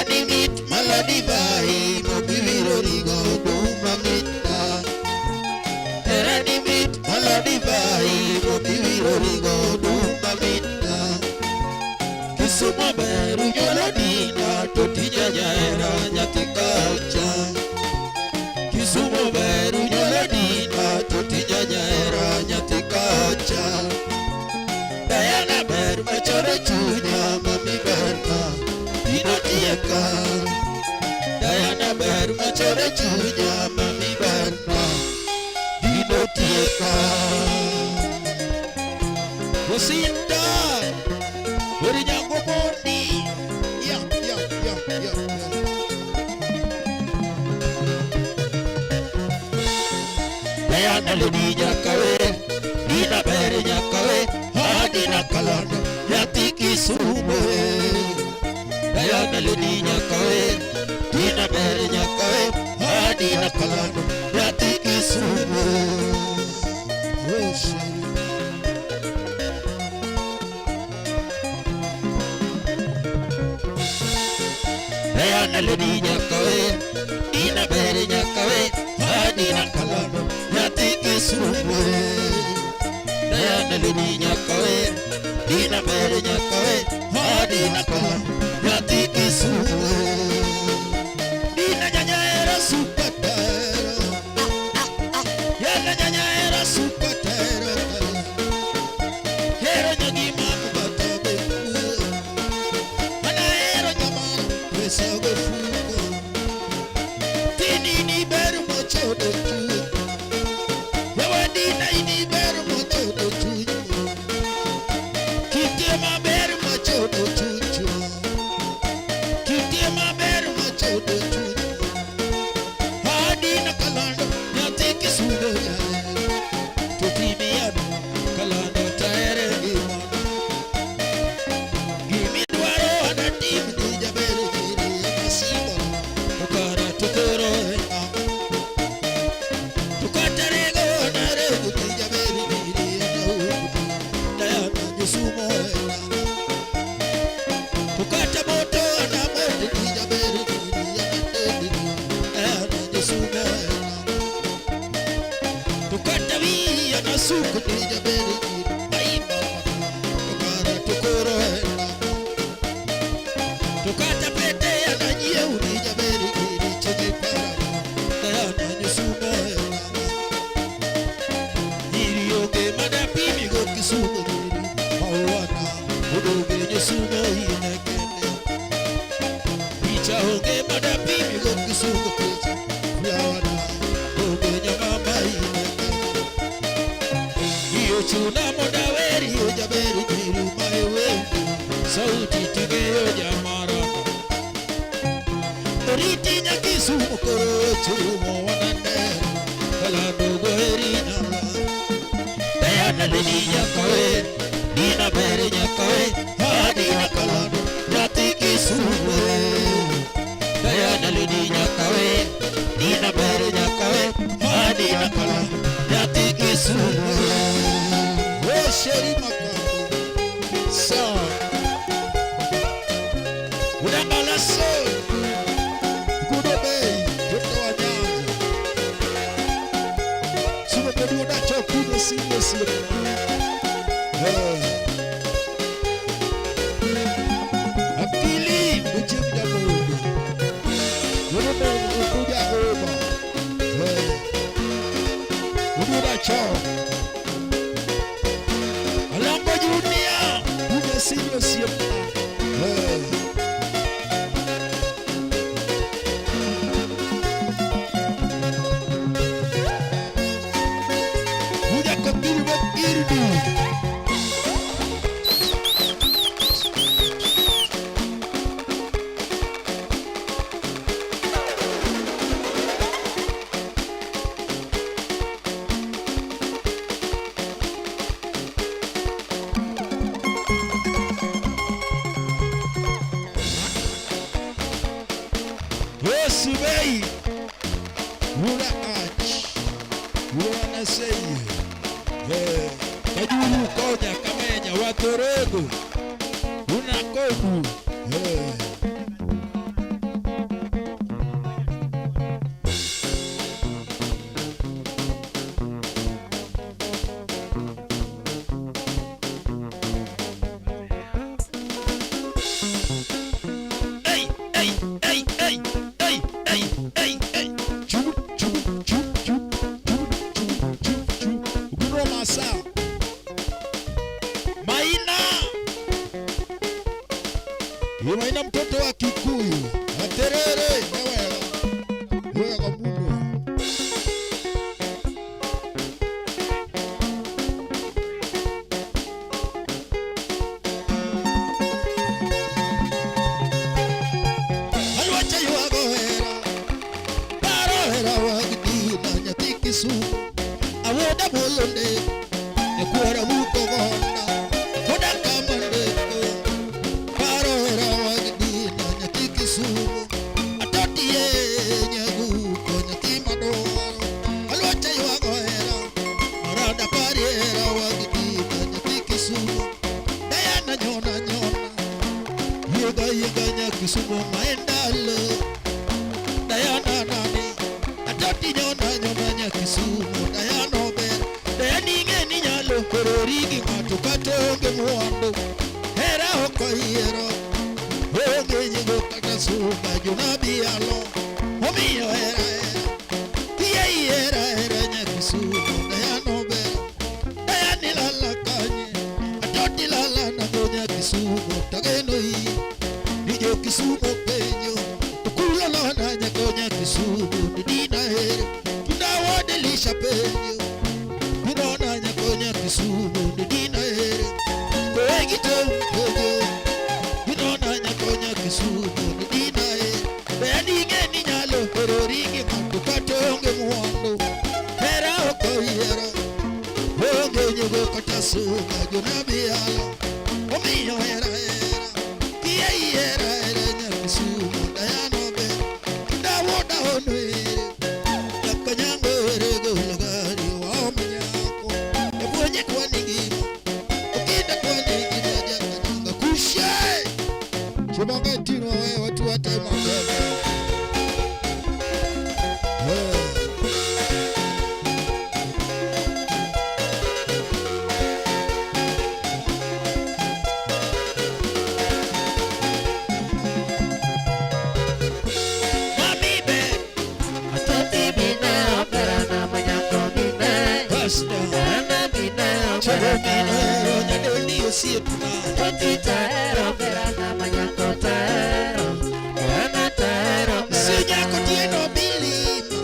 Terani mit maladi bai mobiviro rigo duma mita. Terani mit maladi bai mobiviro rigo duma mita. Kisuma beru yoladina totinya jaera nyatikacha. Kisuma beru yoladina totinya jaera nyatikacha. Dayana beru machore chunya mami berka. Tieka Dayana beru machore chunya mami berka. Dino tieka Lucinda Uri nyango moni. Ya Dayana lidi nyakawe Dina beru nyakawe Hadina kalana Yatiki sume Dayana lidi nyakawe Dina beru nyakawe Hadina kalana Yatiki sume. Dayana lidi nyakawe Dina beru nyakawe Hadina kalana Yatiki sume. Dayana lidi nyakawe Dina beru nyakawe Hadina kalana Yatiki sume. Dina nyanya era supatera. Yana nyanya era supatera. Hero nyagi mamu batabe. Mana hero nyamana pesa gofuko. Tini ni beru mochode tu. Yawa dina ini beru mochode tu. Kitema beru mochode tu. Kitema beru mochode tu. Hadina kalando nyatiki sude. Tutimiano kalando taere gimana. Gimi duaro anatim di jabere jiri masiba. Tukara tukoro ena. Tukatarego narego di jabere jiri ena. Dayana nyusumo ena. Tukata moto na moto di jabere jiri ena. Dayana nyusumo ena. Tukata via na suku di jabere jiri aiba. Tukara tukoro ena. Tukata pete ya na nyeu di jabere jiri chokipara. Dayana nyusumo ena. Jiri yoke madapimi go kisumo jiri. Mawana udoge nyusumo inekene. Picha hoge madapimi go kisumo picha. Yawana udoge nyamama inekene. Iyo chuna moda weri yo jaberi jiru maewe. Sauti tige yo jamarana. Toriti nyakisumo koro chumo wanande. Kalando goheri nala. Dayana lidi nyakawe Dina beru nyakawe Hadina kalando Yatiki sume. Dayana lidi nyakawe Dina beru nyakawe Hadina kalando Yatiki sume. Oh sheri makando Sa Udangala so Kudo bei Joto wanyanja Sume pedu udacho kudo siyo siyo. Akili mchimda mundu Udume ukuja oma. Ududa chao Alambo junia Ume siyo siyo. Uja kapiru bakirdu. Subei Ula ach Ula naseye Kajuru konya kamenya Watorego Una kogu Maina mtoto wa Kikuyu aterere wewe kabudu alwacha yuago hera paro hera wagdi na nyatikisu awoda bolonde ne kuara buko gonda koda kamande Kisumu maendalo Diana nani atoti nyona Kisumu Diana ober Diana ngeni nyalo kororigi ngatu katonge muando hera okoyero oge nyigo kata suka junabi alo omiyo hera hera nya Kisumu Diana ober Diana lala kanye atoti lala na gonya Kisumu tageno hii Kisumu penyo tukula lana nyakonya Kisumu dina here tunawadelisha penyo tunaona nyakonya Kisumu dina here wengi penyo tunaona nyakonya Kisumu dina here beni ngeni nyalo kororigi matukatonge muando hera okoyero onge nyugo kata suga junabi ala omiyo hera Chumangatino watu watema Totitero verana mañana tero Verana tero Sinya kotieno bilima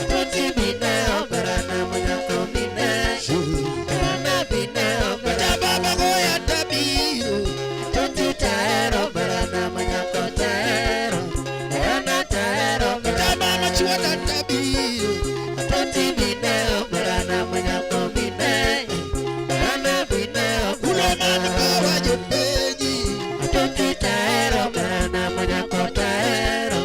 Toti bineo verana mañana bine Verana bineo verana baba goya tabiro Totitero verana mañana tero Verana tero Verana chuata tabiro Toti bineo verana mañana bine Verana bineo Ulomana kawa jupeji Totitero verana mañana tero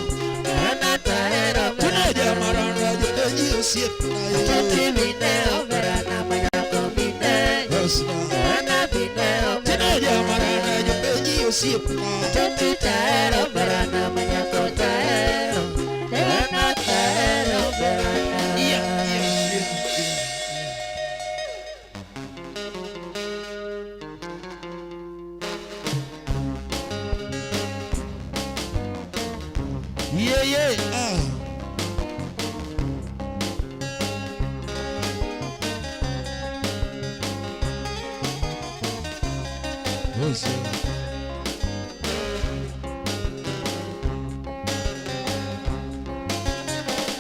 Verana tero Tunaja marana jupeji usiepna Toti bineo verana mañana bine Verana bineo Tunaja marana jupeji usiepna Totitero verana mañana tero Verana tero verana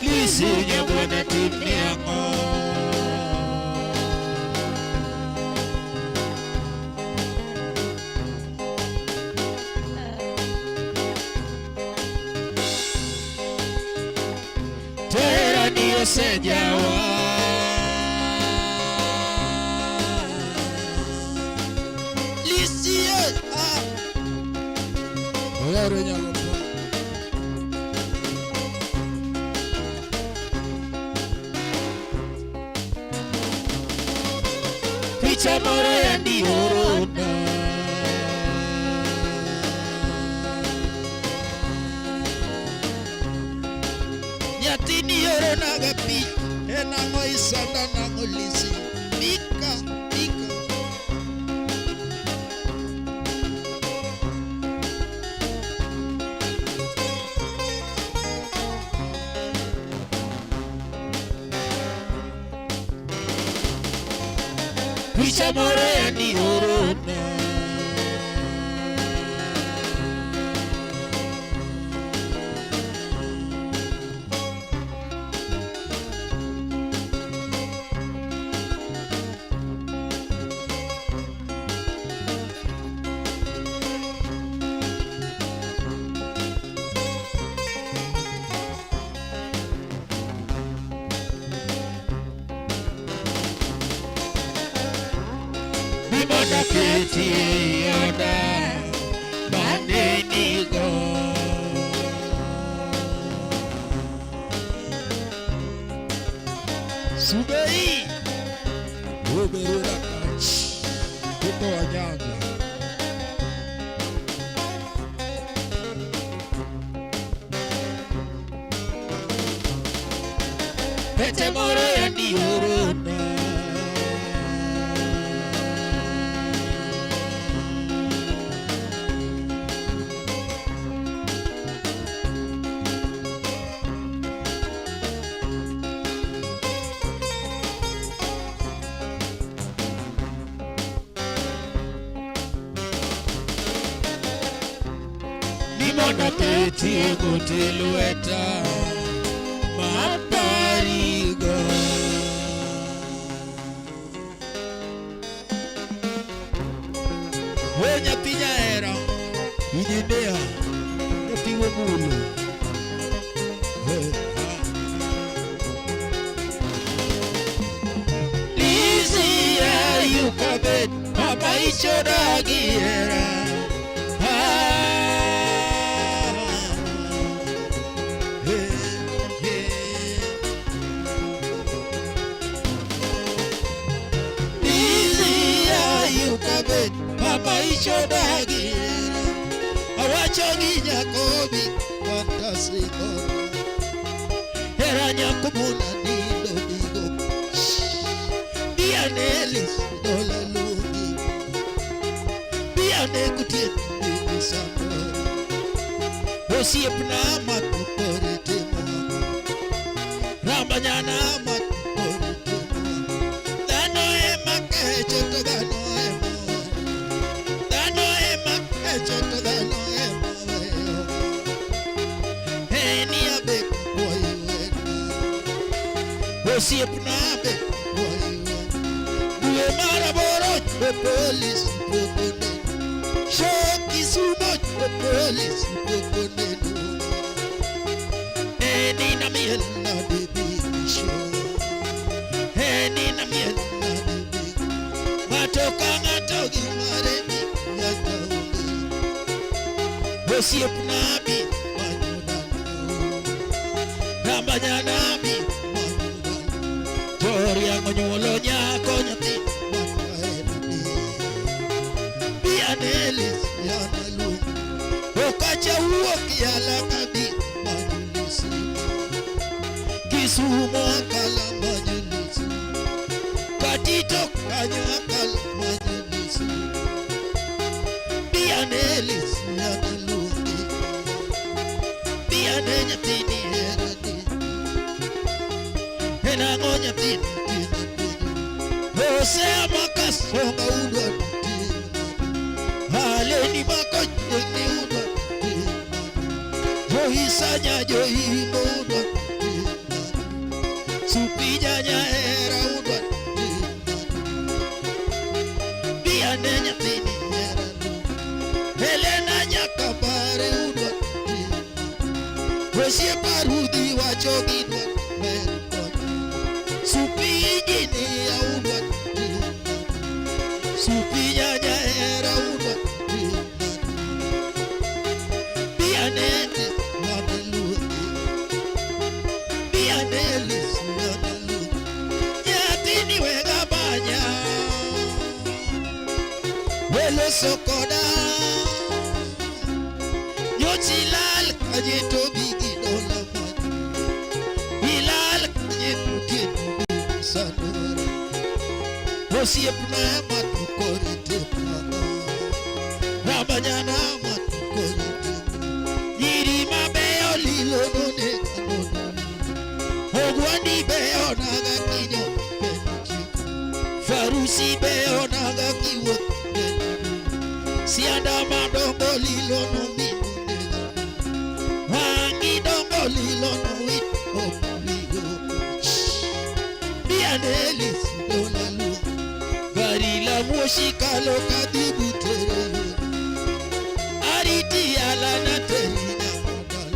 Lisinya buena timnya Tera dio sejawa Lisinya Oyarenya Chamoro ya ndi horona Nyatini horona gapi Ena ngoisanda na ngolisi Mika Picha more ni orona. Bimona keti yoda bandeni go. Subei Uberura kach Kuto wanyanga Pete more ya ni uruna. Bimona keti kutilueta maparigo. Wenya pinya era Ijidea Netiwe mulu Lizzy ya yukabet Papa ichoda giera. Papa ishodagi awachogi Jacobi fantasiko era nyakubuna nido digo bianelis dola lungi biane kutie bisano osiepna matupore temo rambanyana matupore temo dano ema kecho to dano Siep na be boy Due maraboro the police pokonen Shoki sumo the police pokonen Eni na miel na de big show Eni na miel na de big Matoka ngatogi maremi yakaungi Siep na bi Rambanyana bi Yang nyolo nyako nyati wakaeni Bianelis yana lungu Okacha uoki ala kabi manulisi Kisumo akala manulisi Katito kanya akala manulisi Bianelis yana lungu Biane nyatini herani Hena ngonyatini Osea makasonga udwa Haleni makajeni udwa Johisanya johimo udwa Supijanya era udwa Biane nyatini era Helena nyakabare udwa Wesie parudi wachogi udwa Supijini ya udwa Supijanya era udwa Bianete wanaluhi Bianelis wanaluhi Nyatini wega banya Welo sokoda Nyochilal kajeto bigi dola mani Bilal kajeto kinu bigi sanora Osiep na matukore tepana Rambanyana matukore tepana Nyiri mabeo lilo none kanona Ogwani beo naga kinyo Farusi beo lilo no minunega wangi dongo lilo no wit opuligo bianelis dolalu gari la mushikalo kadibutere ariti ala na terina modal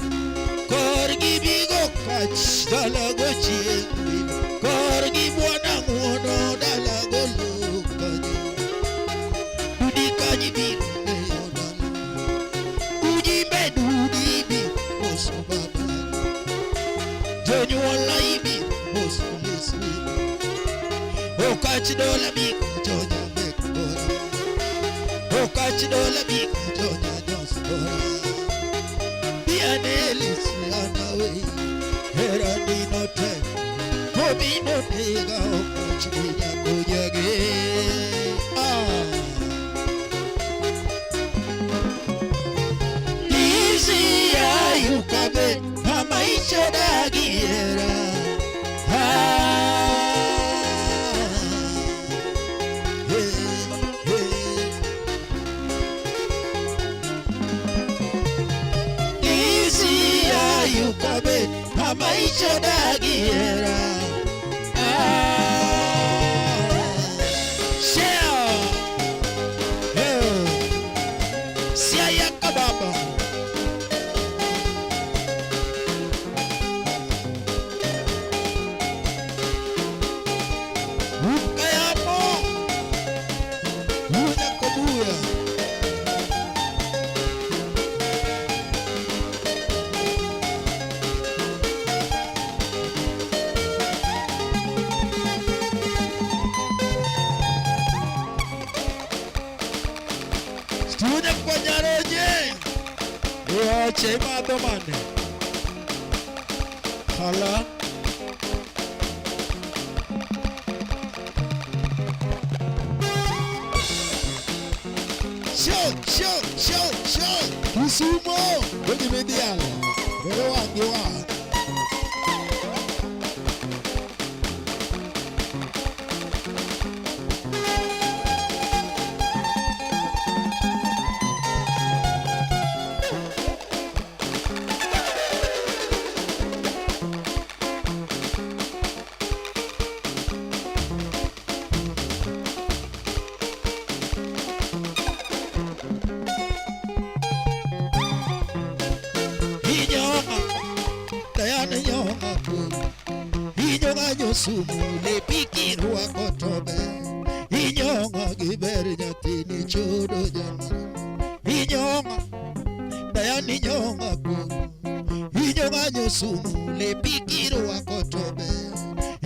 korgi bigo kach dalago chiemi korgi buona muono dalago lukani udikaji bigo neodal ujimbe dudibi osu baba jonyuola ibi osu leswi okach dola bigo jonya mekora okach dola bigo jonya josora bianelis anawe herani note mobi notega okach dinya kojage Easy ayukabe amaisha dagiera Yukabe amaisha dagiera share siya kababa kaya po muna kabuya Studia kwa nyaroje yo chema domane hala show Kisumo kwenye mediala pero wangiwa Dayana nyonga ku inyonga nyosumu le pikirwa kotobe inyonga giber nyatini chodo jamana inyonga Dayana nyonga ku inyonga nyosumu le pikirwa kotobe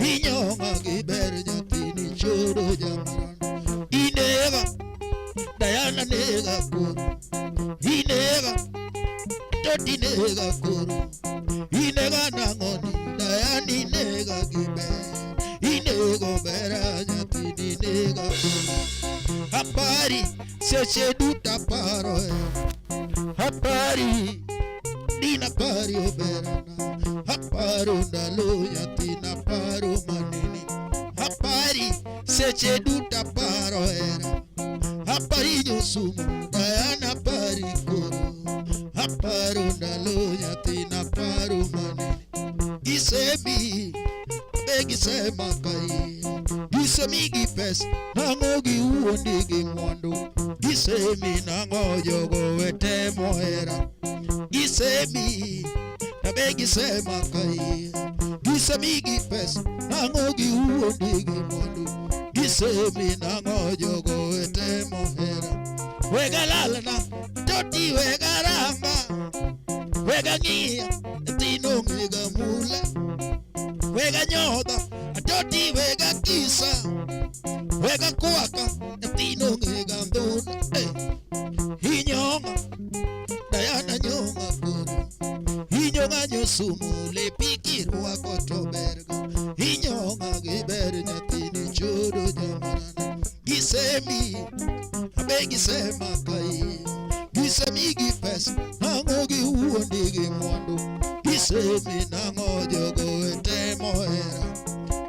inyonga giber nyatini chodo jamana inega Dayana nega ku inega toti nega kuru inega nangoni Dayana inega gibe inego bera nyatini nega hapari seche duta paro hapari dina pari oberana haparo ndalo nyatina paro manini hapari seche duta paro era hapari nyosumu Dayana pari koro haparo ndalo nyatina paro manini Gisemi Begisema kai Gisemi gipes Nangogi uondigi mwando Gisemi nangojogo wete moera Gisemi Begisema kai Gisemi gipes Nangogi uondigi mwando Gisemi nangojogo wete moera Wega lalana Toti wega ramba Wega ngia Tino mega mule Wega nyoda Toti wega kisa Wega kwaka Tino mega mbuna Inyonga Dayana nyonga kuru Inyonga nyosumu le pikirwa kotoberga Inyonga giber nyatini chodo jamarana Gisemi Begisema kai Gisemi gipes Nangogi uondigi mwando Gisemi nangojogo wete moera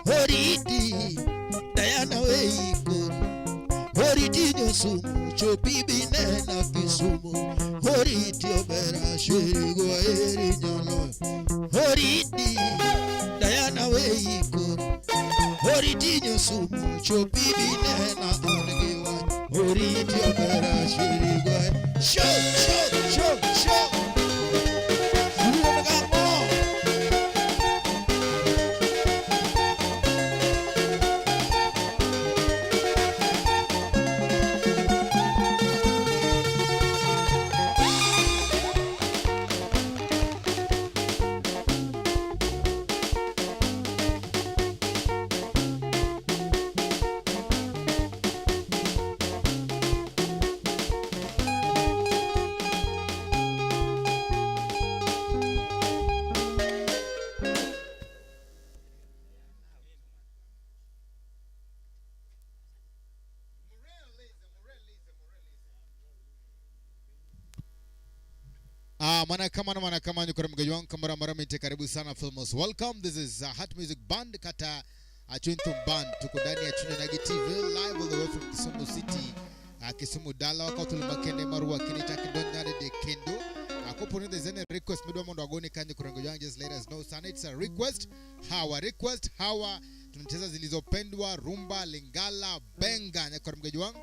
Horiti Dayana weikuru Horiti nyosumu chopibi nena Kisumu Horiti shiri go eri nyalo Horidi Diana weiko Horidi nyosumu chobibi nena angewa Horidi obera shiri go Show Manakama nyukura mgayuang kamara maraminte karibu sana Filmos. Welcome. This is Heart Music Band kata Achunthum Band. Tuko ndani ya Chunya Nagi TV live all the way from Kisumu City. Kisumu Dala wakatulu makene marua kini chakindon nyade de kendo. Akoponi there's any request midwa mondo agoni kanyi kurangayuang, just let us know sana. It's a request. Hawa tunacheza zilizopendwa rumba lingala benga nyakura mgayuang.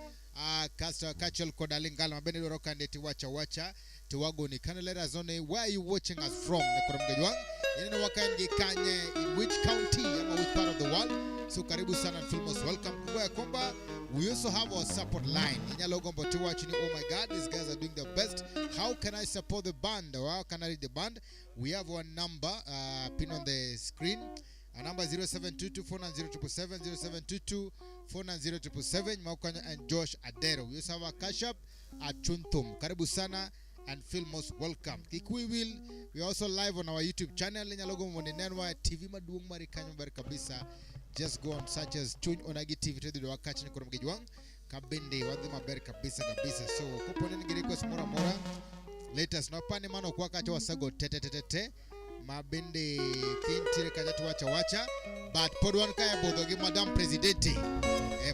Kasta kachel koda lingala mabene doroka ndeti wacha Tiwago ni kind of let us know where are you watching us from in which county or which part of the world. So karibu sana Filmos. Welcome. We also have our support line. Oh my God, these guys are doing their best. How can I support the band or how can I read the band? We have one number pinned on the screen. Our number 0722-490-777, 0722-490-777. Maukanya and Josh Adero. We also have a cash up at Chunthum. Karibu sana and Filmos, welcome. We are also live on our YouTube channel. TV maduong marikanyo bar kabisa. Just go on search as Chuny Onagi TV to the wakachi ni kurumgejuang. Kabende wadhi maber kabisa. So kupone ngi request mora. Let us know pani mano kwa kacha wasago tete. Mabende kintire kacha wacha. But podwan kaya bodogi Madam Presidente.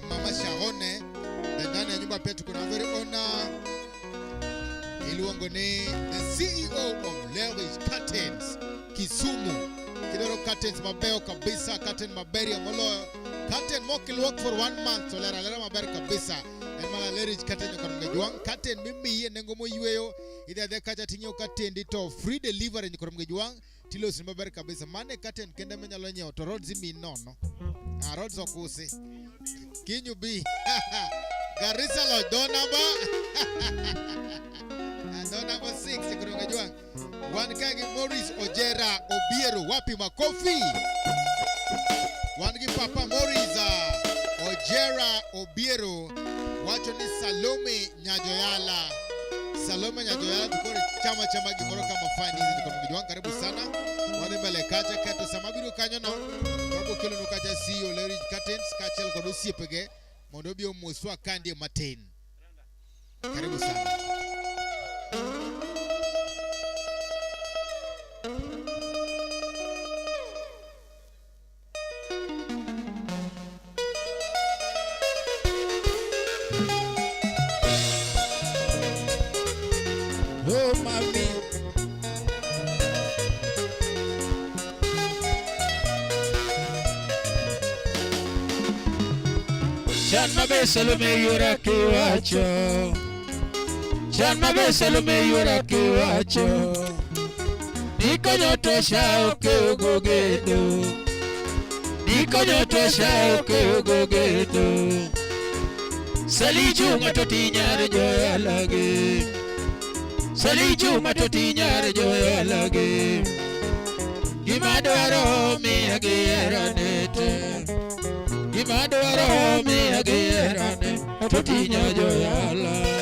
Mama Shaone. Ndani ya nyumba petu kuna very honor. Iluangone, the CEO of Leverage Curtains, Kisumu. Kidoro Curtains mabeo kabisa, curtain maberi amolo. Curtain mokil work for 1 month, so lera maberi kabisa. Emala Leverage Curtain yukorumgejuang. Curtain mimi ye nengomo yueyo. Ida de kacha tinyo curtain dito free delivery yukorumgejuang. Tilo sinmaberi kabisa. Mane curtain kende menyalo nye to roads imi nono. Roads okuse. Kinyubi. Garissa lo donaba. Number 6 kurungajuang. Wankagi Morris Ojera Obiero wapi makofi. Wangi Papa Morris Ojera Obiero. Wacho ni Salome Nyajoyala. Tukore chama gimoroka mafani hizi kurungajuang. Karibu sana. Wade mbele kacha kato samabiru kanyono. Wabo kilo nukacha CEO Leverage Curtains kachel kodosi pege. Mondobio Moswa Kandi Maten. Karibu sana. Oh mami, Chan mabe Salome yura kiwacho. Chan mabe Salome yura kiwacho. Nikonyoto shao keogogedo. Nikonyoto shao keogogedo. Saliju matoti nyare joyalage. Saliju matoti nyare joyalage. Gimadwaro mi ageranete. Gimadwaro mi agerane. Matoti nyare joyalage.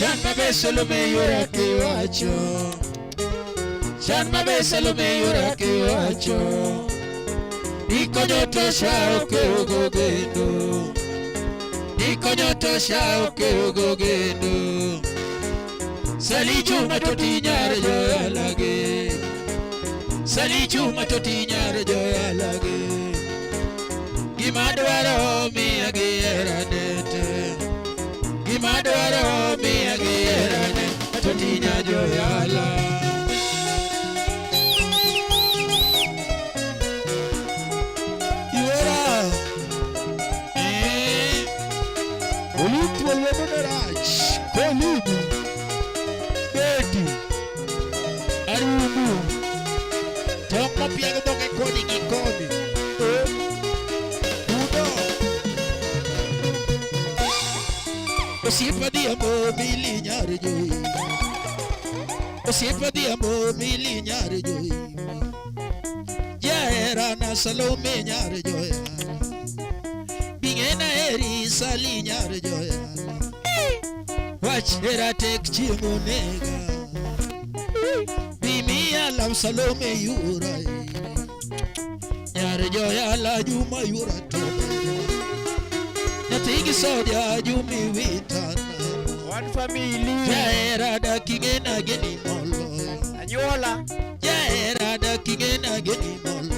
Chan mabe Salome yura kiwacho. Chan mabe Salome yura kiwacho. Nikonyoto shao keogogendo. Nikonyoto shao keogogendo. Saliju matoti nyare joyala. Sali chuma totinyar joyalage Gimadwaro miya gieranete Gimadwaro miya gieranete Totinya joyala Yuera Olitu walwemonerach Kolibu Beti Arubu Toko piago boke kodi gikoni Uno Osiepa di amo mili nyari joy Osiepa di amo mili nyari joy Jaera na Salome nyari joy Bingena eri sali nyari joy Wachera tek chiemo nega Bimia lam Salome yura Nyari joya la juma yura tome Nyatigi sodia jumi witana One family. Jaera da kigena geni molo Anyola. Jaera da kigena geni molo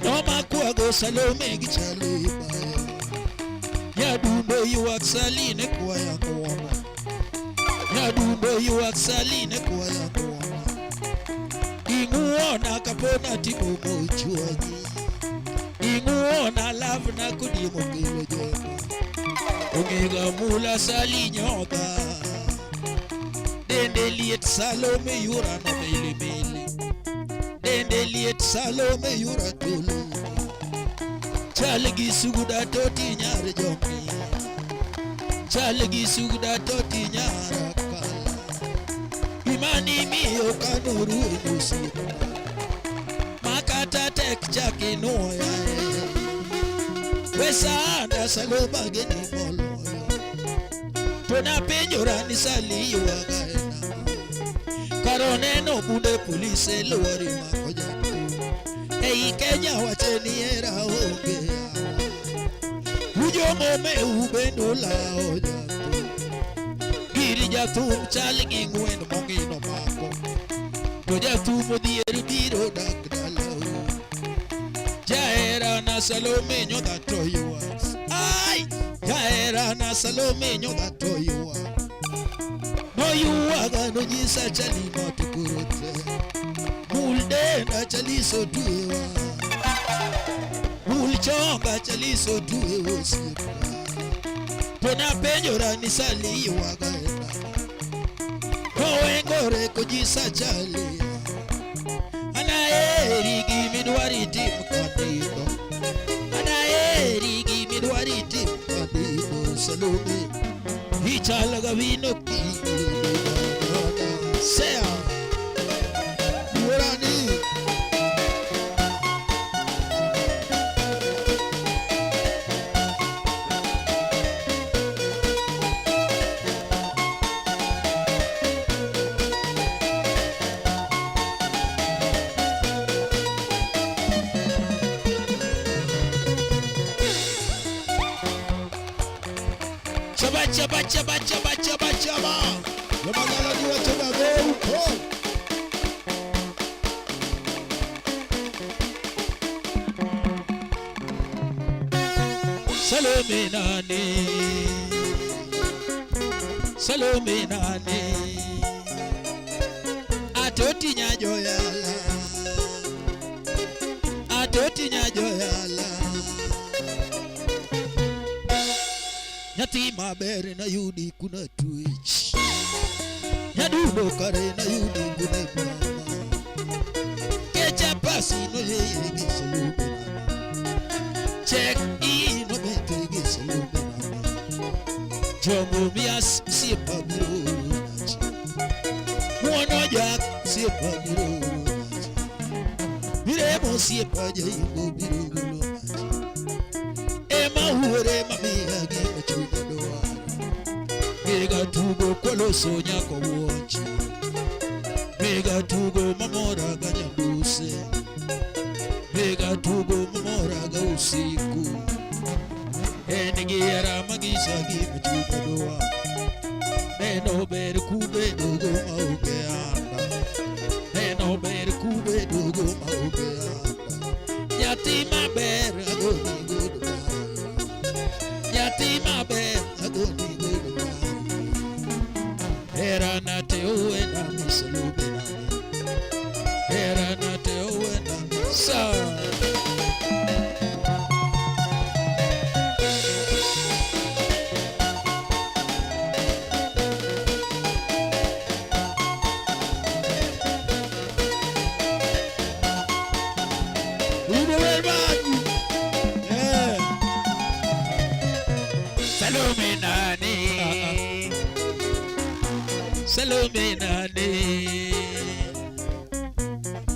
Noma kuago Salome gichale baya Yadundo yuwak saline kwa ya kuwama Yadundo yuwak saline kwa ya kuwama Inguona kapona timu mochuani Inguona love na kudimo kilo jema Ongega mula sali nyoga Dende liet Salome yura na mele mele Dende liet Salome yura tulu Chalegi suguda toti nyare jomi Chalegi suguda toti nyara kala Imani miyo kanuru inusi Makata tek chaki noya Wesa anda Saloma geni molo Tona penyora ni sali wagaena Karone no bude polise luari makoja Ei Kenya wacheni era oge Ujo mome ubendo la oja Giri jatum chalingi ngwendo mongino mako Toja tumo dieri biro dagdala Jaera na Salome nyoda toyua Ay! Jaera na Salome nyoda toyua No yuwaga no jisa chali matukurote Mulde na chali so tuewa Mulchonga chali so tuewa sipa Tona penyora ni sali yuwaga ena Kowengore kujisa chali Anaeri gimidwari tim kandino Anaeri gimidwari tim kandino Salome Hichalaga vino kili Sea Murani Chaba chaba chaba chaba chaba chaba Yamagala diwa chaba go go Salome nani Salome nani Atoti nyajoyala Atoti nyajoyala Nyati mabere na yudi kuna twitch Nyadudo kare na yudi kuna mama Kecha pasi no yeye Salome nani Check in no bete ge Salome nani Jomo mias sipa biro nachi Mwono jak sipa biro nachi Biremo sipa jaibo biro nachi Ema uore mamia gima chuda doa Mega tugo kolo sonya ko wochi Mega tugo mamora ganya duse Mega tugo mamora ga usiku Enigira magisa gima chuda doa Neno ber kube dogo mauke anda Neno ber kube Salome nani,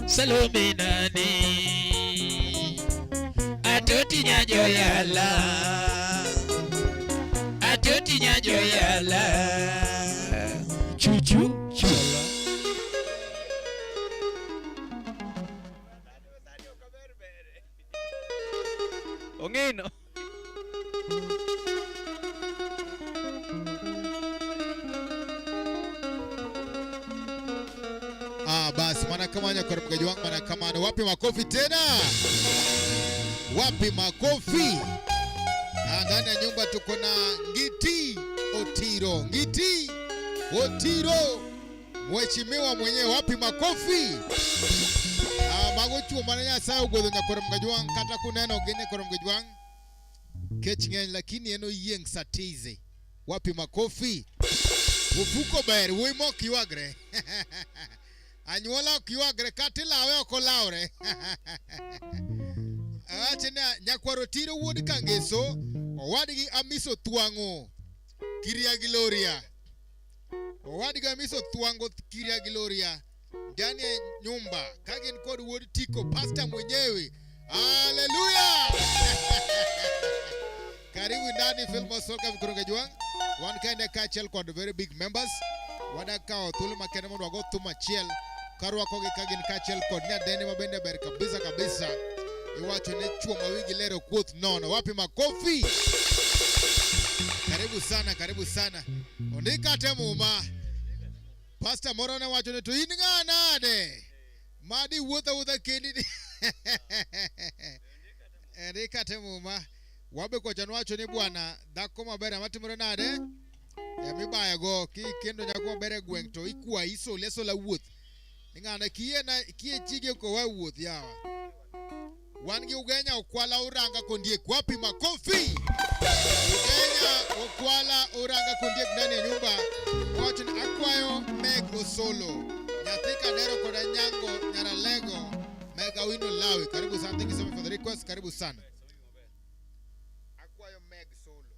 Salome nani, atoti nyajo yala, atoti nyajo yala, chuchu chula. Ongino. Basi manakamanya kwa mgaji wangu manakamana. Wapi makofi tena? Wapi makofi? Ndani ya nyumba tuko na Ngiti Otiro. Ngiti Otiro, mheshimiwa mwenyewe. Wapi makofi? Magochu mananya saa ugodo nyakora mgaji wangu. Kata kuneno gene kwa mgaji wangu kechingen, lakini eno yeng satize. Wapi makofi? Ufuko bayari uimo kiwagre. Anyuola kiwagre katila we okolaure. Achena nyakwaro tiro wuod Kangeso, owadgi Amiso Thuango Kiria Gloria. Owadgi Amiso Thuango Kiria Gloria ndani ya nyumba kagin kod wuod Tiko pastor mwenyewe. Hallelujah. Karibu ndani Filmos Welcome kutoka Juang. One kind of catchel called very big members. Wadaka othulu makene mondo wago thuma chiel. Karwa kogi kagin kachel kod nya deni mabende ber kabisa kabisa. Iwacho ne chuo mawigi lero kuoth nono. Wapi makofi? Karibu sana, karibu sana. Ondika temuma. Pastor moro ne wacho ne to in ng'a nade? Madi wuotha kendi. Ondika temuma. Wabe kwa chanu wacho ni bwana dhako maber matimore nade? Mibaya go ki kendo nyako maber gweng to ikwa iso leso la wuoth. Ngana kie chige ko wa wuoth yawa. Wan gi Ugenya Okwala Oranga Kondiek. Wapi makofi? Ugenya Okwala Oranga Kondiek ndani ya nyumba. Wacho ni akwayo Meg Osolo. Nyathika Dero koda Nyango Nyaralego Meg Awino Lawi. Karibu sana. Thank you so much for the request. Karibu sana. Akwayo Meg Solo.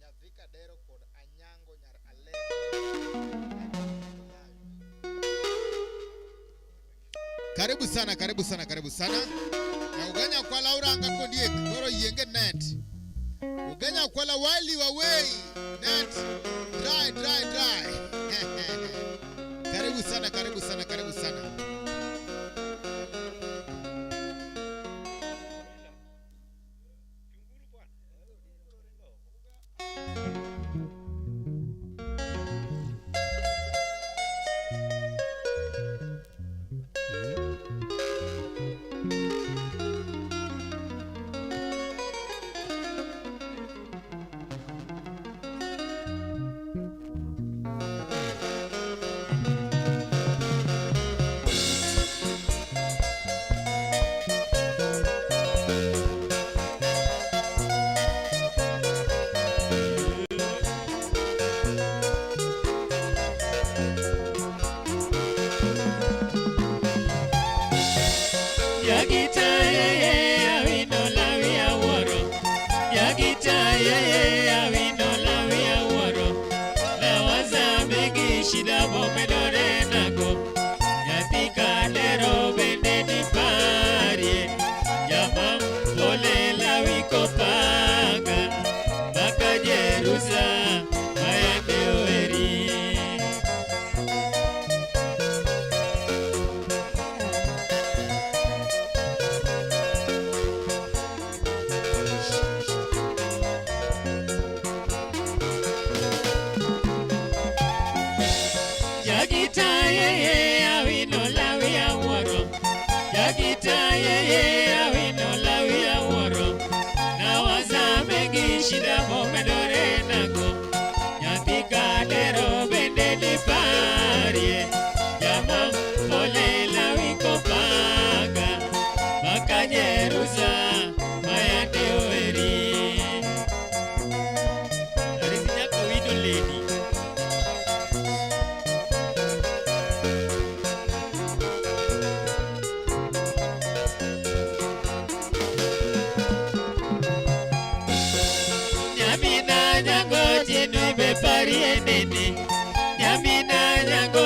Nyathika Dero koda Anyango Nyaralego. Karibu sana, karibu sana, karibu sana. Na Ugenya Okwala Oranga Kondiek koro yenge net. Ugenya Okwala wali wawei net dry. Karibu sana, karibu sana, karibu sana. Nyamina nyango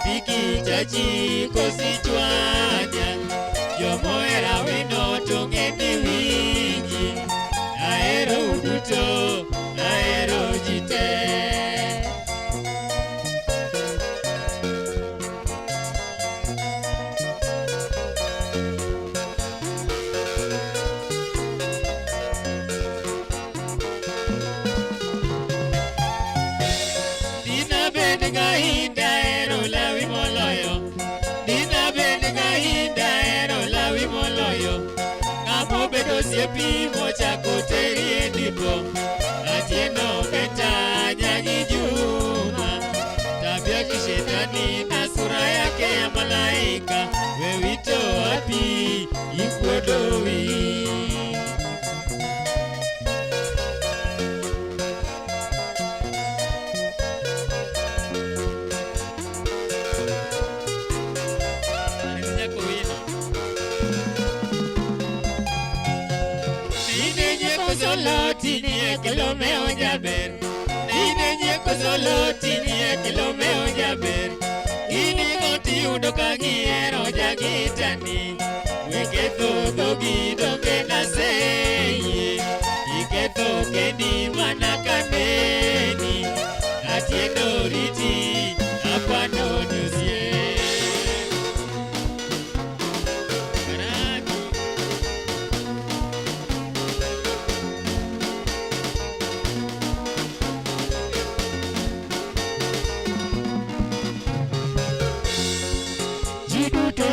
rafiki chachi kosichwanya jomoera wino tongeni winji aero uduto aero jite Siepi mocha koteri ndipo atieno beta nyagi juma tabia kishetani na sura yake ya malaika wewito wapi ikodowi Tini kilome ojaber, nine nyeko solo tini kilome ojaber. Ini goti udoka giero jagitani, weketho dogi doge naseye, iketho keni manakaneni, atieno riti apano nusie.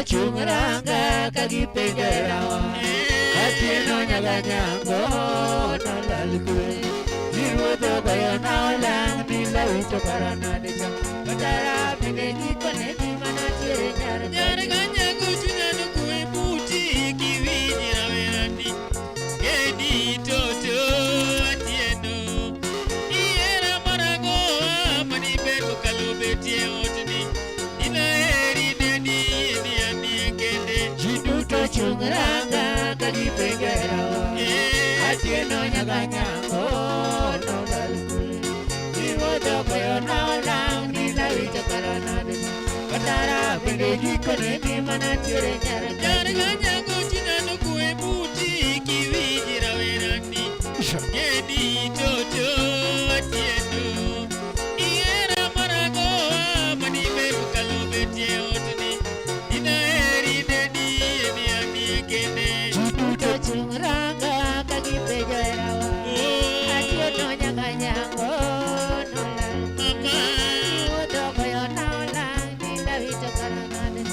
Chungranga kagipegerawa atieno nyaganyango nalalkwe niruodo bayo naolang nilawito karanadija batara pegegi koneni manatiere nyare ganyango chunano kue puti kiwinyi rawerani gedi toto atieno iera maragoa manibeko kalobetie otni inaeri deni chungranga kagipegerawa atieno nyaganyango nogalkule niruodo bayo naolang nilawito karanade katara bende gikoneni manatiere nyare ganyango chinano kue buti kiwinji rawerani gedi toto atieno iera maragoa maniberu kalobetie otni inaeri deni chungranga kagipegerawa atieno nyaganyango nolalkule niruodo bayo naolang nilawito karanade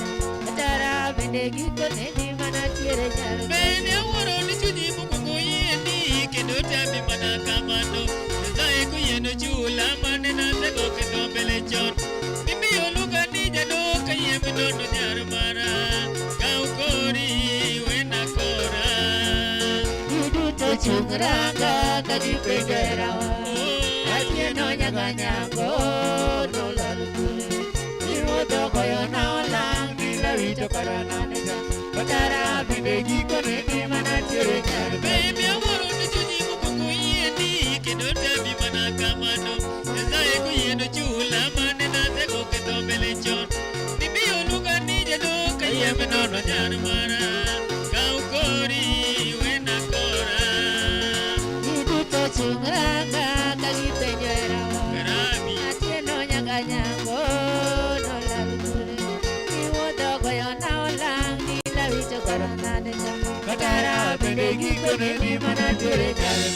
katara bende gikoneni manatiere nyare bende awuoro ni chunyi mokwongo yieni kendo tami mana kamano Nyasaye kuyeno chula mane nasego kendo mbele chon mimiyo luga ni jadok ayiem nono nyar mara kau kori wena kora iduto chungranga kagipegerawa atieno nyaganyango nolalkule niruodo bayo naolang nilawito karanadega katara bende gikoneni manatiere nyare bende awuoro ni chunyi mokwongo yieni kendo tami mana kamano Nyasaye kuyeno chula mane nasego kendo mbele chon mimiyo luga ni jadok ayiem nono nyar mara kau kori wena kora iduto chungranga kagipegerawa atieno nyaganyango nolalkule niruodo bayo naolang nilawito karanadega katara bende gikoneni manatiere nyare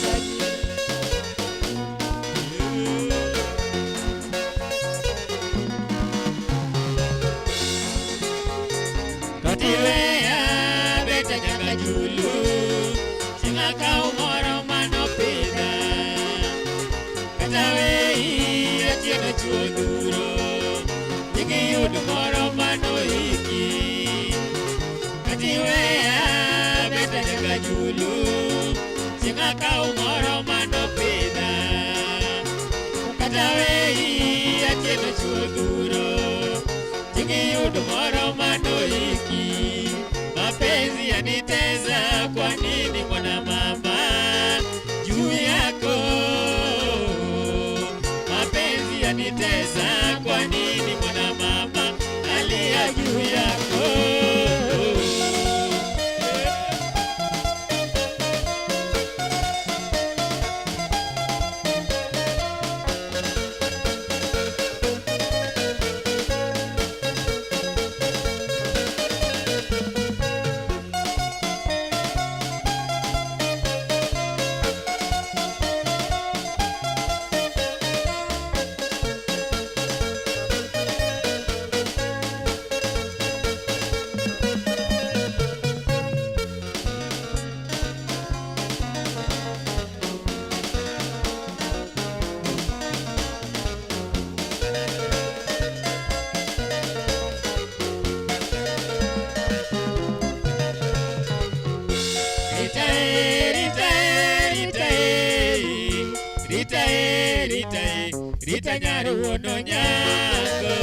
katiweya beta nyaka julu singaka umoro manopidha katawei atieno chuo duro ingiyud moro manoiki katiweya beta nyaka julu singaka umoro manopidha katawei atieno chuo duro ingiyud moro manoiki mapenzi yaniteza kwa nini mwana mama juu yako mapenzi yaniteza kwa nini mwana mama ya juu yako. Rita nyaruono nyango.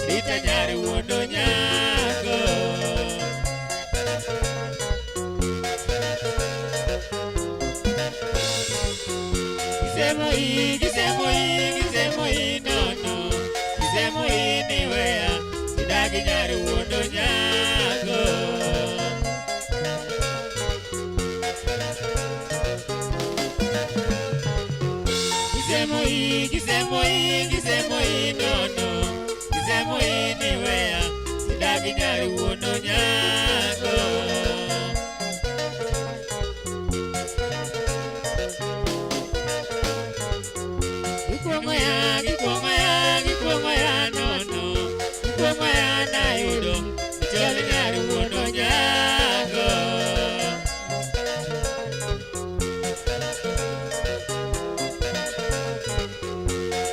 Rita nyaruono nyango. Gisemo hii nono. Gisemo hii ni wea. Sidagi nyaruono nyango. Gisemo hii nono. Gisemo hii ni wea. Sidagi nyaruono nyango. Gikuongo ya nono. Gikuongo ya nayudo. Chole nyaruono nyango.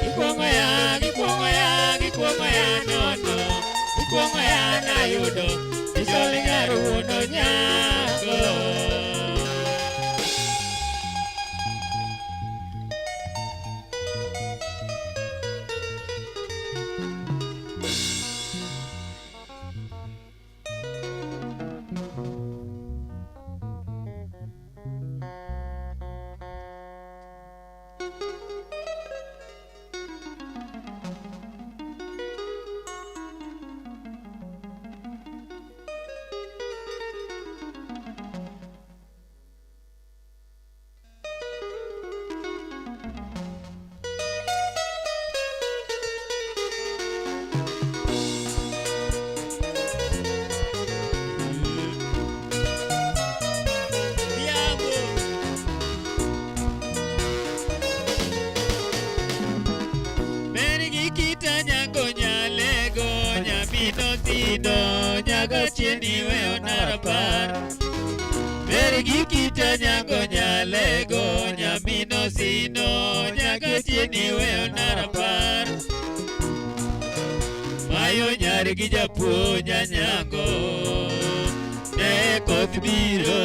Gikuongo ya nono. Gikuongo ya nayudo. Chole nyaruono nyango. Nyago chieni weo narapar. Bergi kita nyago nyalego. Nyamino sino nyago chieni weo narapar. Mayo nyari gi japuonja nyango. Ne koth biro.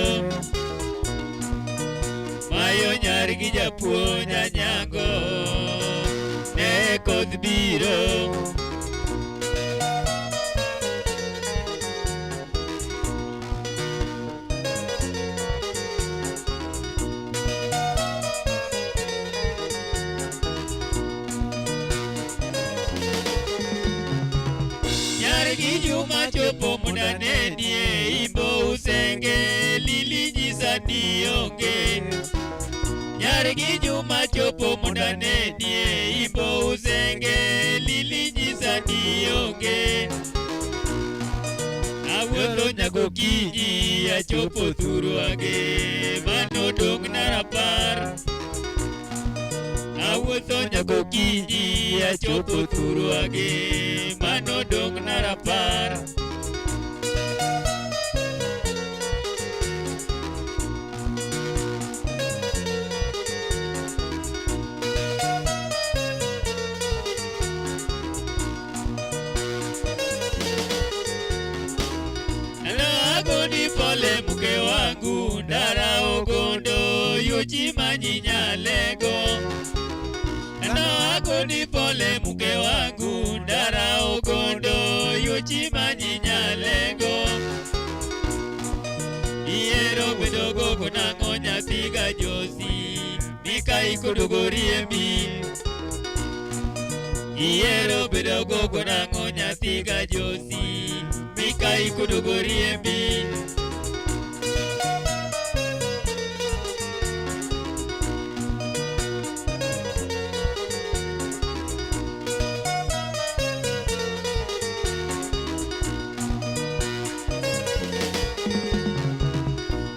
Mayo nyari gi japuonja nyango. Ne koth biro. Juma chopo munanenie imbo usenge lili jisa dionge. Nyarigi Juma chopo munanenie imbo usenge lili jisa dionge. Awuotho nyago kinyi achopo thuru age mano dong narapar. Awuotho nyago kinyi achopo thuru age mano dong narapar. Pole mke wangu ndara ogondo yuchi manyinya lego. Agoni pole mke wangu ndara ogondo yuchi manyinya lego. Iero bedo gogo nango nyathi ga josi Mikai kudugorie mi Iero bedo gogo nango nyathi ga josi Mikai kudugorie mi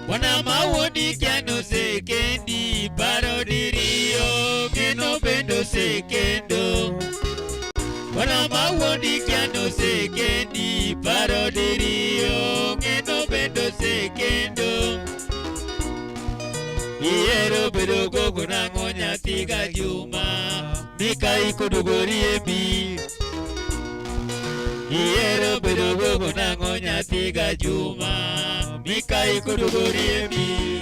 Wana mawodi kiano sekendi parodirio Geno bendo sekendo Wana mawodi kiano sekendi parodirio Geno bendo sekendo Iero bedo gogo nango nyathi ga juma Mikai kudugorie bi Iero bedo gogo nango nyathi ga juma Mikai kudugorie mi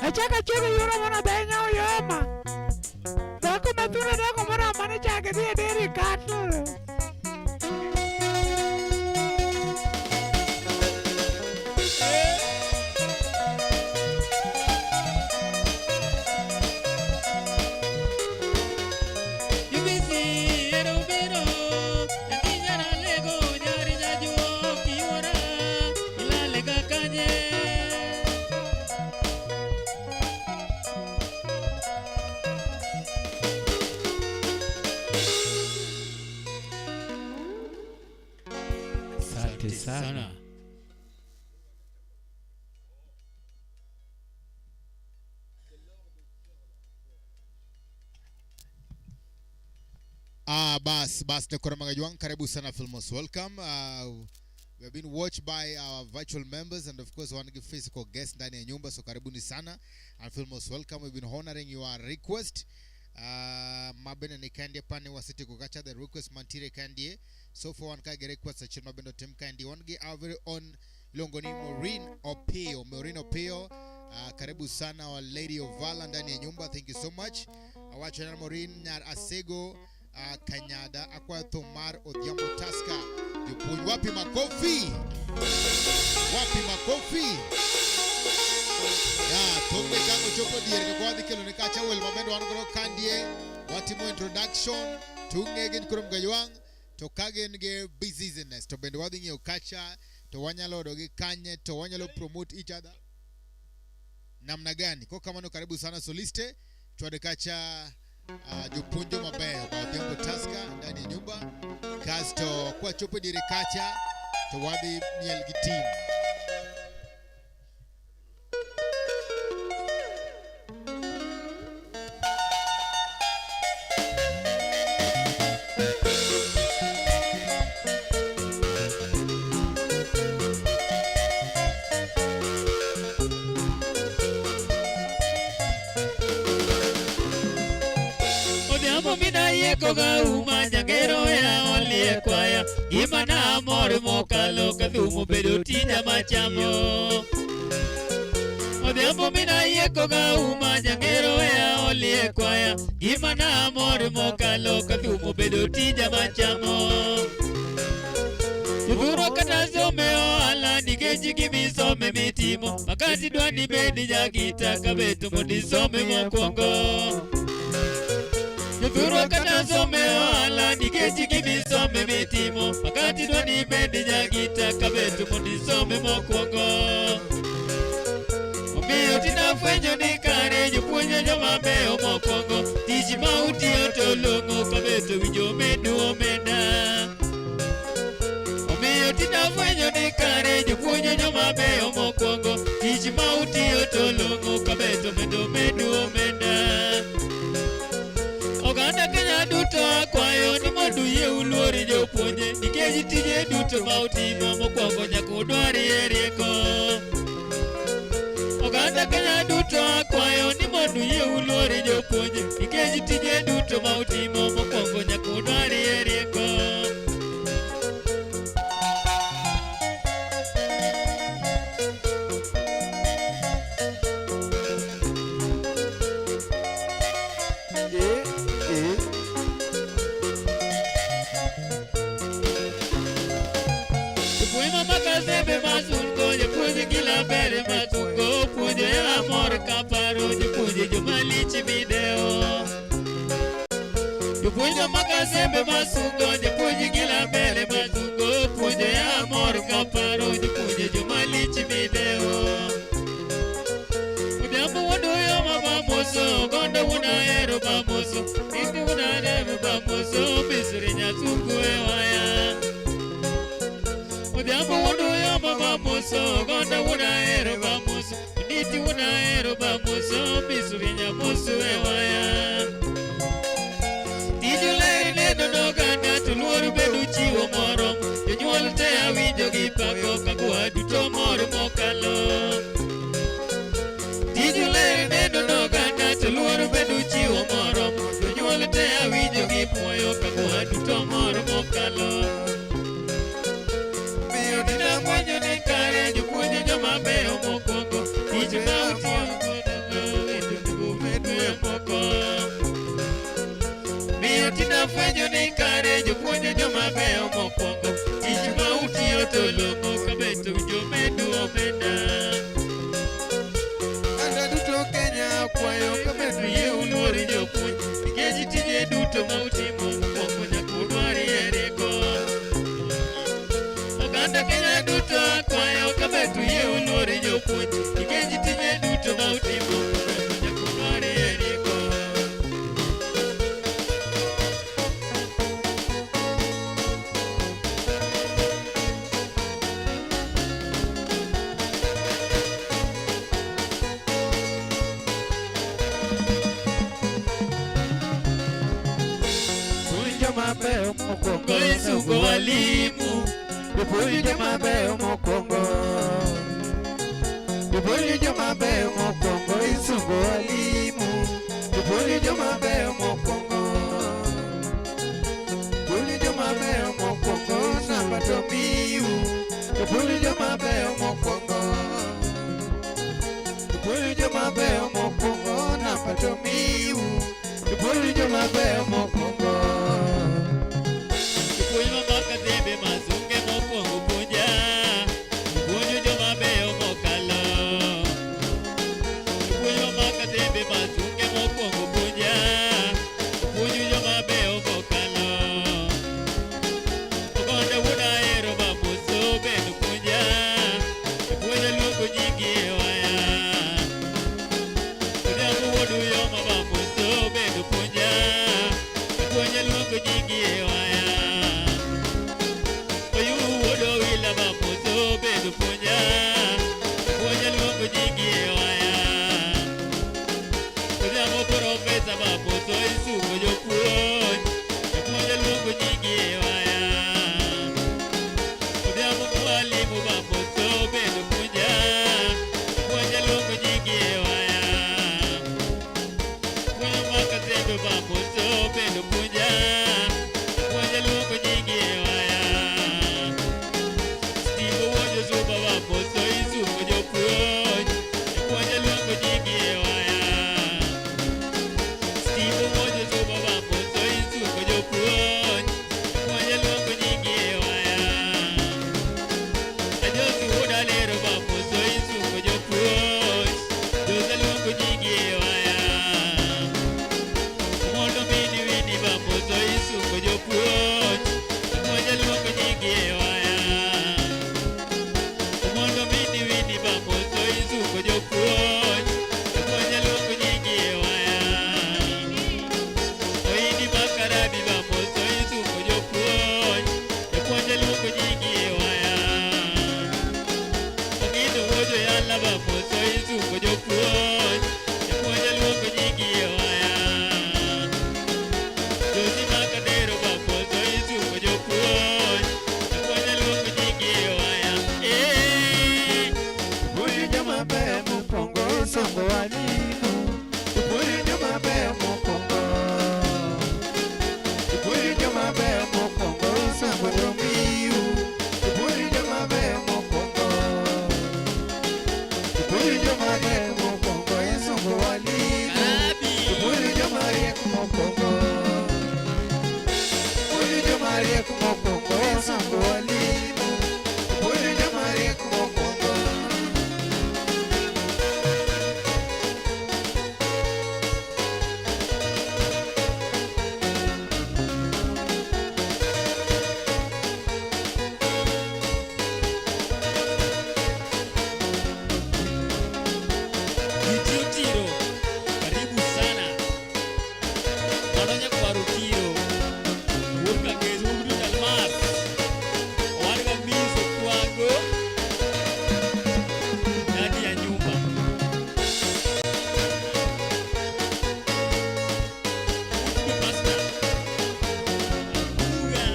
Achaka chulo yuro mona benya uyoma. Dako matuna dako mona mane chake diye deri katlo. Sana. Bas Nekora Magajuang, karibu sana Filmos. Welcome. We have been watched by our virtual members and of course one physical guest ndani ya nyumba, so karibuni sana and Filmos welcome. We've been honoring your request. Mabene ni kandie pane wasiti kukacha the request mantire kandie. So for one kage request a chima bendo tim kandi one ge our very own Longoni Maureen Opeo. Karibu sana our Lady of Valor ndani ya nyumba. Thank you so much. Awacho na Maureen Nyar Asego Kanyada Akwa Tomar Odhiambo Taska. Yupunyi wapi makofi? Wapi makofi? Ya tonge kango chopo diere kwa dikelo nikacha wel mabendo wanogoro kandie. Wati mo introduction tungege nikurum gayuang to kage nge business to bendo wadingi okacha to wanyalo doge kanye to wanyalo promote each other namna gani. Kwa kama no karibu sana soliste tuadekacha jupunjo mabeyo ba Odhiambo Taska ndani ya nyumba kasto kwa chopo diere kacha to wadi mielgi team. mina yeko ga uma nyangero ya olie kwaya gima na mor mokalo kadhumo bedo tija machamo odhiambo mina yeko ga uma nyangero ya olie kwaya gima na mor mokalo kadhumo bedo tija machamo Jodhuro kata some ohala nikech gimisome mitimo makati dwani bedi jagita kabeto mondisome mokwongo Jodhuro kata some ohala nikech gimisome mitimo makati dwani bedi jagita kabeto mondisome mokwongo Omiyo tinafwenyo ni kare jopuonjo joma beyo mokwongo tich ma utiyo to long'o kabeto winjo medu omenda Tinafwenyo ni kare jopuonjo joma beyo mokwongo tich ma utiyo to long'o kabeto medu omenda Oganda Kenya duto akwayo ni mondo yie uluori jopuonje nikech tije duto ma utimo mokwongo nyaka udwari rieko Oganda Kenya duto akwayo ni mondo yie uluori jopuonje nikech tije duto ma utimo mokwongo nyaka udwari rieko Sebe masungo jepunje gila bere masungo punje amor kaparo jepunje jomalichi video Jepunje maka sebe masungo jepunje gila bere masungo punje amor kaparo jepunje jomalichi video Udambo wado yo mabamoso gondo unaero bamoso Indi unaremo bamoso misuri nyasungu ewaya Odhiambo wado yo mabamoso gonda unaero bamoso Niti unaero bamoso misuri nyamoso ewaya Tiju leri neno noganda tuluoru bedu chiwo moro Jonyuol te awinjo gi pako kakwa duto moro mokalo Tiju leri neno noganda tuluoru bedu chiwo moro Jonyuol te awinjo gi puoyo kakwa duto moro mokalo Tinafwenyo ni kare jopuonjo joma beyo mokwongo tich ma utiyo godo medu moko Miyo tinafwenyo ni kare jopuonjo joma beyo mokwongo tich ma utiyo to long'o kabeto winjo medu omenda Anda duto Kenya akwayo kabeto yie uluori jopuonj nikech tije duto ma utimo mokwongo nyaka udwari rieko Oganda Kenya duto akwayo kabeto yie uluori jopuonj nikech tije duto ma utimo nyaka udwari rieko Puonjo mabeyo mokwongo isugo walimu Jopuonjo joma beyo mokwongo Jopuonjo joma beyo mokwongo isugo walimu Jopuonjo joma beyo mokwongo Jopuonjo joma beyo mokwongo namba to miu Jopuonjo joma beyo mokwongo Jopuonjo joma beyo mokwongo namba to miu Jopuonjo joma beyo mokwongo Jopuonjo maka dhembe mazunge mokwongo puonja Jopuonjo joma beyo mokalo Jopuonjo maka dhembe mazunge mokwongo puonja Jopuonjo joma beyo mokalo Ogonda unahero bamoso bendo puonja Jopuonjo luongo nyingi e waya Odhiambo wuodu yo mabamoso bendo puonja Jopuonjo luongo nyingi e waya Oyudo wila bamoso bedo puonja Puonja luongo nyingi e waya Odhiambo profesa bamoso isugo jopuonj Puonja luongo nyingi e waya Odhiambo mwalimu bamoso bedo puonja Puonja luongo nyingi e waya Puonja maka sendo bamoso bedo puonja Maria kumoko ensambo walimu. Puonjo Maria kumoko. Tiro, karibu sana. Wananya kwa Rutiro. Urka gezu ugru dalmar. Warga miso kwango. Ndani ya nyumba. Pasta. Uga.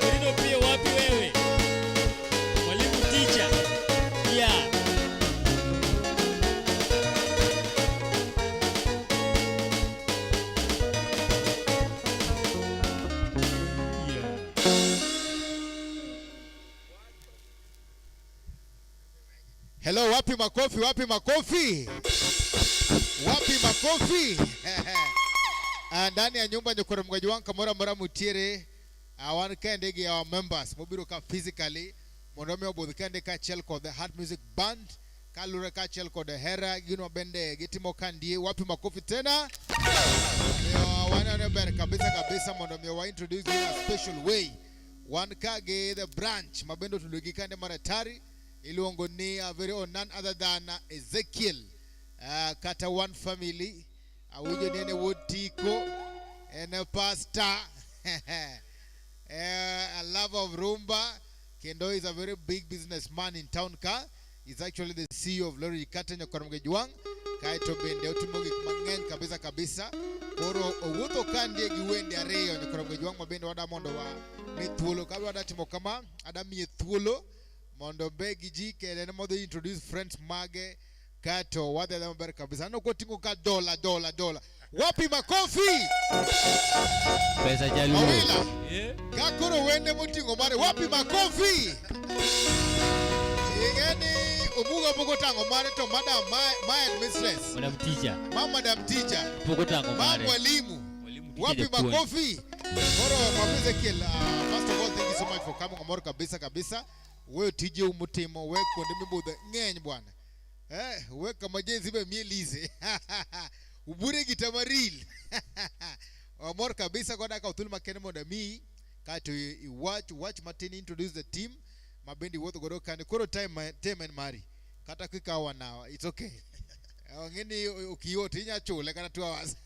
Merido pia wapi wewe? Mwalimu teacher. Yeah. Hello, wapi makofi, wapi makofi? Wapi makofi? Ndani ya nyumba nyokora mgaji wangu kamora mara mutiere awan kende ya members mobiro ka physically mondomio bodhikande ka chel ko the Heart Music Band kalure ka chel ko the Hera gino bende gitimo kandie. Wapi makofi tena? Wana ne ber kabisa mondomio wa introduce in a special way. One kage the branch mabendo tulugikande maratari iluongo ni very own none other than Ezekiel kata one family awujo ni ene wood tiko ene pastor a lover of rumba kendo is a very big businessman in town ka. He's actually the CEO of Lori Kata Nyokoromge Juang kaito bende utumogi mang'eny kabisa koro owuotho kandie gi wende ariyo Nyokoromge Juang mabende wada mondo wa mithuolo kabe wada timo kama adamie thuolo mondo begi ji kele ne modo introduce friends mage kato wade da maber kabisa no kotingo ka dola. Wapi makofi? Pesa jaluo. Ka koro wende motingo mare wapi makofi? Ingeni obugo tango mare to madam my mistress. Madam teacher. Madam teacher. Bugo tango mare. Mwalimu. Wapi makofi? Koro kwa Ezekiel, first of all thank you so much for coming amor kabisa. Wewe tije umutimo wewe konde mibudha ng'eny bwana. Wewe kama jenzi be mielize. Ubure gitamaril. Amor kabisa kwa daka uthulma kene moda mi kato watch Martin introduce the team mabendi woto godo kane koro time and mari kata kikawa now it's okay. Ngeni ukiyote inya chule kana 2 hours.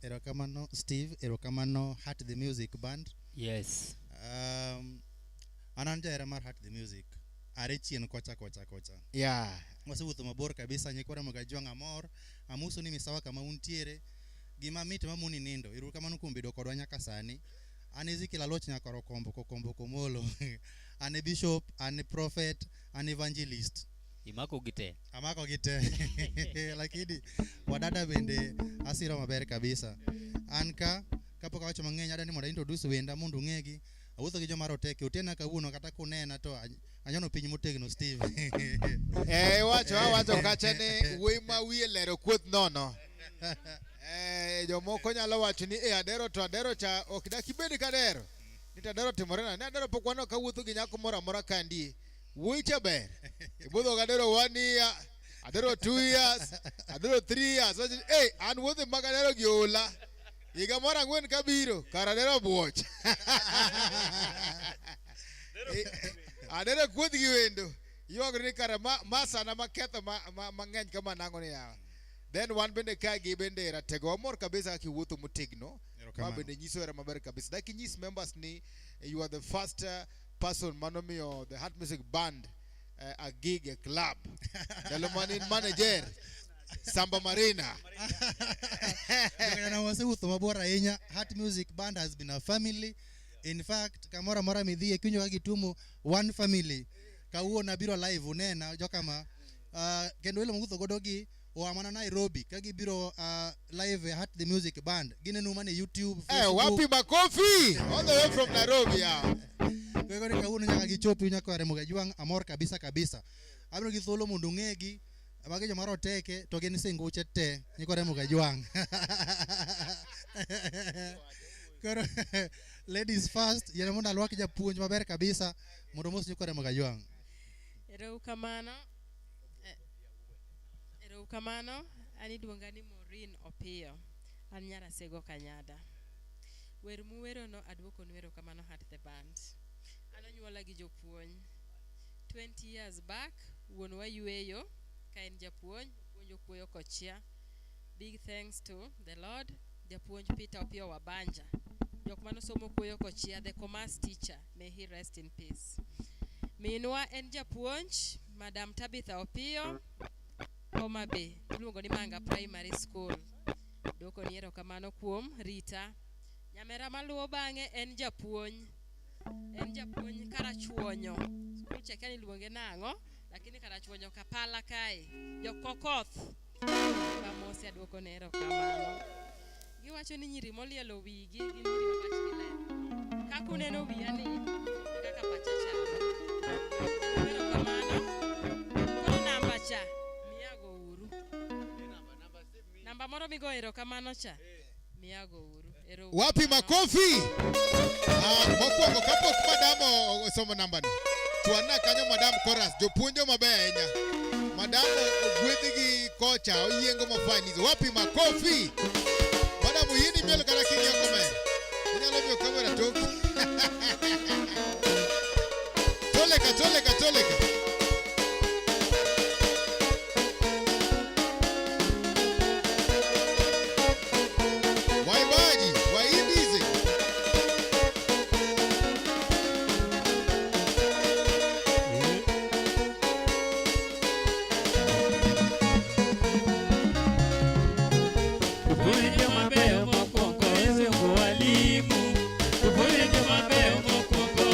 Erokamano Steve, erokamano Heart the Music Band. Yes. Ananja era mar Heart the Music. Arechien kocha. Yeah. Wasewuotho mabor kabisa nyikwara Juang amor. Amuso ni misawa kama untiere. Gima mit mamuni nindo. Erokamano kuom bedo kodwa nyaka sani. An Ezekiel Aloch nyakoro kombo komolo. An bishop, an prophet, an evangelist. Amako gite. Lakini wadada bende asiro maber kabisa. Anka kapok awacho mang'eny adani mondo introduce wenda mondo ng'egi. Awuotho gi joma roteke otena kawuono kata kunena to anyono piny motegno Steve. Wacho kacha ne wuoyi ma wiye lero kuoth nono. Jomoko nyalo wacho ni adero cha ok daki bed kadero. Nita adero timorena ne adero pok wano kawuotho gi nyako moro amora kandie. Wuoyi cha ber. Ibudho gadero 1 year, adero 2 years, adero 3 years. An wuotho mag adero gi ola. Higa moro 4 kabiro, kara adero buoch. Adero kuoth gi wendo. Yuagre ni kara masana maketho mang'eny kama nango ni yawa. Then one bende kagi bende ratego amor kabisa ki wuotho motegno. Ma bende nyiso era maber kabisa. Daki nyis members ni you are the first person manomiyo the Heart Music Band a gig, a club. Dalomanin manager Samba Marina. Heart Music Band has been a family. In fact, kamora mora midhie kinyo kagitumo one family. Kawuono biro live unena jokama kendo ile mugutho godogi oamana Nairobi kagibiro live Heart the Music Band. Ginenu mane YouTube, Facebook. Wapi makofi all the way from Nairobi ya. Kwegore kawuono nyaka gichopi nyaka Ramogi Juang amor kabisa. Abiro gi thuolo mondo ng'egi mage joma roteke to gin singuche te nyaka Ramogi Juang. Koro ladies first, yena mona alwaki japuonj maber kabisa, mondo mos nyukore magajwang. Erokamano, ani duonga ni Maureen Opiyo, an nyara Sego Kanyada. Wer muwero no adwoko nwero kamano hat the band. Anonyuola gi jopuonj. 20 years back, wuonwa yueyo, ka en japuonj, puonjo kuoyo kochia. Big thanks to the Lord, japuonj Peter Opiyo Wabanja. Jok mano somo kuoyo kochia, the commerce teacher, may he rest in peace. Minwa en japuonj, Madam Tabitha Opiyo, Homa Bay, iluongo ni Manga Primary School. Dwoko ni erokamano kuom Rita. Nyamera maluwo bang'e en japuonj. En japuonj Karachuonyo. Skul chekani iluonge nang'o, lakini Karachuonyo Kapala kae. Jokokoth. Vamos a dwoko ni erokamano. Giwacho ni nyiri molielo wigi, gin nyiri mapachgi ler. Kaka uneno wiya ni, kaka pacha chalo. Erokamano. Koro namba cha, miyago uru. Namba moro migo erokamano cha, miyago uru. Wapi makofi? Mokwongo kapok madam osomo namba ni. Tuana kanyo madam chorus, jopuonjo maber ahinya. Madam ogwedhi gi kocha, oyiengo mafanizo. Wapi makofi? Madam yini mielo kara king'iyo kamera. Inyalo miyo kamera toki. Toleka. Waibaji, waibize. Kupuonjo maber mokwongo esungo walimu. Kupuonjo maber mokwongo.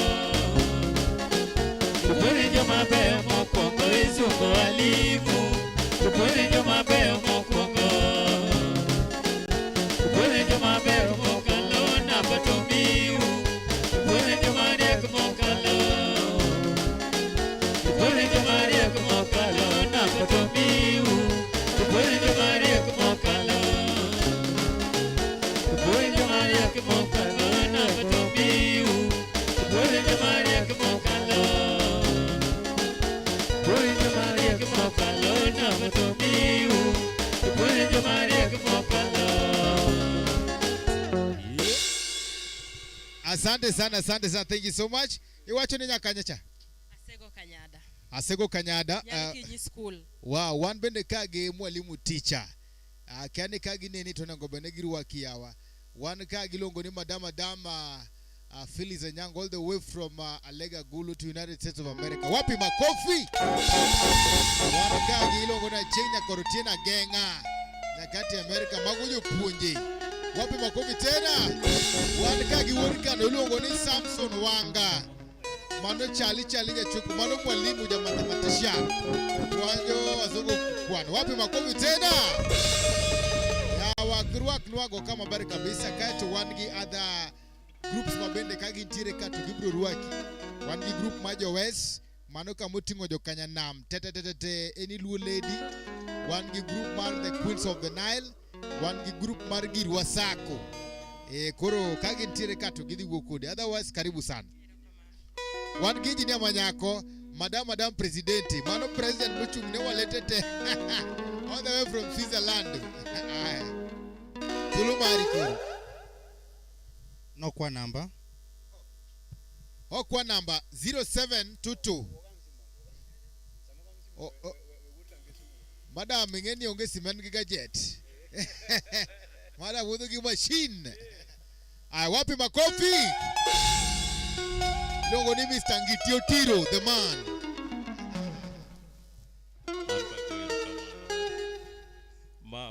Kupuonjo maber mokwongo esungo walimu. Kupuonjo maber mokwongo. Kupuonjo maber mokalo namba to miu. Kupuonjo mariek mokalo. Kupuonjo mariek mokalo namba to miu. Kupuonjo mariek mokalo. Kupuonjo mariek mokalo namba to miu. Kupuonjo mariek mokalo. Kupuonjo mariek mokalo namba to miu. Kupuonjo mariek mokalo. Asante sana. Thank you so much. Iwacho ni nyakanyacha. Asego Kanyada. Asego Kanyada. Nyaki school. Wow, wan bende kage mwalimu teacher. Kani kagi neni tonengo bende giruaki yawa. Wan kagi longo ni madama Phyllis Anyang all the way from Alega Gulu to United States of America. Wapi makofi? Wan kagi longo na Chenya Korotina Genga. Nakati America magujo punje. Wapi makofi tena? Wan kagi worika no longo ni Samson Wanga. Mano chali ya chuku. Mano mwalimu ja mathematician. Wanjo wazungu kwana. Wapi makofi tena? Ya wakiruak nuago kama bari kabisa. Kati wangi other groups mabende kagi ntire katu gibro ruaki. Wangi group majo west. Mano kamutingo jo kanya nam. Tete any luo lady. Wangi group mar the Queens of the Nile. Wangi group mar Girwasako. Koro kagi ntire katu gidi wokode. Otherwise karibu sana. Wan giji ni manyako, madam presidenti. Mano president muchung ne waletete. All the way from Switzerland. Tulumari kuru. Nokwa namba. Okwa namba 0722. Madam ngeni onge simen gi gadget. Madam wudu gi machine. Wapi makofi? Longo ni Mr. Ngiti Otiro, the man.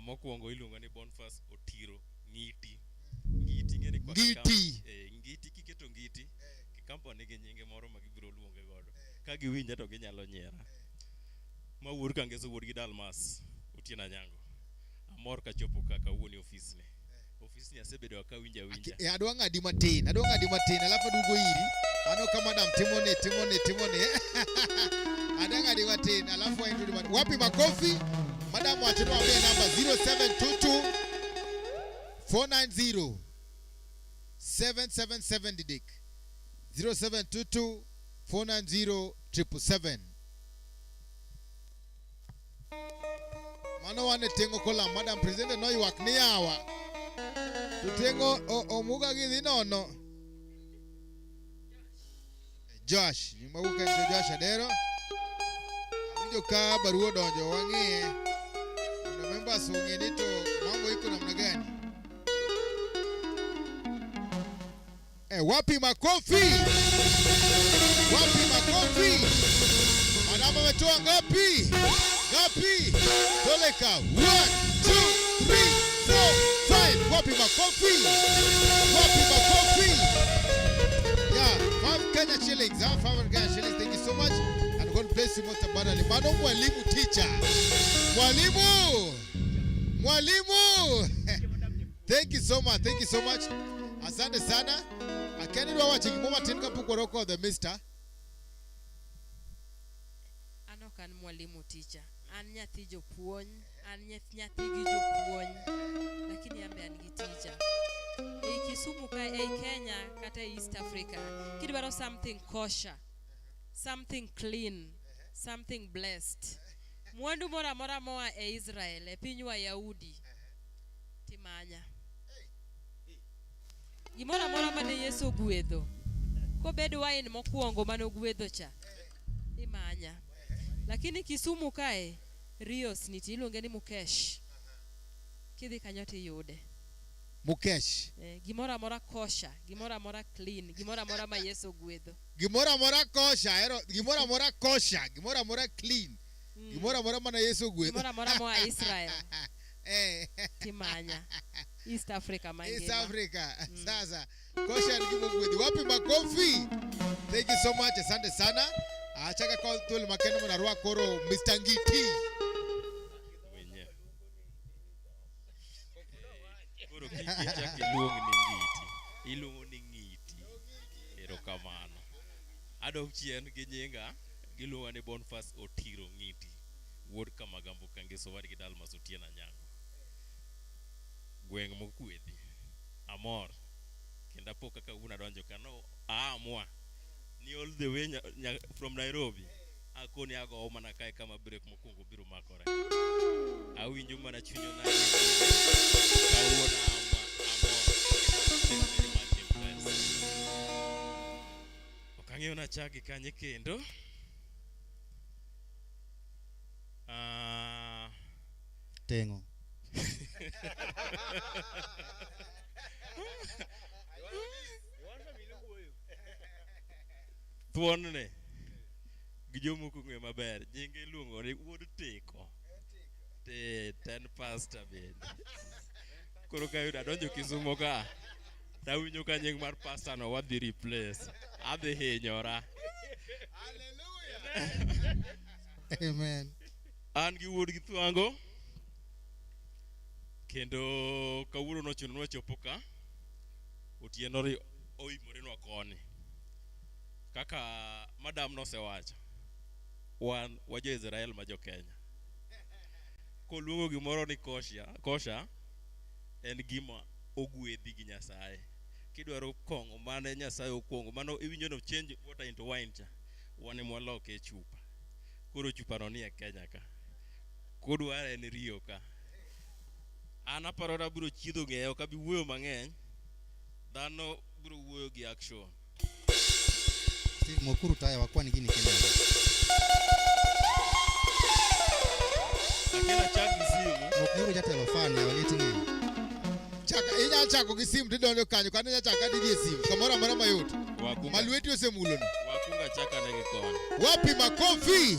Mokwongo iluongo ni Boniface Otiro Ngiti. Ngiti ngeni kwa Ngiti. Ngiti kiketo Ngiti. Kampani gi nyinge moro ma gibiro luonge godo. Ka giwinja to ginyalo nyiera. Ma wuor kangeso wuor gi Dalmas Otieno Anyango. Amor ka chopo kaka wuoni office ne. Office ni asebedo ka winja. Adwa ng'adi matin. Alafu dugo iri. Ano kama madam Timone. Adwa ng'adi matin. Alafu waindu matin. Wapi makofi? Madam wachino wame namba 0722 490 777 Didik 0722 490 777. Mano wane tengo kola Madam President no ywak ni yawa. Tutengo omuga gi nono. Josh, nyimauka njo Josh Adero. Winjo ka baruo donjo wang'ie. Mondo members ong'e ni to mambo iko namna gani. Wapi makofi? Wapi makofi? Madama ametoa ngapi? Ngapi? Toleka 1 2 3 4 5. Wapi makofi? Wapi makofi? Yeah, 5 Kenya shillings, 5 Kenya shillings. Thank you so much. And God bless you most abundantly. Mano mwalimu teacher. Mwalimu. Mwalimu. Thank you so much. Thank you so much. Asante sana. Akeni dwa wacho gimo matin kapok waroko the mister. Ano kan mwalimu teacher. An nyathi jopuonj, an nyathi gi jopuonj. Lakini ambe an gi teacher. Ei Kisumu ka ei Kenya kata East Africa. Kidwaro something kosher, something clean, something blessed. Mwandu mora mora moa e Israel, e piny wa Yahudi. Timanya. Gimora mora mane Yesu gwedho. Kobedo wine mokuongo mane ogwedho cha. Imanya. Lakini Kisumu kae Rios niti iluonge ni Mukesh. Kidhi kanyo tiyude. Mukesh. Gimora mora kosha, gimora mora clean, gimora mora ma Yesu gwedho. Gimora mora kosha, gimora mora kosha, gimora mora clean. Gimora mora mana Yesu gwedho. Gimora mora moa Israel. Timanya. East Africa mangema. East Africa. Sasa kosha ni gibo gwedho. Wapi makofi? Thank you so much. Asante sana. Achaka kwa tuli makeno mnarua koro Mr. Ngiti. Mwenye. Koro kikicha kiluong ni Ngiti. Iluongo ni Ngiti. Erokamano. Adok chien gi nyinga giluongo ni Boniface Otiro Ngiti. Wuod Kamagambo Kangeso wadi gi Dalmas Otieno Anyango. Gweng mokwedhi. Amor. Kenda po kaka una donjo kano amwa. Ni all the way from Nairobi. Akoni ago mana kai kama break mokungo biro makore. Awinjo mana chunyo na. Kawuona amor. Okang'eyo na chagi kanye kendo. Tengo. Thuonne gijomoko ng'e maber nyinge iluongo ni wuod teko te ten pastor bende koro ka yuda donjo Kisumo ka tawinjo ka nying mar pastor no wadhi replace adhi hinyora. Hallelujah. Amen. An gi wuod gi Thwango kendo kawuono nochuno wachopo ka Otieno oimore nwa koni kaka madam nosewacho wan wajo Israel ma jo Kenya koluongo gimoro ni kosha en gima ogwedhi gi Nyasaye kidwaro kong'o mane Nyasaye okuongo mano iwinjo no change water into wine cha wane mwaloke chupa koro chupa no ni e Kenya ka kodware en Rio ka an aparo na biro chiedho ng'eyo ka bi wuoyo mang'eny dhano biro wuoyo gi action. Steve Mokuru taya wakwani gini Kenya. Akina chaki simu. Mokuru jatelo fan ya waliti ni. Chaka inya chako gi simu tidonjo kanyo kana nya chaka di simu kamora mara mayot. Wakunga. Malweti osemulo no. Wakunga chaka na gikon. Wapi makofi?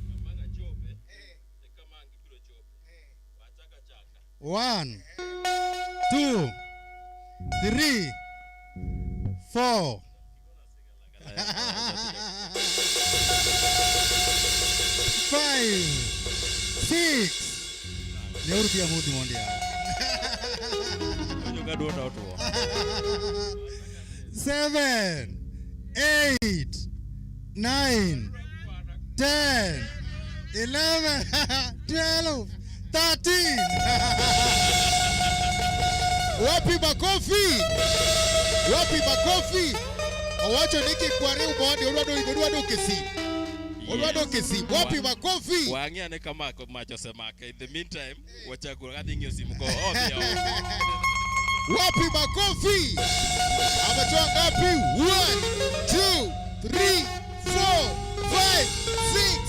Kamanga chope. Kamangi biro chope. Wachaka chaka. 1 2 3 4 5 6 Neuru pia mudi mondia. Onyo ga duota otwo. 7 8 9 10 11, 12, 13. Wapi makofi? Wapi makofi? Owacho niki kware ubonde odwado kesi. Odwado kesi. Wapi makofi? Wangi ane kama macho semaka. In the meantime, wacha kuradhi ngio simu ko obia. Wapi makofi? Ametoa ngapi? 1, 2, 3, 4, 5, 6,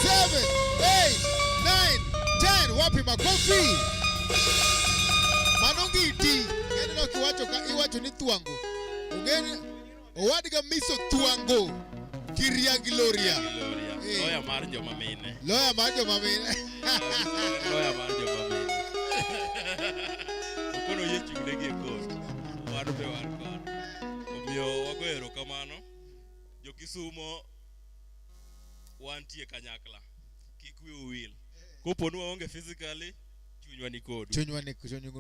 7, 8, 9, 10. Wapi makofi? Manongi iti. Ngeni no kiwacho ka iwacho ni tuango. Ungeni owadiga miso tuango. Kiria Gloria. Loya marjo mamine. Loya marjo mamine. Loya marjo mamine. Okono yechu gudegi kod. Wadu pe wadu kod. Omiyo wagoero kamano. Jo Kisumo wantie kanyakla. Kikwi uwil. Koponu waonge physically. Chunywa ni kodu. Chunywa ni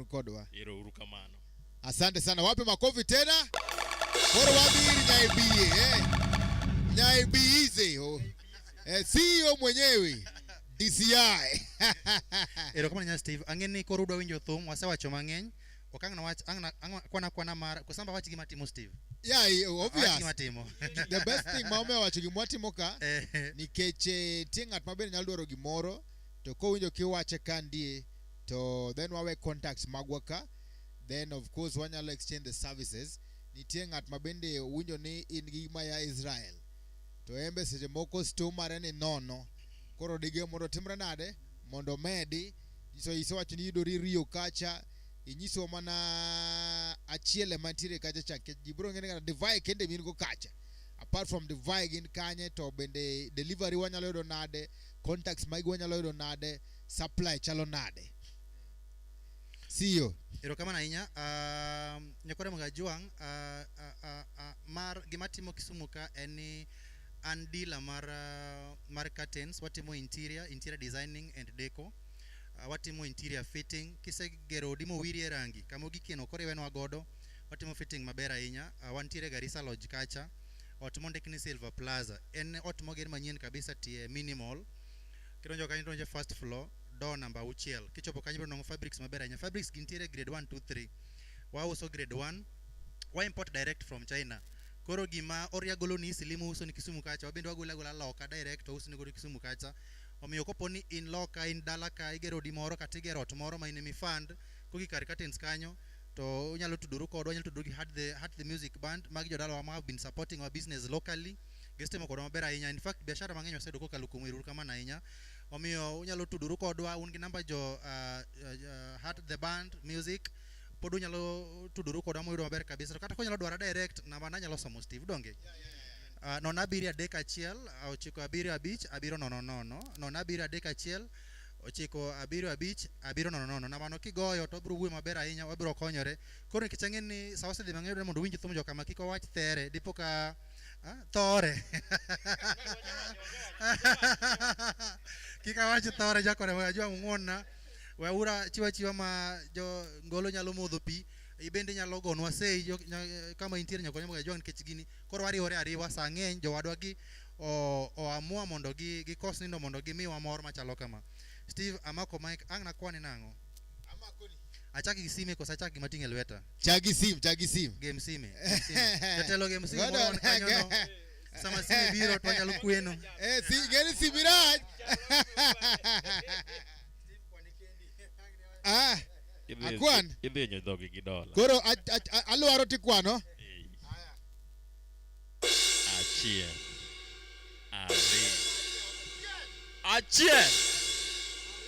kodwa. Ero uru kamano. Asante sana. Wapi makofi tena? Koro wabiri nyaibiye. Nyaibize. CEO mwenyewe. DCI. Ero kama nya Steve, angeni korudo winjo thum wasewacho mangeny. Okangna wach kwana mar kusamba wachi gima timo Steve. Yeah, obvious. Gima timo. The best thing maume wacho gima timo ka nikeche tingat maber nyalo dwaro gimoro to ko winjo kiwache kandie to then wawe contacts magwaka, then of course wanyalo exchange the services. Nitie ngat mabende winjo ni in gima ya Israel to embe seche moko stomare ni nono koro dige mondo timre nade mondo medi iso wacho ni yudori Rio kacha inyiso mana achiele mantiere kacha chake jibro ngene kana divide kende min go kacha. Apart from divide gin kanye to bende delivery wanyalo yudo nade, contacts magi wanyalo yudo nade, supply chalo nade. CEO ero kama na inya nyakore mga juang mar gimatimo Kisumu ka eni an dealer mar curtains, watimo interior designing and deco, watimo interior fitting, kisegero dimo wirie rangi kamo gikieno kore wenwa godo, watimo fitting maber ahinya. Wantiere Garissa Lodge kacha, otmo ndekni Silver Plaza, en otmo ger manyien kabisa tie minimal, kidonjo kanyo donjo first floor, door number 6. Kichopo kanyo bro nongo fabrics maber ahinya. Fabrics gintiere grade 1 2 3. Wauso grade 1, wa import direct from China. Koro gima oriagolo ni silimu uso ni Kisumu kacha, wabendo wagola loka direct uso ni godo Kisumu kacha. Omiyo koponi in loka in dala ka igero dimoro katigero ot moro ma inemi fund kogi kar curtains kanyo to unyalo tuduru kodwa, unyalo tuduru gi Heart the Music Band magi jodala ma have been supporting our business locally. Gestemo kodwa maber ahinya. In fact biashara mang'eny osedo kokalo kuom iruru kama na ahinya. Omiyo unyalo tuduru kodwa, un gi namba jo Heart the Band Music pod unyalo tuduru kodwa moyudo maber kabisa. Kata konyalo dwara direct namba na nyalo somo Steve donge. Nona abiri adek achiel ochiko abiriyo abich abiro nono nono, nona abiri adek achiel ochiko abiriyo abich abiro nono nono. Na mano kigoyo to biro wuoyo maber ahinya, wabiro konyore. Koro nikech ang'e ni sawa sedhi mang'eny mondo winj thum joka ma kik wach there dipo ka thore. Kika wach thore jakore wajua ng'wonna. Waura chiwa ma jo ngolo nyalo modho pi. Ibende nyalo gonwa sei kama intiere nyako nyamo jo nikech gini koro wariwore ariwa sa ng'eny jowadwa gi amua mondo gi kos nindo mondo gi miwa mor machalo kama. Steve amako mic ang'na kwani nang'o? Amakoni. Achaki gi sime kosa achaki gima ting'e lweta. Chagi sim. Game sime. Jatelo game sime moro kanyo no. Sama sime biro to nyalo kweno. Ngeni simiraj. Akwan. Idhi nyo dhogi gi dola. Koro aluaro tikwano. Achiel. Ariyo. Achiel.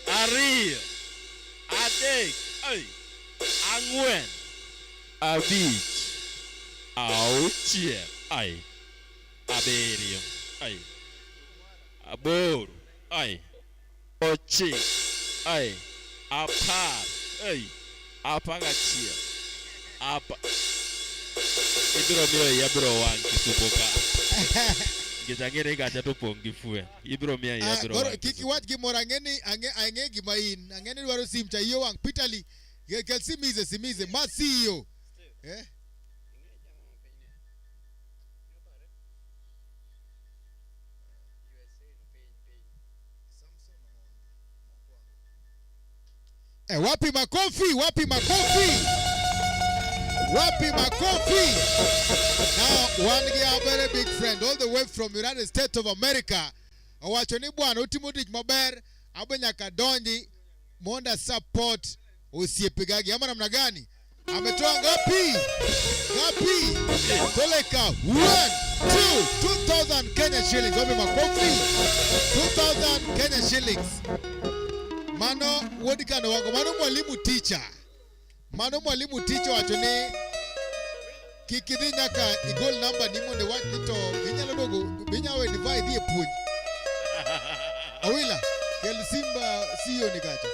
Ariyo. Adek. Ang'wen. Abich. Auchiel. Abiriyo. Aboro. Ochiko. Apar. Apar gachiel. Ibiro miyo yabiro wang' Kisumo ka. Gitangere gacha to pong' gi fwe. Ibiro miyo yabiro wang'. Koro kiki wach gimoro ang'e gima in. Ang'e dwaro sim cha iyo wang' Peterly. Kel simize ma CEO. Wapi makofi? Wapi makofi? Wapi makofi? Now, one a very big friend all the way from United States of America. Owachoni bwana utimotich maber abanyaka donji monda support usiepigagi ama namna gani? Ametoa ngapi? Ngapi? Toleka 2,000 Kenya shillings. Wapi makofi? 2,000 Kenya shillings. Mano wodikano wango mano mwalimu teacher. Mano mwalimu teacher wachoni kikidhi nyaka igol number ni monde wat nito binyalo dogo binyawe divide die puonj. Awila kel Simba CEO ni kacho.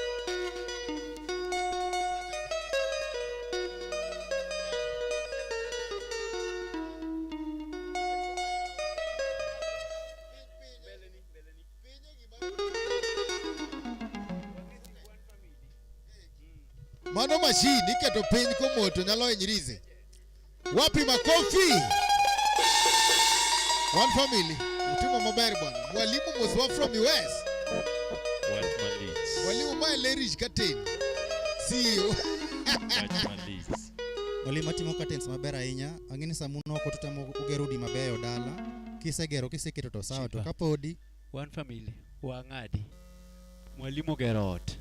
Mano machine iketo piny komoto nyalo hinyirize. Wapi makofi? One family. Mtimo maber bwana. Mwalimu moswa from US. One family. Mwalimu maelerish katen. CEO. One family. Mwalimu atimo katens maber ahinya. Ang'eni samuno ko tutamo ugerudi mabeyo dala. Kisegero kiseketo to sawa to kapodi. One family wang'adi. Mwalimu gerot.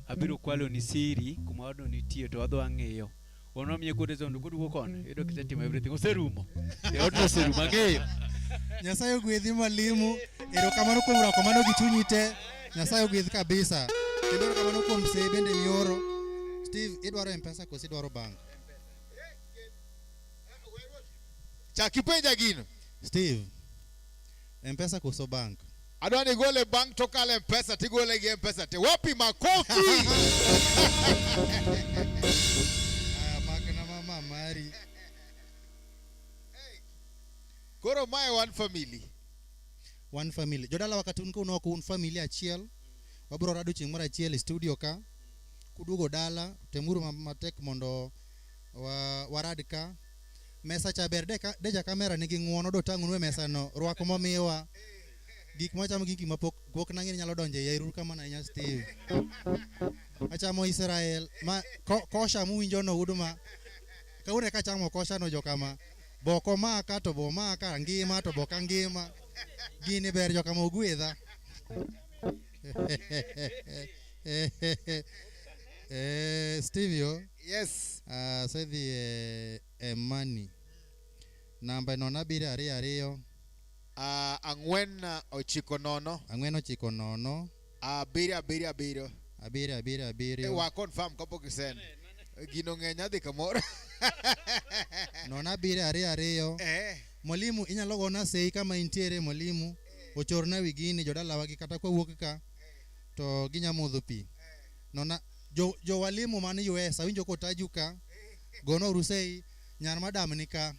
Abiro kwalo ni siri kuma wado nitie to wadho ang'eyo. Wono miye kode zondo kudugo kono. Edo kisetimo everything oserumo. Odno oserumo ang'eyo. Nyasaye ogwedhi mwalimu. Erokamano kuom rwako mano gi chunyi te. Nyasaye ogwedhi kabisa. Kendo erokamano kuom sei bende mioro. Steve, idwaro M-Pesa kosi idwaro bank? Chakipenja gino. Steve, M-Pesa koso bank? Adwani gole bank to kale M-Pesa tigole gi M-Pesa te. Wapi makofi? Makana mama mari. Koro mae one family. One family. Jodala wakati unko unoko un family achiel. Wabro rado chieng' moro achiel studio ka. Kudugo dala temuru matek mondo warad ka. Mesa cha ber deja kamera nigi ng'uono do tang'unwe mesa no rwako momiwa. Gik machamo giki mapok nang'eni nyalo donje yairur kama na nya Steve. Achamo Israel ma kosha muwinjo no huduma. Kaune ka chamo kosha no jokama. Boko maka to bo maka ngima to boka ngima. Gini ber jokama ogwedha. Stevio. Yes. So the money. Namba no nabiri ariyo. Ang'wen ochiko nono. Abiriyo. Wa confirm kapo kisen. Gino ng'enya dhi kamoro. Nona ariyo. Mwalimu inyalo gona sei kama intiere mwalimu. Ochorna wigini jodala wagi kata kwa wuok ka. To ginya modho pi. Nona jo walimu mani US awinjo kotajuka. Gono rusei nyar madam nika.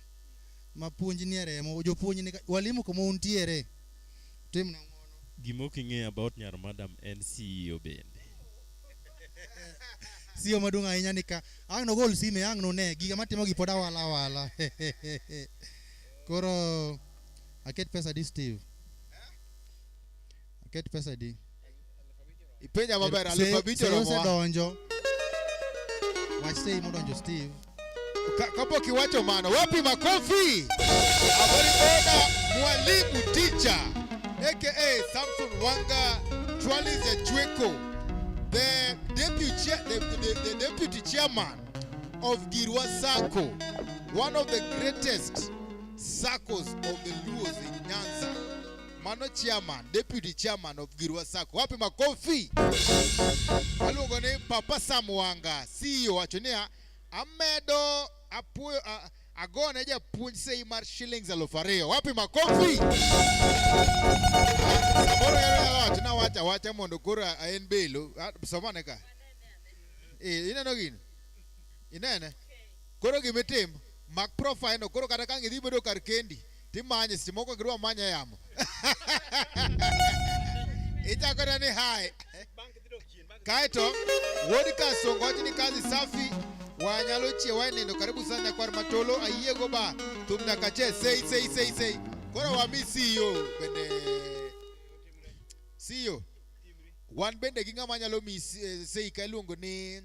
Mapuonj niere mo jopuonj nika walimu komo untiere. Tim na ngono. Gimo king'e about nyar madam en CEO bende. CEO maduong' ahinya nika. Ang no gol sime ang no ne giga matimo gi poda wala. Koro aket pesa di Steve. Aket pesa di. Ipenja maber alfabeti romo. Se donjo. Wach sei modonjo Steve. Kapo kiwacho mano. Wapi makofi? Abari boda mwalimu teacher. AKA Samson Wanga Twalize Chweko. The deputy chairman of Girwa Sacco. One of the greatest SACCOs of the Luos in Nyanza. Mano chairman, deputy chairman of Girwa Sacco. Wapi makofi? Alungo ni Papa Sam Wanga, CEO wachonia amedo agone je puonj sei mar shillings 2,000. Wapi makofi? Saboro yaro wacha mondo kora en belo. Somane ka. Ineno gino. Inene. Koro gimetim mak profile no koro kata ka ngidhi bedo kar kendi timanye simoko gidwa manya yamo. Ichakona ni hai. Kaito wodika songochi ni kazi safi. Wanyalo chiewa nindo karibu sana kwa matolo ayego ba tumna kache sei koro wa mi CEO bende CEO wan bende gi ng'ama nyalo sei ka iluongo ni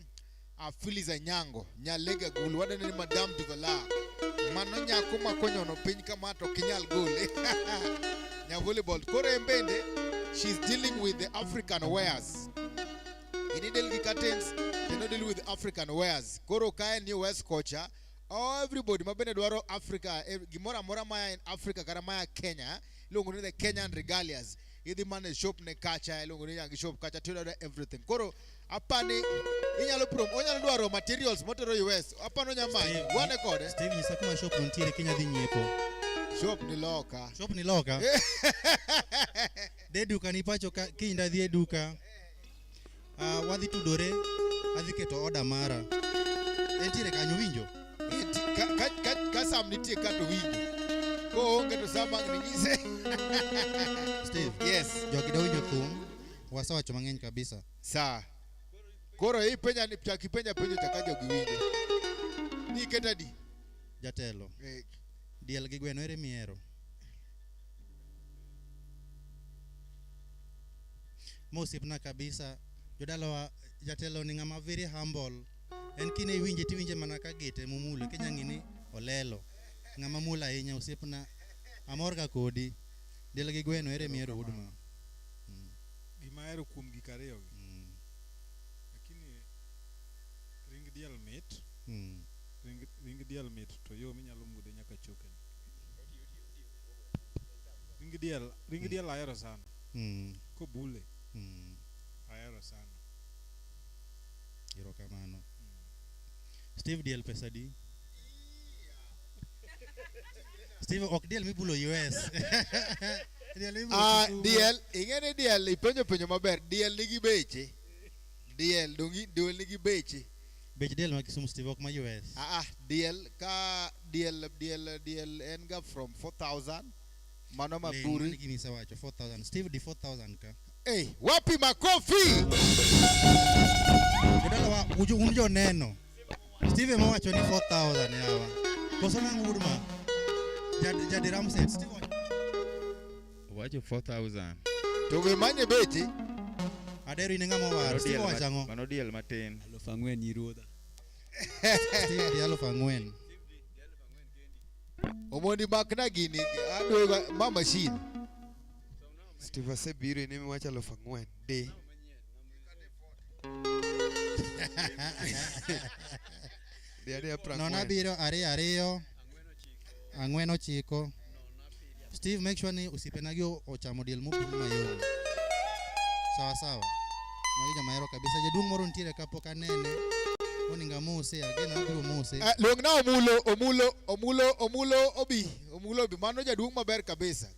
Phyllis Anyango nyalega gul wadane ni Madame Duvala mano nyako makonyono piny kama to kinyal gole nya volleyball koro en bende she's dealing with the African wares ini del gi curtains kendo deal with African wares koro ka en ni West Kocha everybody mabende dwaro Africa gimora amora maya in Africa kata maya Kenya iluongo ni the Kenyan regalias idhi mane shop ne kacha iluongo ni yangi shop kacha tiyo everything koro apani onyalo dwaro materials motero US apano nyamani wane kode Steve nyisa kuma shop ntiere Kenya dhi nyiepo shop ni loka de duka ni pacho ka kinda dhi e duka wadhi tudore adhi keto order mara entiere kanyo winjo ka sam nitie kato winjo ko onge to sama ng'ise Steve yes jogi da winjo thum wasawacho mang'eny kabisa sa koro ipenja ni penjo chaka jogi winjo ni ketadi jatelo diel gi gweno ere miero mosipna kabisa jodalawa jatelo ni ng'ama very humble en kine iwinje tiwinje mana ka gete mumulo Kenya ng'ini olelo ng'ama mula ahinya osiepna amor ga kodi diel gi gweno ere miero huduma gima ero kuom gik ariyo lakini ring diel mit ring diel mit to yo minyalo mudhe nyaka choke ring diel ahero sana kobule ahero sana iro kamano Steve diel pesa di Steve ok diel mibulo US diel ingene diel ipenjo maber diel nigi beche diel nigi beche bech diel ma Kisumu Steve ok ma US diel ka diel en ga from 4,000 mano maburi nigi misawacho 4,000 Steve di 4,000 ka wapi makofi jodalawa unjo neno Steve mawacho ni 4,000 yawa koso nangu huduma jadi Ramset Steve wacho 4,000 to we manye beche adero ine ng'ama waro Steve wachango mano diel matin 4,000 nyiruodha Steve di 4,000 omondi makna gini adwe ma machine Steve asebiro ine miwacho 4,000 de nona biro ariyo ang'wen ochiko Steve make sure ni usipena gi ochamo diel mobul mayom sawa magi joma hero kabisa jaduong' moro ntiere kapok anene oninga mose ageno abiro mose luongna omulo obi mano jaduong' maber kabisa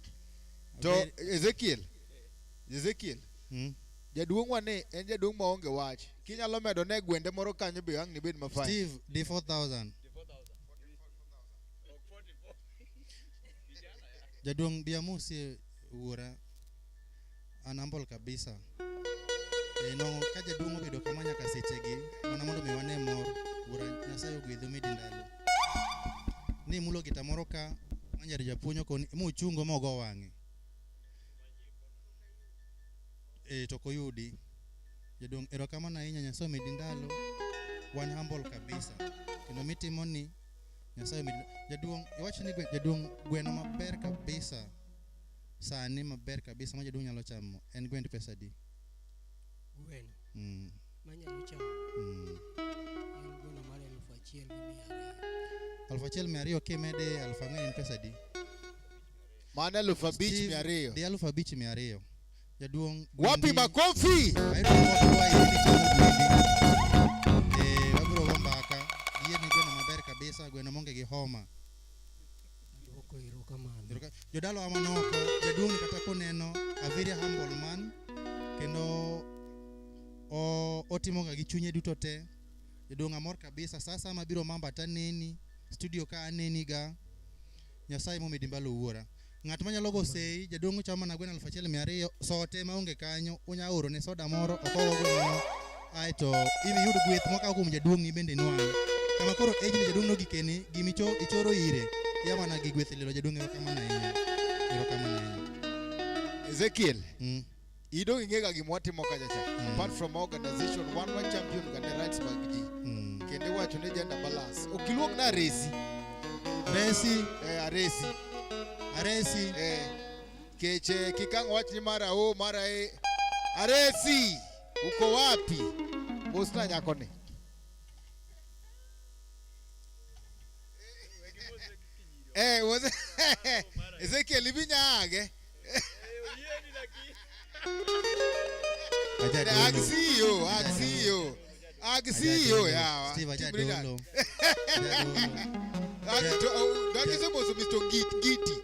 to Ezekiel jaduong' wane en jaduong' maonge wach kinyalo medo ne gwende moro kanyo be ang' ni bed mafine Steve di 4,000 jaduong' biamusi wuora anambol kabisa no ka jaduong' obedo kama nyaka sechegi mana mondo mi wane mor wuora Nyasaye ogwedho midi ndalo ni mulo gita moro ka manjari japuonyo koni muchungo mogo wang'e to koyudi jaduong' erokamano ahinya Nyasaye midi ndalo wan humble kabisa kendo mitimo ni Nyasaye jaduong' iwacho ni jaduong' gweno maber kabisa sani maber kabisa ma jaduong' nyalo chamo en gwend pesa di gweno manyalo chamo en gweno mar 1,200 kimede 4,000 en pesa di mana 5,200 di 5,200 jaduong' wapi makofi wabiro go mbaka yie ni gweno maber kabisa gweno monge gi homa jodalo wa manoko jaduong' kata koneno a very humble man kendo otimo ga gi chunye duto te jaduong' amor kabisa sasa mabiro mamba taneni studio ka aneni ga Nyasaye momedi mbalo wuora ng'at manyalo go sei jaduong' chamo na gweno 1,200 sote maonge kanyo unya oro ne soda moro okogo gweno aito ibi yud gweth moka kuom jaduong' bende nwang' kama koro ejni jaduong' no gikeni gimicho ichoro ire yamana gi gweth lilo jaduong' ero kama na Ezekiel Ido ingega gimwatimo kajacha. Apart from organization, one champion gane rights mag ji. Kende wacho ne gender balance. Okiluong na resi. Resi. Aresi. Keche kikang wach ni mara Aresi. Uko wapi? Bosna nyakone. Was Ezekiel Ibinyage. Agsio yawa. Steve Ajadolo. Dagisemo Mr. Giti.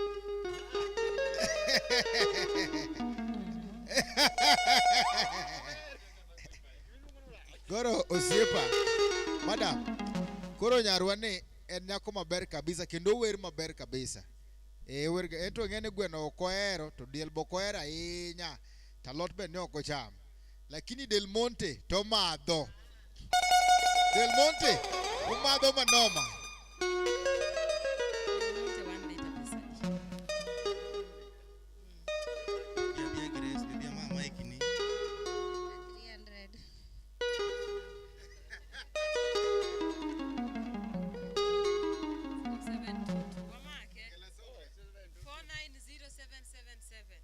Goro osiepa. Madam. Koro nyarwane en nyako maber kabisa kendo wer maber kabisa. Wer ento ngene gweno okoero to diel bokoera ahinya. Talot be ne okocham. Lakini Del Monte to madho. Del Monte umadho manoma.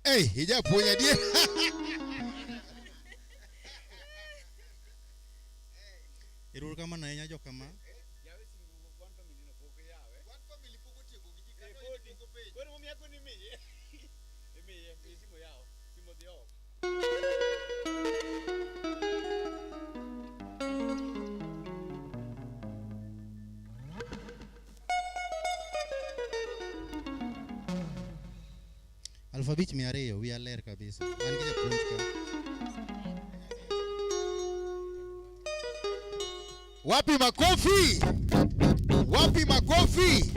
Hey, hija punya dia. Irur kama na enya jo kama. Alphabet miareyo wi aler kabisa. An gija punchka. Wapi makofi?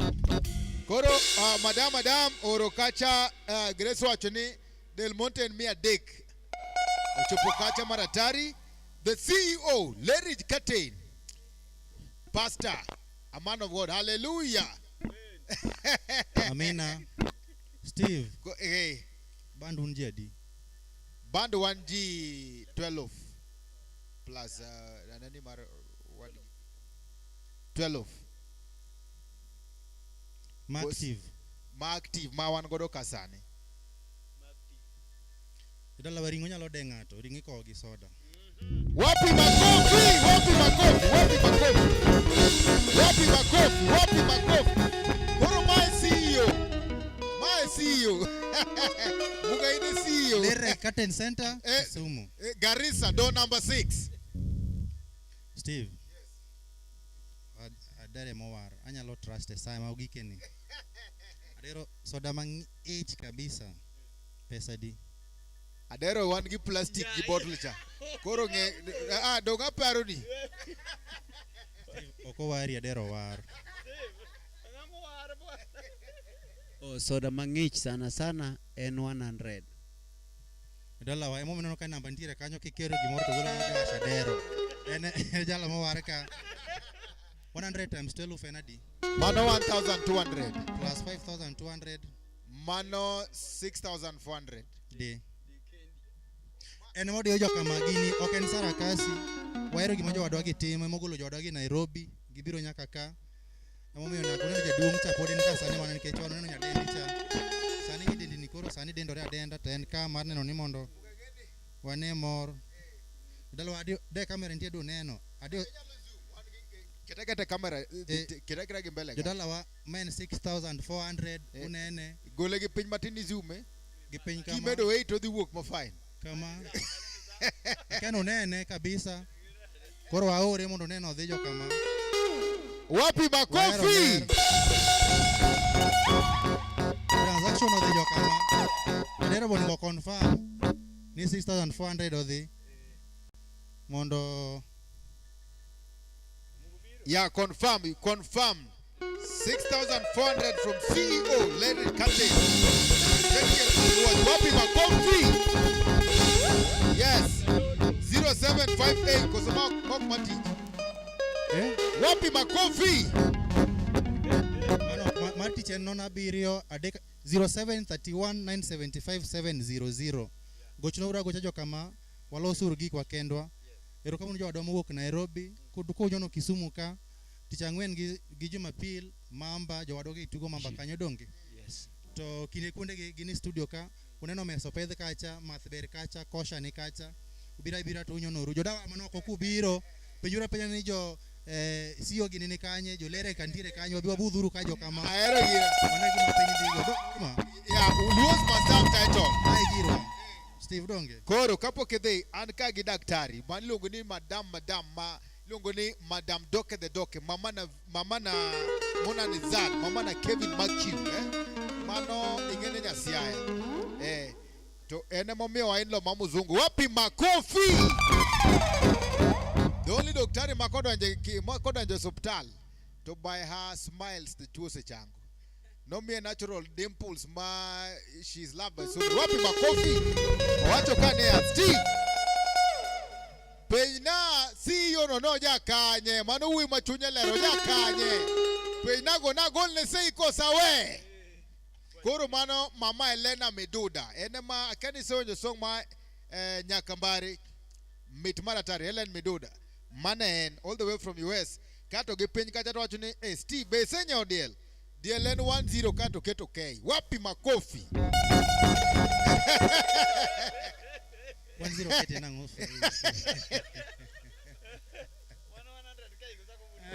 Koro madam orokacha Grace wachoni Del Monte and Mia Dick. Ochopokacha maratari. The CEO, Larry Curtain. Pastor, a man of God. Hallelujah. Amina. Steve. Hey. Band 1G. Band 1G 12 plus 12. Marktive ma wan godo kasane. Idala waringo nyalo dengato, ringi ko gi soda. Wapi makofi? Koro my CEO. Mugaine CEO. Lere Curtain Center, Sumu. Garissa, door number 6. Steve. Yes. Adere mowar, anyalo trust sama ugikeni. Adero soda mang H kabisa. Pesa di. Adero wan gi plastic gi bottle cha. Koro nge doga parodi. Oko wari adero war. Soda mangich sana en 100. Dala wa emo menono ka namba ntire kanyo kikero gimoro to gola ngada shadero. En jala mo warka 100 times 12 fenadi. Mano 1200 plus 5200. Mano 6400. De. En modio jo kama gini oken sarakasi. Waero gima jo wadwa gitimo mogolo jo wadwa gi Nairobi gibiro nyaka ka. Amomiyo na kuna jaduong cha pod en ka sani wan nikech wan neno nyadendi cha. Sani gidendi ni koro sani dendore adenda to en ka mar neno ni mondo wane mor. Dalo adio de kamera nitie do neno. Adio Kete kamera kira gi mbele. Dalo wa men 6400 unene. Gole gi piny matini zoom gi piny kama. Kimedo 8 to dhi wuok ma fine. Kama. Keno nene kabisa. Koro aore mondo neno dhi jo kama. Wapi makofi? Transaction of the Jokama. Adero bongo confirm. Ni 6400 of the Mondo. Yeah, confirm. 6,400 from CEO Larry Curtain. Wapi makofi? Yes. 0758 Kosoma Mati. Wapi makofi? Mati chen nona birio adeka 0731975700. gochna ura gocha kama walosur gik wakendwa erokamano jowadwa mowuok Nairobi kuduko jono Kisumu ka tich ang'wen gi Jumapil Mamba jowadwa gi tugo Mamba kanyo donge to kine kuonde gini studio ka uneno meso pedh kacha math ber kacha kosha ni kacha ubira to unyonoru jodawa manoko kubiro penjura penya ni jo siyo gini ni kanye jo lere kantire kanyo wabiwa budhuru kajo kama Ahero gira. Wanegi mapenyi dhigo ma Uluos masam title. Hai giro Steve donge Koro kapo kidhi an ka gi daktari man luongo ni madam ma luongo ni Madam Doke the Doke mama na Mona Nizad mama na Kevin Makiu mano ingene nyasiaya to ene momiyo wainlo mamuzungu wapi makofi. The only daktari makodonje hospital to by her smiles the tuo sechango no mere natural dimples she's loved by so wapi makofi wacho kane asti peina si yo no jakanye mano wi machunye lero jakanye peina go na golne sei kosawe koro mano mama Elena Meduda enema akani sonyo song ma Nyakambari mit maratari Helen Meduda manen all the way from US kato ge piny kacha to wacho ni Steve be senyo DLN 10 kato keto K wapi makofi 10 kete nango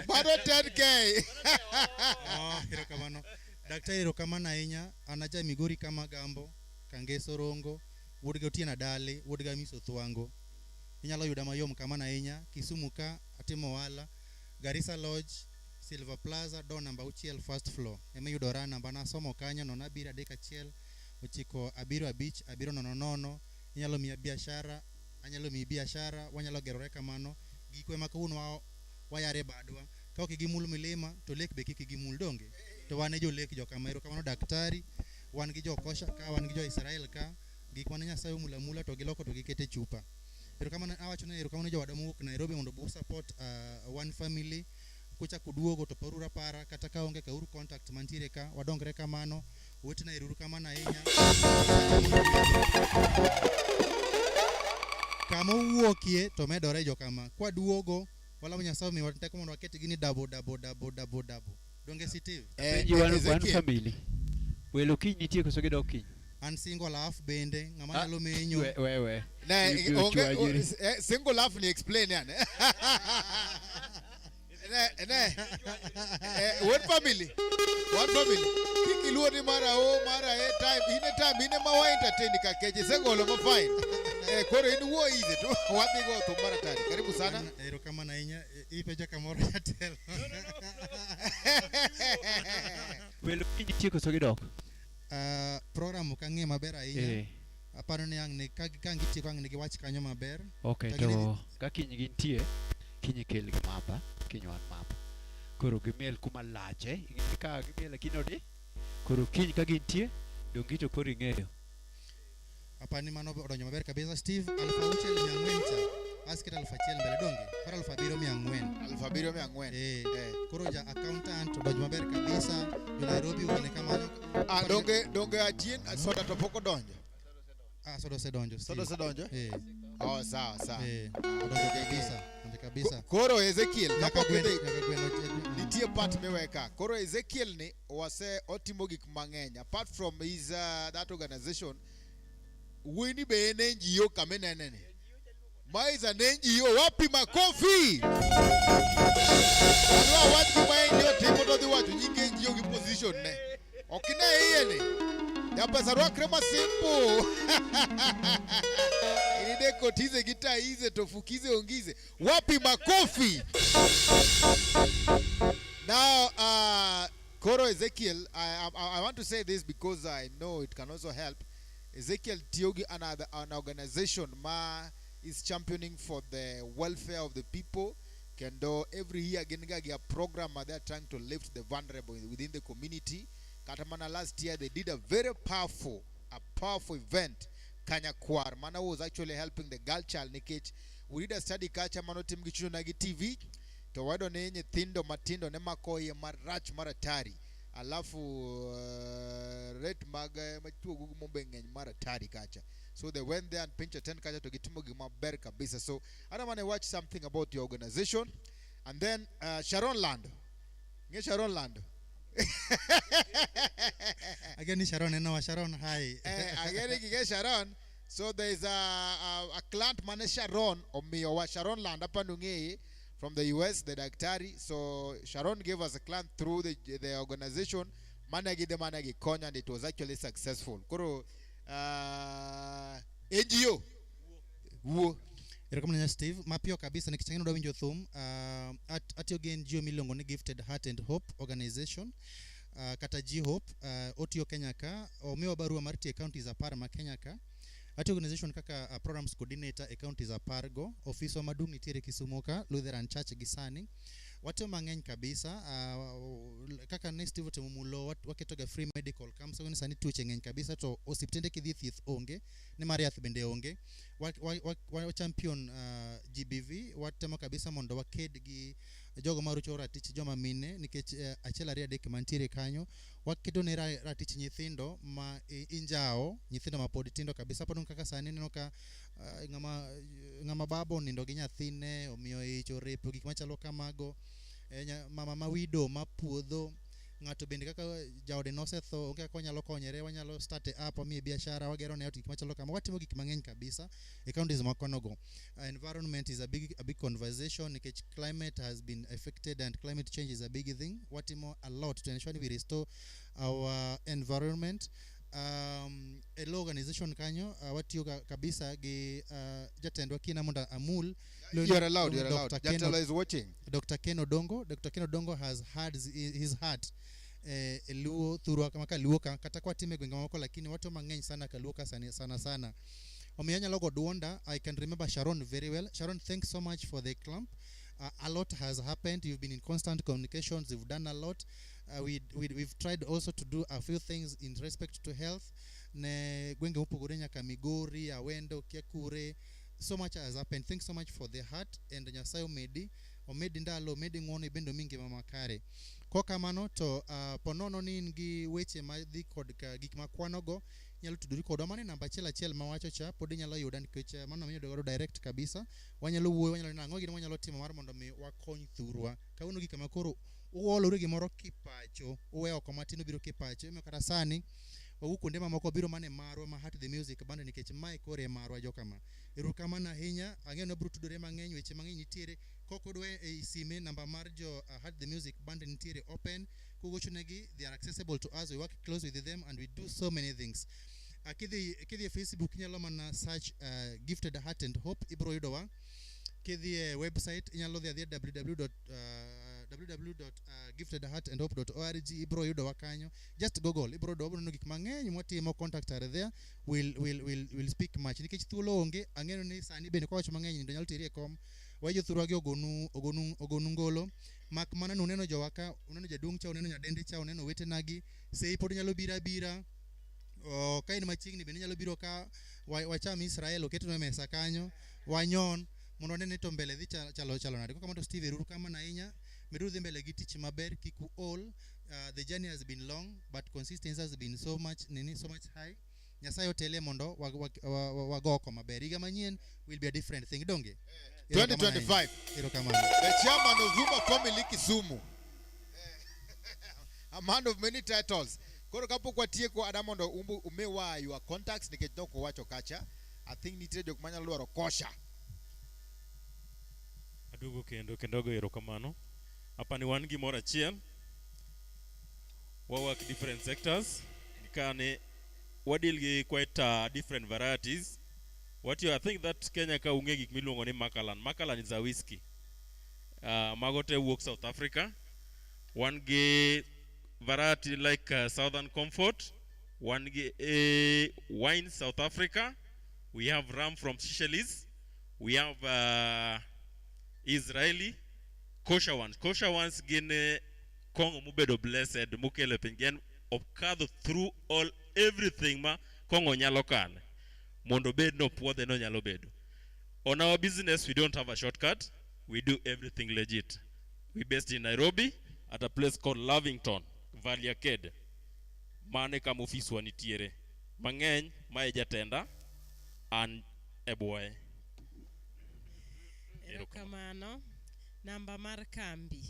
bado 10K erokamano daktari erokamano ahinya anaja Migori kama Gambo Kangeso Rongo wuodga Otieno Dale wuodga Miso Thwango inyalo yuda mayom kama ahinya Kisumu ka atimo wala Garissa Lodge Silver Plaza door number 6 first floor ema yudora namba na somo kanyo no na bira deka chiel ochiko abiro abich abiro nono inyalo miya biashara anyalo miya biashara wanyalo gerore kamano gikwe makawuno wayare badwa ka ok gimul milima to lek be kik gimul donge to wane jo lek jo kamero kamano daktari wan gi jo kosha ka wan gi jo Israel ka gik mane Nyasaye mula to giloko to gikete chupa erokamano awacho ne erokamano jo wadwa mowuok Nairobi mondo bu support one family kucha kuduogo to parura para kata ka onge ka uru contact mantiere ka wadongre kamano wetna iruru kamano ahinya kama wuokie to medore jo kama kwa duogo wala Nyasaye mi wateko mondo wakete gini double donge Steve one family welo kiny nitie koso gidok kiny an single half bende ngama nyalo menyo we single half ni explain yani one family kikiluoni mara time ine mawa entertain ka keje segolo ma fine koro in wo ize to wadhi go to mara tari karibu sana erokamano ahinya ipeja kamoro atelo welo kiny nitie koso gidok program kang'e maber ahinya aparo ni ang' ne kangitieko ang' ne giwach kanyo maber okay to ka kiny gintie kiny kel gi Mamba kiny wan Mamba koro gimiel kuma lache ka gimiel kinodi koro kiny ka gintie dongi to koro ing'eyo apani mano odonjo maber kabisa Steve 6,400 cha asket 1,000 mbele donge para 7,400 koro ja accountant odonjo maber kabisa jo Nairobi uone kamano donge achien soda to pok odonjo soda sedonjo sawa odonjo kabisa koro Ezekiel nitie part meweka koro Ezekiel ni wase otimo gik mang'eny apart from his that organization wini be en NGO kamenene ni ma is an NGO wapi makofi alwa watu ma NGO timo to dhi wacho nyinge NGO gi position ne okine iye ni ya pesa rwakre masimple inide kotize gita ize tofukize ongize wapi makofi now koro Ezekiel I want to say this because I know it can also help Ezekiel Tiogi an organization is championing for the welfare of the people kendo every year again a program they're trying to lift the vulnerable within the community katamana last year they did a very powerful event Kanyakwar mana was actually helping the girl child nikech we did a study kacha mano tim gichuno na TV to wado ne nyithindo matindo ne makoye marach maratari alafu rate mag machuo gugu mombe ngeny mara tari kacha. So they went there and pinch a 10 kacha to gitimo gima ber kabisa. So I don't want to watch something about your organization. And then Sharon Lando. Nge Sharon Lando. Again Sharon eno Sharon hi. Again Nge Sharon. So there is a client manager Sharon Omiwa Sharon Land Apandunge from the US, the Daktari. So Sharon gave us a client through the organization. Managi the Managi Konya, and it was actually successful. Koro NGO. Wo. Irakamanya Steve, mapio kabisa nikichanganya ndo winjo thum at your NGO milongo ni Gifted Heart and Hope organization. Kata G Hope otio Kenya ka omewa barua marti account is a parma Kenya ka. At organization kaka programs coordinator account is a pargo office wa madung nitire Kisumoka Lutheran Church Gisani. Watu mangeny kabisa kaka next vote mumulo waketoga free medical camps so sani tuche ngeny kabisa to osiptende kidhith onge ni Mariath bende onge wa champion GBV watemo kabisa mondo waked gi jogo marucho ratich joma mine nikech achiel ariyo adek mantiere kanyo wakedo ne ratich nyithindo ma injao nyithindo ma pod tindo kabisa pod kaka sani neno ka ngama babo nindo gi nyathine omiyo icho repo gik machalo kamago mama mawido mapuodho ngato bende kaka jaode nosetho onge kaka nyalo konyere wanyalo start up mi biashara wagero ne gik machalo kama watimo gik mangeny kabisa ecounties makonogo. Environment is a big conversation nikech climate has been affected and climate change is a big thing. Watimo a lot to ensure we restore our environment. A law organization kanyo watio kabisa gi jatendwa kina monda Amul. You are allowed. Jatelo is watching. Dr. Ken Odongo has had his heart luo thurwa kama kaluo kata kwa time gwenga mako lakini watu mangeny sana kaluo sana omiyanya logo duonda. I can remember Sharon very well. Sharon, thanks so much for the clump. A lot has happened. You've been in constant communications. You've done a lot. We've tried also to do a few things in respect to health. Ne gwenge upogore nyaka Migori, Awendo, Kiakure. So much has happened. Thanks so much for the heart and Nyasaye omedi ndalo omedi ngono ibendo mingi mama kare. Kwa kamano to ponono ni ngi weche madhi kod gik makwanogo nyalo tudori kodwa mane namba achiel mawacho cha pod nyalo yuda nikech mano miyo dogoro direct kabisa wanyalo wuoyo wanyalo nango gino wanyalo timo mar mondo mi wakony thurwa kauno gik makoro uolore gimoro kipacho uwe oko matino biro kipacho ime kata sani kuonde mamoko biro mane marwa ma Heart the Music band nikech mai kore marwa jokama erukamana ahinya ang'eyo no biro tudore mang'eny weche mang'eny nitiere kokodwe e sime namba mar jo Heart the Music band nitiere open kugochunegi. They are accessible to us. We work close with them and we do so many things. Kidhi Facebook nyalo mana search Gifted Heart and Hope ibro yudowa. Kidhi website nyalo dhi www.giftedheartandhope.org ibro yudowa kanyo. Just google ibro yudowa no gik mang'eny mwatimo. Contact are there. We'll speak much nikech thuolo onge ang'eno ni sani bende kwa wach mang'eny ndo nyalo tiri kom wajo thurwa gi ogonu ngolo mak mana nuneno jowaka uneno jadung cha uneno nyadende cha uneno wetenagi sei pod nyalo bira kain machiegni bende nyalo biro ka wacham Israel oketo na mesa kanyo wanyon mondo nene to mbele dhi chalo nade kaka mondo Steve ruru kama na inya meru dhi mbele gi tich maber kiku all. The journey has been long but consistency has been so much high. Nyasaye otele mondo wagoko maber higa manyien will be a different thing donge 2025. The chairman of Zuma family Kisumu. A man of many titles. Koro kapo kwa tieko adamondo umewa your contacts nikech doko wacho kacha. I think nitie jok manyalo dwaro kosha. Adugo kendo go erokamano. Hapa ni wan gimoro achiel. We work different sectors. Nikane wadil gi quite different varieties. I think that Kenya ka unge gik miluongo ni Macallan. Macallan is a whiskey. Magote work South Africa. One gi variety like Southern Comfort. One gi wine South Africa. We have rum from Seychelles. We have Israeli kosher ones. Kosher ones gine Kongo mubedo blessed mukele pengen okadho through everything ma Kongo nyalo kale. Mondo bed no puothe no nyalo bedo. On our business we don't have a shortcut. We do everything legit. We based in Nairobi at a place called Lavington. Valiaked mane kama ofiswa nitiere mang'eny mae jatenda an ebwoye. Erokamano. Namba mar kambi.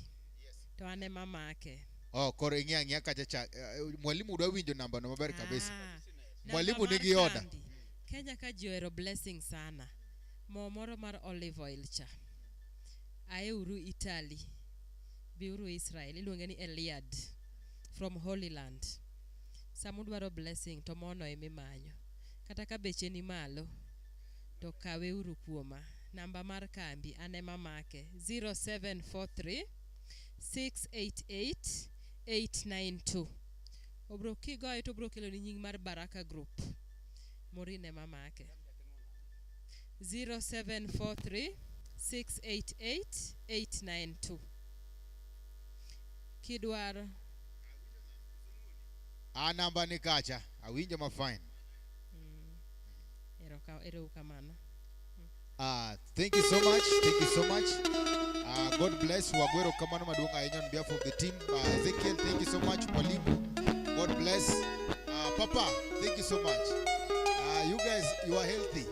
To ane mamake. Oh, koro ing'ia kacha mwalimu udwa winjo namba no maber kabisa. Mwalimu nigi oda. Kenya ka joero blessing sana. Mo moro mar olive oil cha. Aeuru Italy. Biuru Israel. Iluonge ni Eliad from Holy Land. Samudwaro blessing to mono emimanyo. Kata ka beche ni malo to kaweuru kuoma. Namba mar kambi ane mamake 0743 688 892. Obro kigoye to bro kelo ni nying mar Baraka Group. Morine mamake 0743 688 892. Kidwaro namba ni kacha awinjo ma fine. Erokamano. Thank you so much. Thank you so much. God bless Wagwero Kamano Maduong Ayenyo on behalf of the team. Ezekiel, thank you so much. Mwalimu, God bless. Papa, thank you so much. You guys, you are healthy.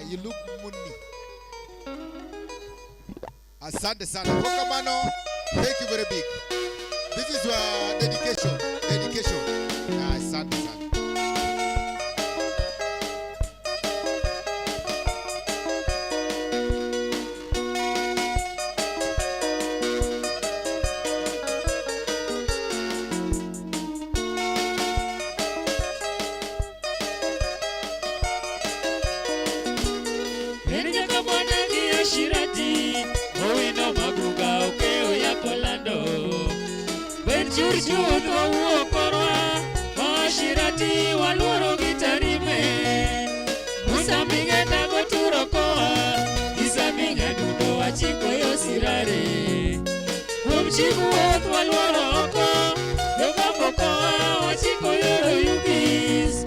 You look munni. Asante sana. Kamano, thank you very big. This is your dedication. Asante sana. Churchuto uokorwa Mashirati waluoro gitarime Musaminga nago turokoa Isaminga dudo wachiko yosirare Mumchiku woth waluoro oko Yogamokoa wachiko yoro yugis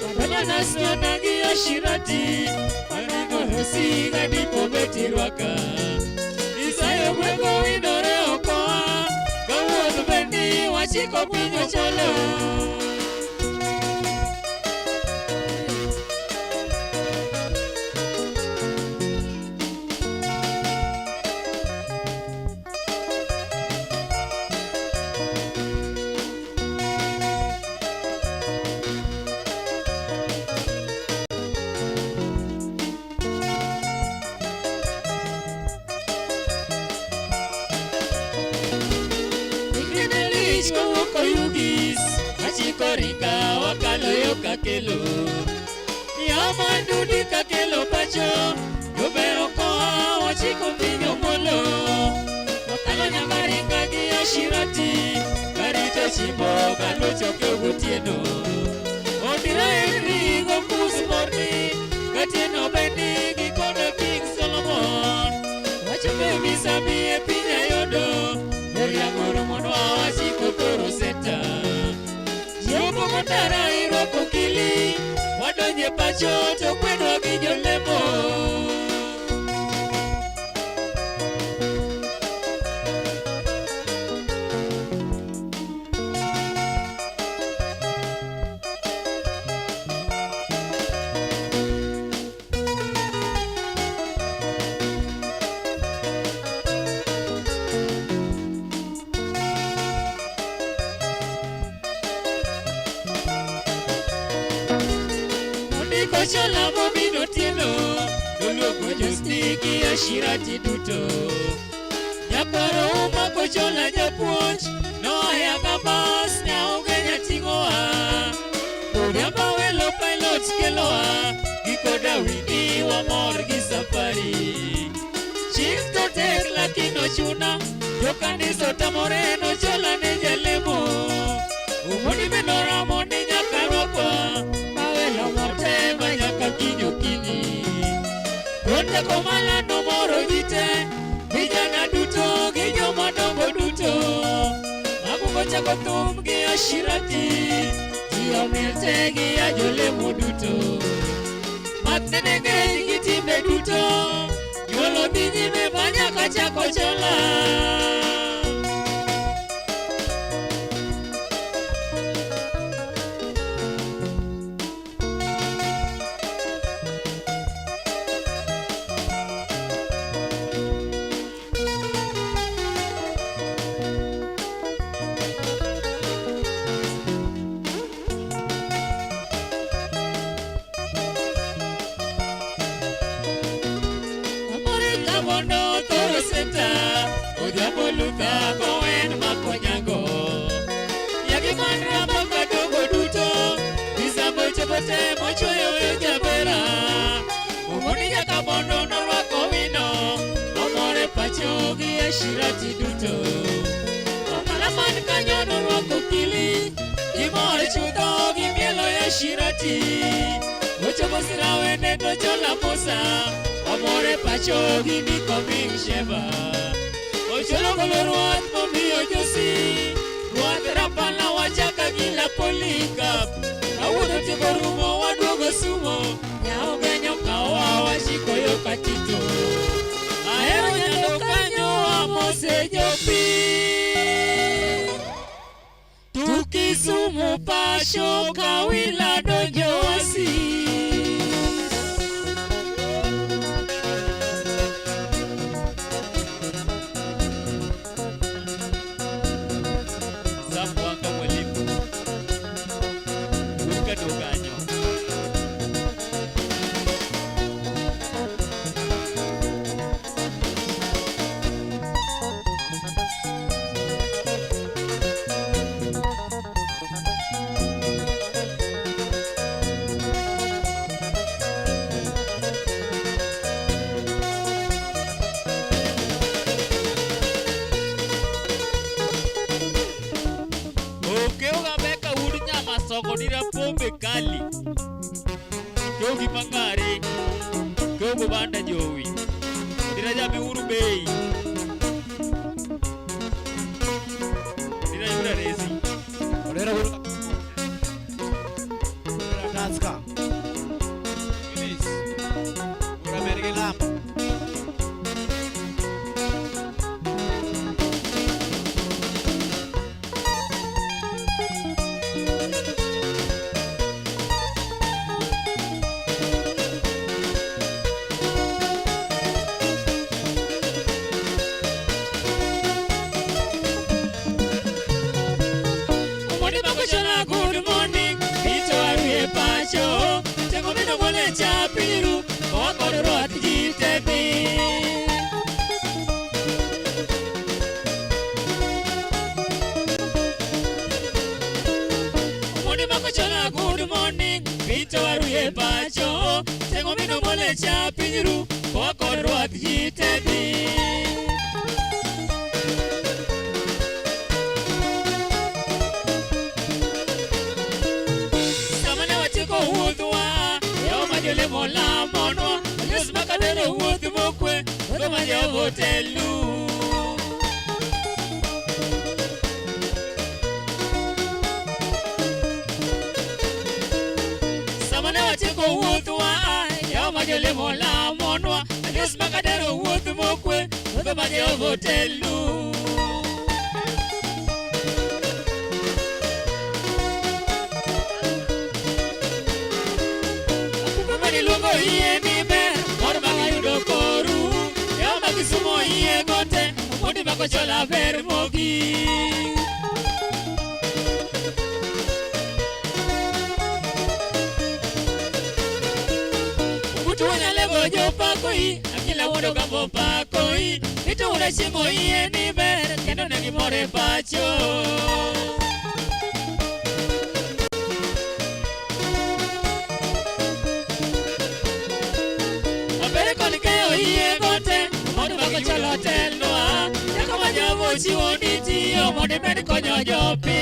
Wabana nasno nagi ashirati Manigo hosiga dipo betirwaka Isayo mwego winore okoa Bendi wachiko pinyo cholo Korika wakalo yo kakelo Yamanudi kakelo pacho Yobero koa wachiko pinyo molo Wakalo nyamaringa gi ashirati Karito chimbo kalo choke ugutieno Ondira enri gokus morni Katieno bendi gikono King Solomon Wachoke misabi e pinya yodo Heria goro monwa wachiko koro seta Yobo kotara iroko kili Wadonye pacho to kweno gijolemo Chola momino tieno Dulugo justiki ashirati duto Nyaparo umako chola nyapuonj Noaya kabas nyaonge nyatingoa Uriamba welo pilot keloa Gikoda wini wa mor gi safari Chik to tek lakino chuna Jokaniso tamoreno chola ne jalemo Umoni menora moni nyakarokwa Motema nyaka kinyo kini Ronde komala no moro vite Vijana duto ginyo madongo duto Mabuko chako tum gi ashirati Tiyo milte gi ajolemo duto Matene geni gitimbe duto Nyolo binyi me banyaka chako chola lutha kowen makonyago yagi manra makadogo duto Disambo chapote mochoyo yo jabera Umoni jaka bondo norwako wino Amore pachogi ya shirati duto Omalaman kanyo norwako kili Gimore chudo gimielo ya shirati Ochobo sirawe neto chola mosa Amore pachogi niko mingsheba Ocholo kolo ruat momiyo josi Ruat rapala wachaka gila polikap Awudo tiko rumo waduogo sumo Nyao genyo kawa washiko yo katito Ahero nyalo kanyo amose jopi Tukisumu pasho kawila dojo wasi Zambuanga mwalimu Uka doganyo Soko dira pombe kali Jogi mangari Gogo banda jowi Dira jabi urubei Dira yura resi Odera uru Odera Natska Yunis Ura Mergelam Good morning, Pito Arie Pacho, Tengo Mino Mole Chapiru, Wakoro Atijitebi. Moni Makochola, good morning, Pito Arie Pacho, Tengo Mino Mole Chapiru, Wakoro Atijitebi. Yele mola mono, yes makadere wuthi mokwe, kama ya hotelu. Samana watiko wuthwa, ya majele mola mono, yes makadere wuthi mokwe, kama ya hotelu. Lugo iye nibe, orma yudo koru, yama kisumo iye gote, modi makochola vermogi. Ukutu wanyalego jo pakoi, akila wodo gambo pakoi, ito ura shimo iye nibe, kendo negi more pacho. Iye gote, modu bako chalo telnoa, yako manyovo chiwo nitiyo, modi meni konyo jopi.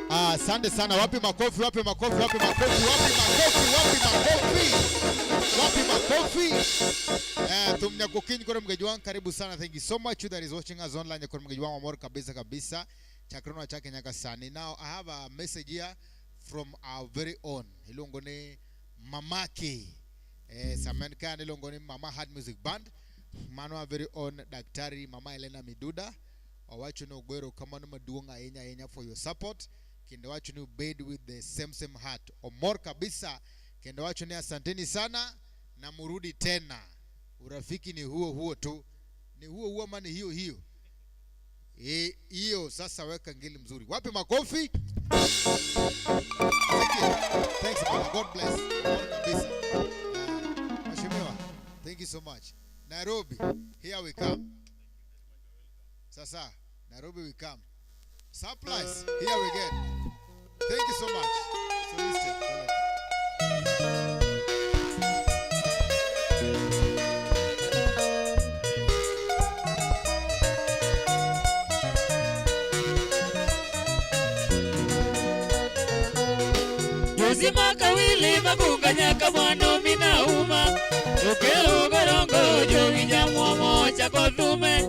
Asante sana. Wapi makofi, wapi makofi, wapi makofi, wapi makofi, wapi makofi. Tumnya kukinyi kwa mgejuang, karibu sana. Thank you so much you that is watching us online kwa mgejuang amor kabisa. Chakrono chake nyaka sani. Now I have a message here from our very own Ilongone Mamaki. Samen ka nilongo ni Mama Hard Music Band. Mano a very own Daktari Mama Elena Miduda. Owacho no gwero kamano maduonga enya for your support. Kendo wacho ni bed with the same heart. Omor kabisa. Kendo wacho ni asanteni sana na murudi tena. Urafiki ni huo tu. Ni huo mani hiyo. Hiyo sasa weka ngili mzuri. Wapi makofi? Thanks man. God bless. Omor kabisa. Mheshimiwa, thank you so much. Nairobi, here we come. Sasa, Nairobi we come. Supplies, here we get. Thank you so much. So listen. Yuzima kawili magunga nyaka mwano minauma. Ukelu gorongo jowinya mwomo chako thume.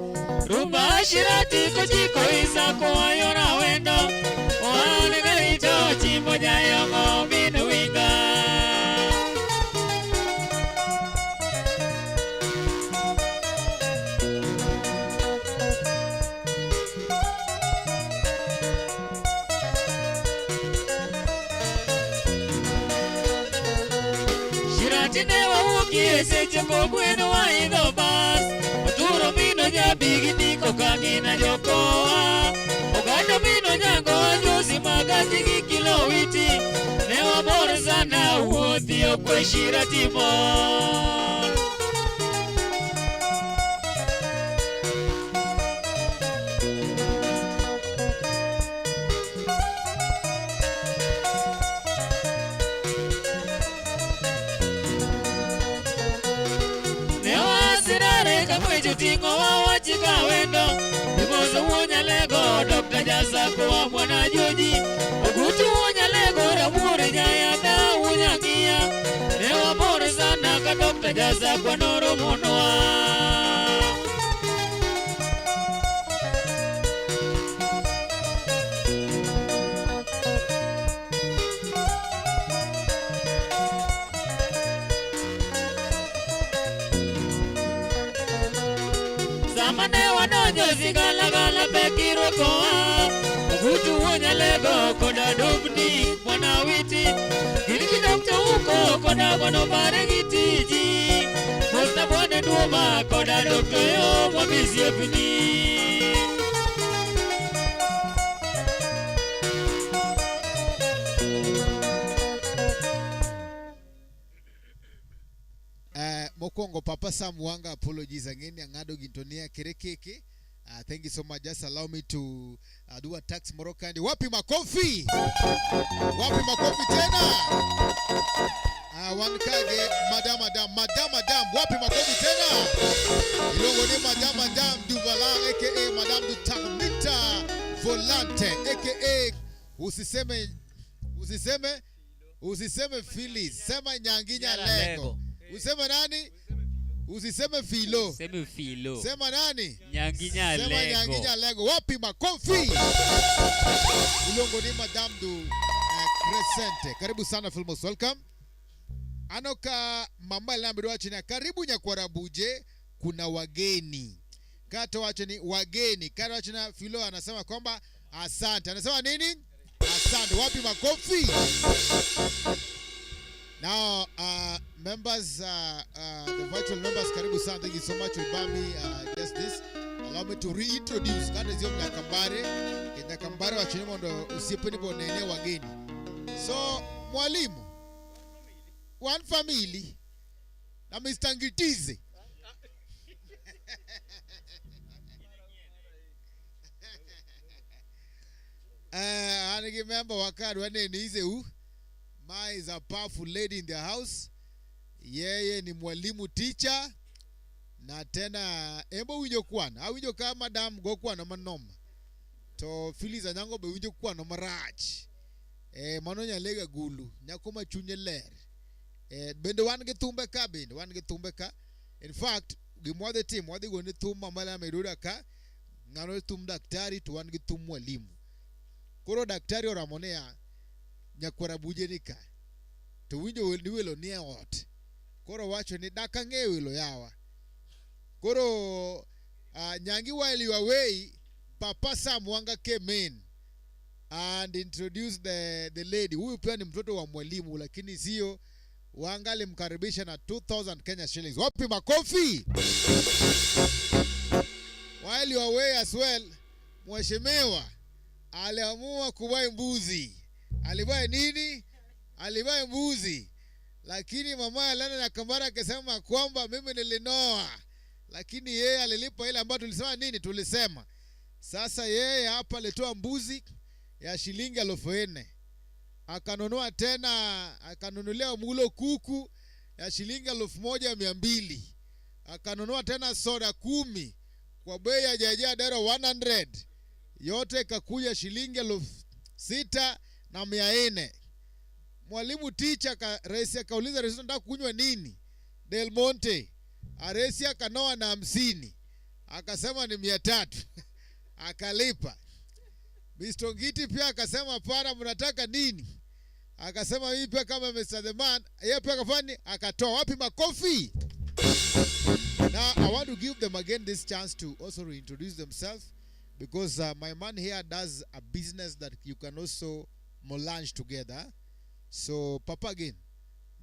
Rumba shirati kochiko isa kwa yona wendo. Wane galito chimbo nyayongo minu winga. Tinewa uki eseche kogweno wa idho bas. Oturo mino nyabigi niko kangina jokoa. Oganda mino nyango josi magati gikilo witi. Newa bore sana uothi okwe shirati mon. Tingo wa chika wendo Dibozo wonya lego Dr. Jasa kwa mwana joji Ogutu wonya lego Ramuri jaya da wonya kia Newa bore sana ka Dr. Jasa kwa noro monwa. Samane wanonyo zigala pekiro koa. Ogutu wonya lego koda dubni mwana witi. Giliki dokta uko koda wano bare gitiji. Mosta bone duoma koda dokta yo mwabisi epini. Mokongo Papa Sam Wanga apologies again Angado Gintonia Kerekeke. Thank you so much. Just allow me to do a tax Moroccan. Wapi makofi? Wapi makofi tena? Wankage madam. Wapi makofi tena? Ilongo ni madam Duvala aka Madam Dutakmita Volante aka usiseme Phyllis, sema Nyanginya Lego. Useme nani? Usiseme Filo. Sema Filo. Sema nani? Nyanginya Lego. Sema Nyanginya Lego. Wapi makofi? Ulongo ni Madam du Crescente. Karibu sana Filmos, welcome. Anoka mama lambido wachini. Karibu Nyakwarabuje kuna wageni. Kato wachini wageni. Kato wachini Filo anasema kwamba asante. Anasema nini? Asante. Wapi makofi? Now, members, the virtual members, karibu sana. Thank you so much for me. Just this. Allow me to reintroduce. That is your Nakambare. In Nakambare, wachini mondo usipeni bonene wageni. So, mwalimu. One family. Na Mr. Ngitize. I remember wakati wanenize huu. Ma is a powerful lady in the house. Yeye ni mwalimu teacher. Na tena embo winjo kwana. Awinjo ka madam go kwana manoma. To Phyllis anyango be winjo kwana marach. Mano nyalega gulu. Nyakoma chunye ler. Bende wan ge tumbe ka bende. Wan ge tumbe ka. In fact, gimwade team. Wadi goni tum mamala meruda ka. Ngano tum daktari tu wan ge tum mwalimu. Koro daktari oramonea Nyakwarabuje nika to winjo ni welo ni ot koro wacho ni daka ng'eyo ilo yawa. Koro Nyangi, while you are away, Papa Sam Wanga came in and introduced the lady. Huyu pia ni mtoto wa mwalimu, lakini sio. Wanga alimkaribisha na 2,000 Kenya shillings. Wapi makofi? While you are away as well, mheshimiwa aliamua kubai mbuzi. Alibai nini? Alibai mbuzi. Lakini mama Alana na Kambara akasema kwamba mimi nilinoa. Lakini yeye alilipa ile ambayo tulisema nini? Tulisema. Sasa yeye hapa alitoa mbuzi ya shilingi 4,000. Akanunua tena, akanunulia mulo kuku ya shilingi 1,200. Akanunua tena soda 10 kwa bei ya Jaja Dero 100. Yote ikakuja shilingi 6,400. Mwalimu teacher Resi akauliza Resi, nataka kunywa nini? Del Monte. Resi akanoa na 50. Akasema ni 300. Akalipa. Mr. Ngiti pia akasema para mnataka nini? Akasema mimi pia kama Mr. The Man. Yeye pia akafanya akatoa. Wapi makofi? Now I want to give them again this chance to also reintroduce themselves, because my man here does a business that you can also melange together. So Papa, again,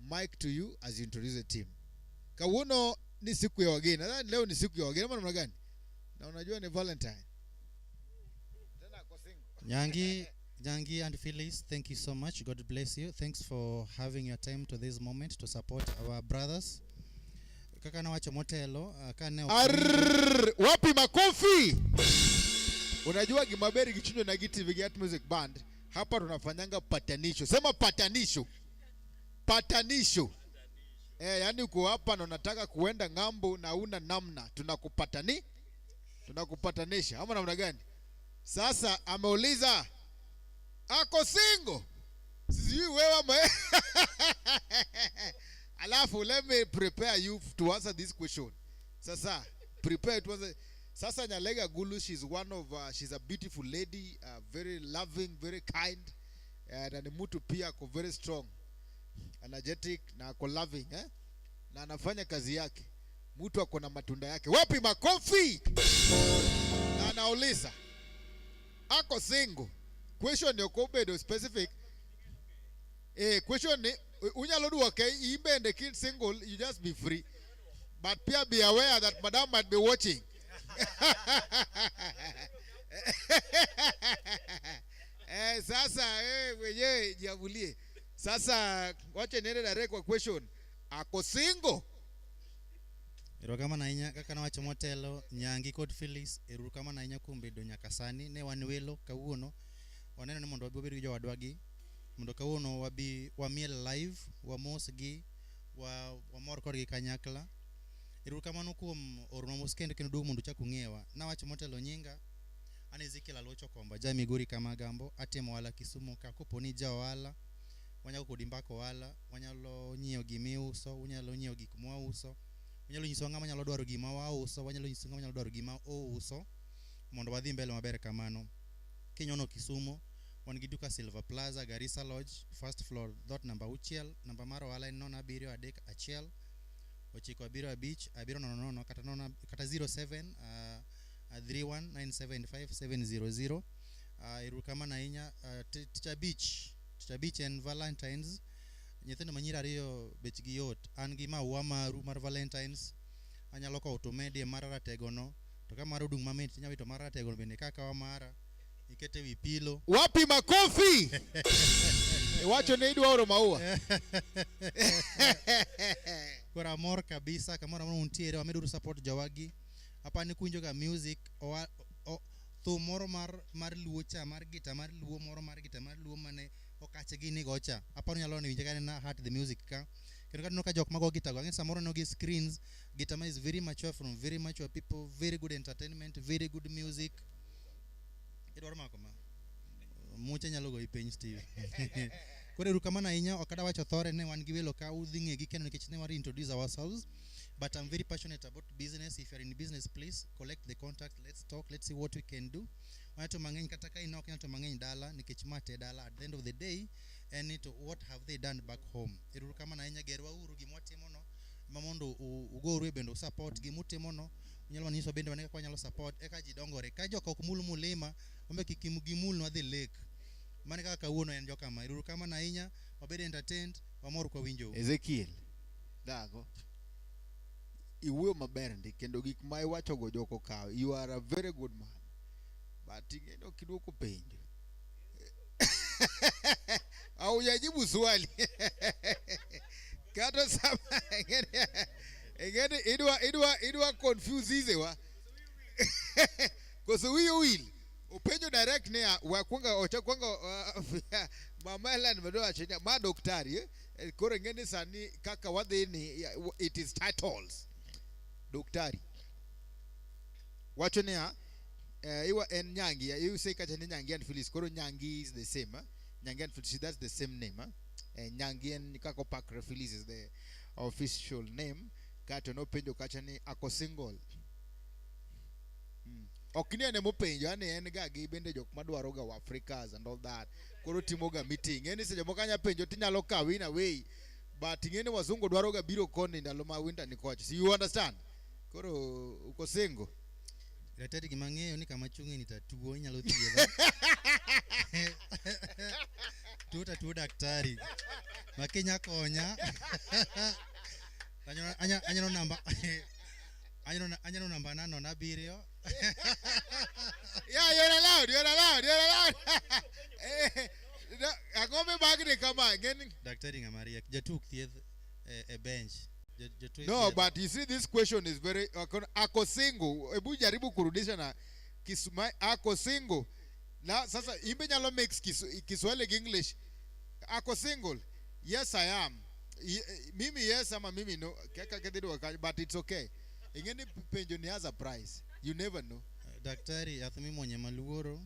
mic to you as you introduce the team. Kawuno ni siku ya wageni. Nadhani leo ni siku ya wageni. Namna gani? Na unajua ni Valentine. Nyangi and Phyllis, thank you so much. God bless you. Thanks for having your time to this moment to support our brothers. Kaka na wacha motelo kane wapi makofi? Unajua Gimaberi Gichunyo na Giti Vigat Music Band hapa tunafanyanga patanisho. Sema patanisho. Patanisho. Yani uko hapa na unataka kuenda ngambo na una namna, tunakupatanisha. Ama namna gani? Sasa ameuliza ako single. Sisi wewe alafu let me prepare you to answer this question. Sasa prepare to answer. Sasa Nyalega Gulu, she's one of she's a beautiful lady, very loving, very kind, and ni mtu pia ako very strong, energetic na ako loving, na anafanya kazi yake. Mtu ako na matunda yake. Wapi makofi? Na anauliza ako single. Question ni okobedo specific. Question ni unyalo duoke ibende kid single, you just be free. But pia be aware that madam might be watching. Sasa wewe jiamulie. Sasa wacha niende direct kwa question. Ako single? Erokama na inya kaka na wacha motelo Nyangi kod Phyllis erokama na inya kumbedo nyakasani ne wan welo kawuono waneno ni mondo wabedo gi jowadwagi mondo kawuono wamiel live wamos gi wamor kodgi kanyakla. Erokamano kuom orno mos kendo duogo mondo chak ung'ewa. Na wacho motelo nyinga an Ezekiel Alocho Komba ja Migori kama gambo atimo wala Kisumu ka koponi ja wala wanyalo kodi mbako wala wanyalo nyiewo gimiuso unyalo nyiewo gik mwauso wanyalo nyiso ng'ama nyalo dwaro gima wauso wanyalo nyiso ng'ama nyalo dwaro gima ouso mondo wadhi mbele maber kamano. Kinyono Kisumu wan gi duka Silver Plaza Garissa Lodge first floor dot number 6 namba mar wala en 971 ochiko abiro abich abiro nono kata 07 31975 irukama na inya Teacher Beach and Valentines nyithindo manyiri ariyo bechgi yot an gi maua maru mar Valentines anyalo ko automedi mar ratego no to ka mar odung mamit nyalo to mar ratego bende kaka wa mara ikete wi pilo. Wapi makofi? Wacho ne idwa oro maua. Kora mor kabisa kamora moro untiere wamedo support jawagi hapa ni kunjo ga music to moro mar luo cha mar gita mar luo moro mar gita mar luo mane okache gini gocha hapa nyalo ni winja na heart the music ka kendo kadno ka jok mago gita go ng'e samoro no gi screens gita is very mature from very mature people, very good entertainment, very good music. Idwaro mako ma mucha nyalo go ipeny Steve. Kore erokamano inya okada wacho thore ne wan gi welo ka udhi ng'egi kendo nikech ne war introduce ourselves, but I'm very passionate about business. If you're in business, please collect the contact, let's talk, let's see what we can do. Wanato mang'eny kata ka inok nyato mang'eny dala nikech mate dala at the end of the day and what have they done back home. Erokamano inya gerwa uru gimwa timo no mamondo ugorwe bendo support gimutimono nyalo maniso bende wane kwa nyalo support eka jidongore ka joka ok mul mulima ombe kikimu gimul no dhi lake mane kaka kawuono en joka ma iruru kama na inya wabed entertained wamor kwa winjo Ezekiel dago iwuoyo maber ndi kendo gik ma iwacho go joko kaw. You are a very good man, but ingeno kiduoko penjo au yajibu swali kato sama ingene idwa confuse hize wa koso wiyo will upenjo direct ne wa kwanga ocha kwanga mama Helen medo achenya ma daktari koro ngene sani kaka wadhi ni it is titles daktari wacho ne iwa en Nyangi you say kacha ni Nyangi and Phyllis koro Nyangi is the same Nyangi and Phyllis that's the same name Nyangi and kako Pakra Phyllis is the official name kato no penjo kacha ni ako single okine ne mopenjo ane en ga gi bende jok madwaro ga Africans and all that koro timo ga meeting eni sejo mokanya penjo tinyalo kawi na way but ngene wazungu dwaro ga biro koni ndalo ma winter ni coach so you understand koro uko single daktari gimang'eyo ni kama chungi ni tatuo inyalo thiedha tuo daktari makenya konya anyalo namba anyalo namba nano na birio yeah you're allowed agome bagni kama ngeni daktari ngamaria jatuk thieth e bench no but you see this question is very ako single ebu jaribu kurudisha na Kiswahili ako single na sasa imbe nyalo mix Kiswahili gi English ako single yes I am mimi yes ama mimi no kaka kededo but it's okay ingeni penjo ni as a price you never know daktari yathmi monye maluoro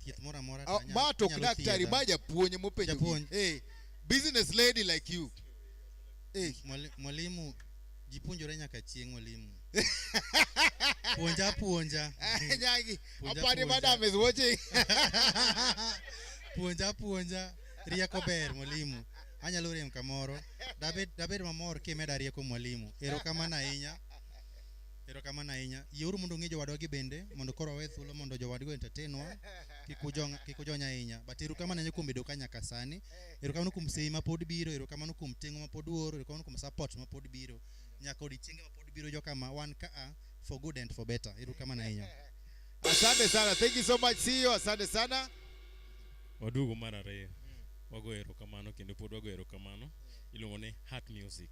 thieth mora mora tanya bato daktari baja puonye mopenjo hey business lady like you hey mwalimu jipunjore nyaka chieng mwalimu puonja Nyangi apani madam is watching puonja rieko ber mwalimu anyalo rem kamoro dabed mamor kimeda rieko mwalimu erokamana ahinya yoru mondo ng'e jowadwa gi bende mondo koro wawe thuolo mondo jowadgo entertainwa kikujonya ahinya but erokamana ne kuom bedo ka nyaka sani erokamano kuom sei ma pod biro erokamano kuom tengo ma pod oro erokamano kuom support ma pod biro nyaka odiochienge ma pod biro jokama wan ka for good and for better erokamana ahinya asante sana thank you so much see you asante sana wadugo mar ariyo wago erokamano kendo pod wago erokamano iluongo ni Heart Music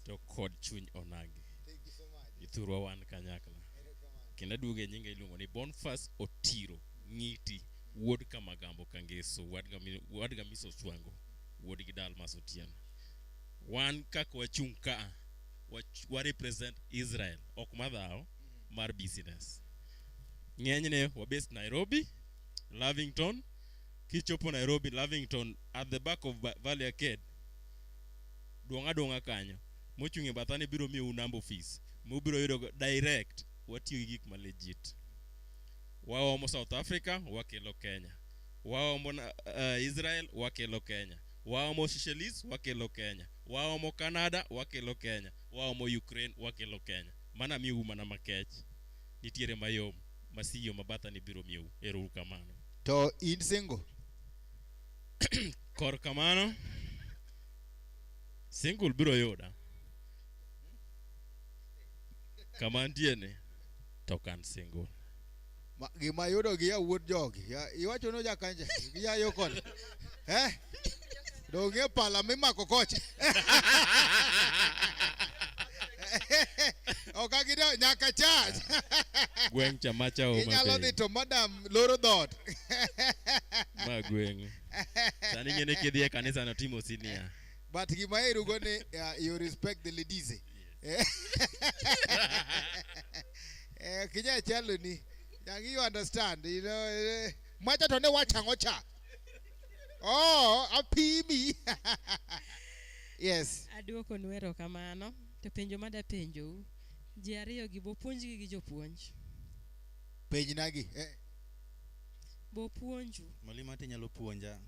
to kod chuny onagi ithurwa wan kanyakla kendo aduogo e nyinga iluongo ni Boniface Otiro Ng'iti wuod Kamagambo Kangeso wadga Miso Chwango wuod gi Dalmas Otieno wan kaka wachung' ka wa represent Israel ok madhao mar business ng'enyne wabase Nairobi Lavington kichopo Nairobi Lavington at the back of Valley Arcade duonga kanyo mochung'e bathani biro miyo number office mubiro yudo direct watiyo gik ma legit waomo South Africa wakelo Kenya waomo Israel wakelo Kenya waomo Seychelles wakelo Kenya waomo Canada wakelo Kenya waomo Ukraine wakelo Kenya mana miu mana makech nitiere mayom masiyo mabathani biro miyo eru kamano to in single kor kamano single biro yuda kama ntiene to kan single gima yudo gi wuod jogi iwacho no jakanje ya yokon donge pala mimako koche okagida nyaka charge gweng chamacha o mabe inyalo dhi to madam loro dot ma gweng sani ngene kidhie kanisa no timo senior but gima irugo ne you respect the ladies kija chalo ni yangi you understand you know macha to ne wachango cha apimi yes aduoko nwero kamano to penjo mada penjo ji ariyo gi bopuonjgi gi jopuonj penj nagi bopuonju mwalimu ati nyalo puonja